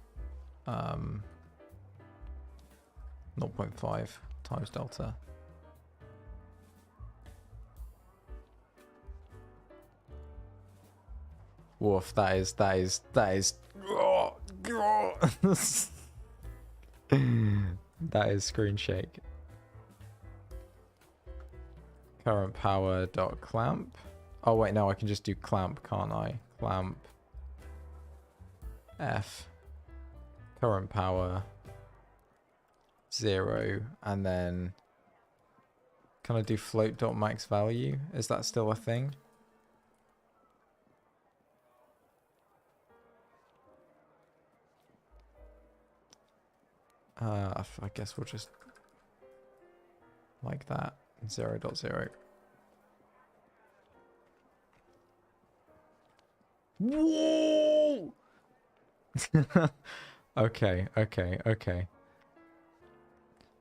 0.5 times delta. Woof, that is That is screen shake. Current power dot clamp. Oh wait, no, I can just do clamp, can't I? Clamp F. Current power 0, and then can I do float dot max value? Is that still a thing? I guess we'll just like that. 0.0. Whoa! Okay.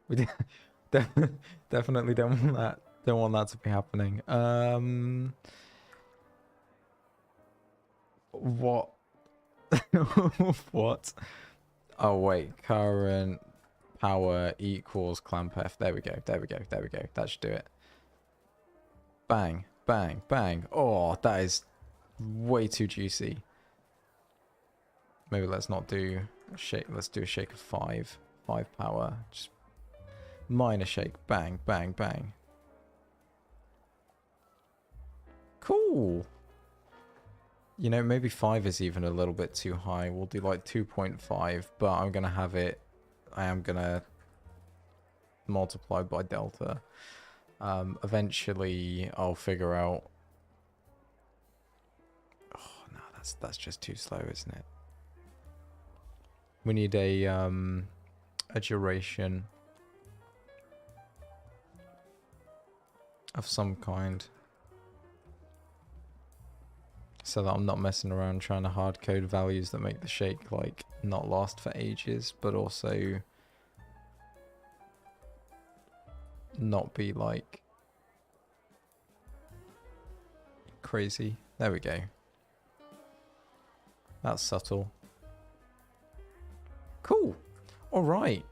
We definitely don't want that. Don't want that to be happening. What? What? Oh wait, current power equals clamp F. There we go. That should do it. Bang, bang, bang. Oh, that is way too juicy. Maybe let's not do a shake. Let's do a shake of 5. 5 power. Just minor shake. Bang, bang, bang. Cool. You know, maybe 5 is even a little bit too high. We'll do like 2.5, but I'm going to have it... I am going to multiply by delta. Eventually, I'll figure out... Oh, no, that's just too slow, isn't it? We need a duration of some kind, so that I'm not messing around trying to hard code values that make the shake like not last for ages, but also not be like crazy. There we go. That's subtle. Cool. All right.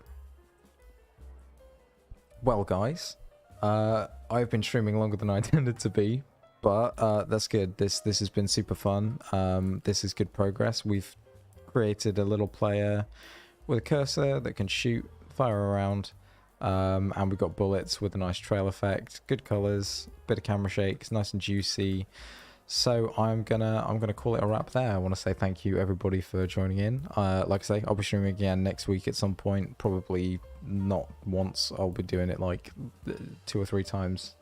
Well, guys, I've been streaming longer than I intended to be, but that's good. This has been super fun. This is good progress. We've created a little player with a cursor that can shoot, fire around, and we've got bullets with a nice trail effect, good colors, bit of camera shakes, nice and juicy. So I'm gonna call it a wrap there. I want to say thank you everybody for joining in. Like I say, I'll be streaming again next week at some point. Probably not once. I'll be doing it like 2 or 3 times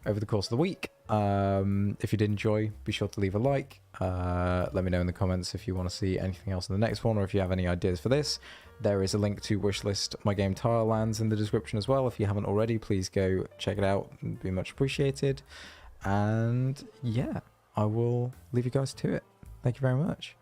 over the course of the week. If you did enjoy, be sure to leave a like. Let me know in the comments if you want to see anything else in the next one, or if you have any ideas for this. There is a link to wishlist my game Tilelands in the description as well. If you haven't already, please go check it out. It'd be much appreciated. And yeah, I will leave you guys to it. Thank you very much.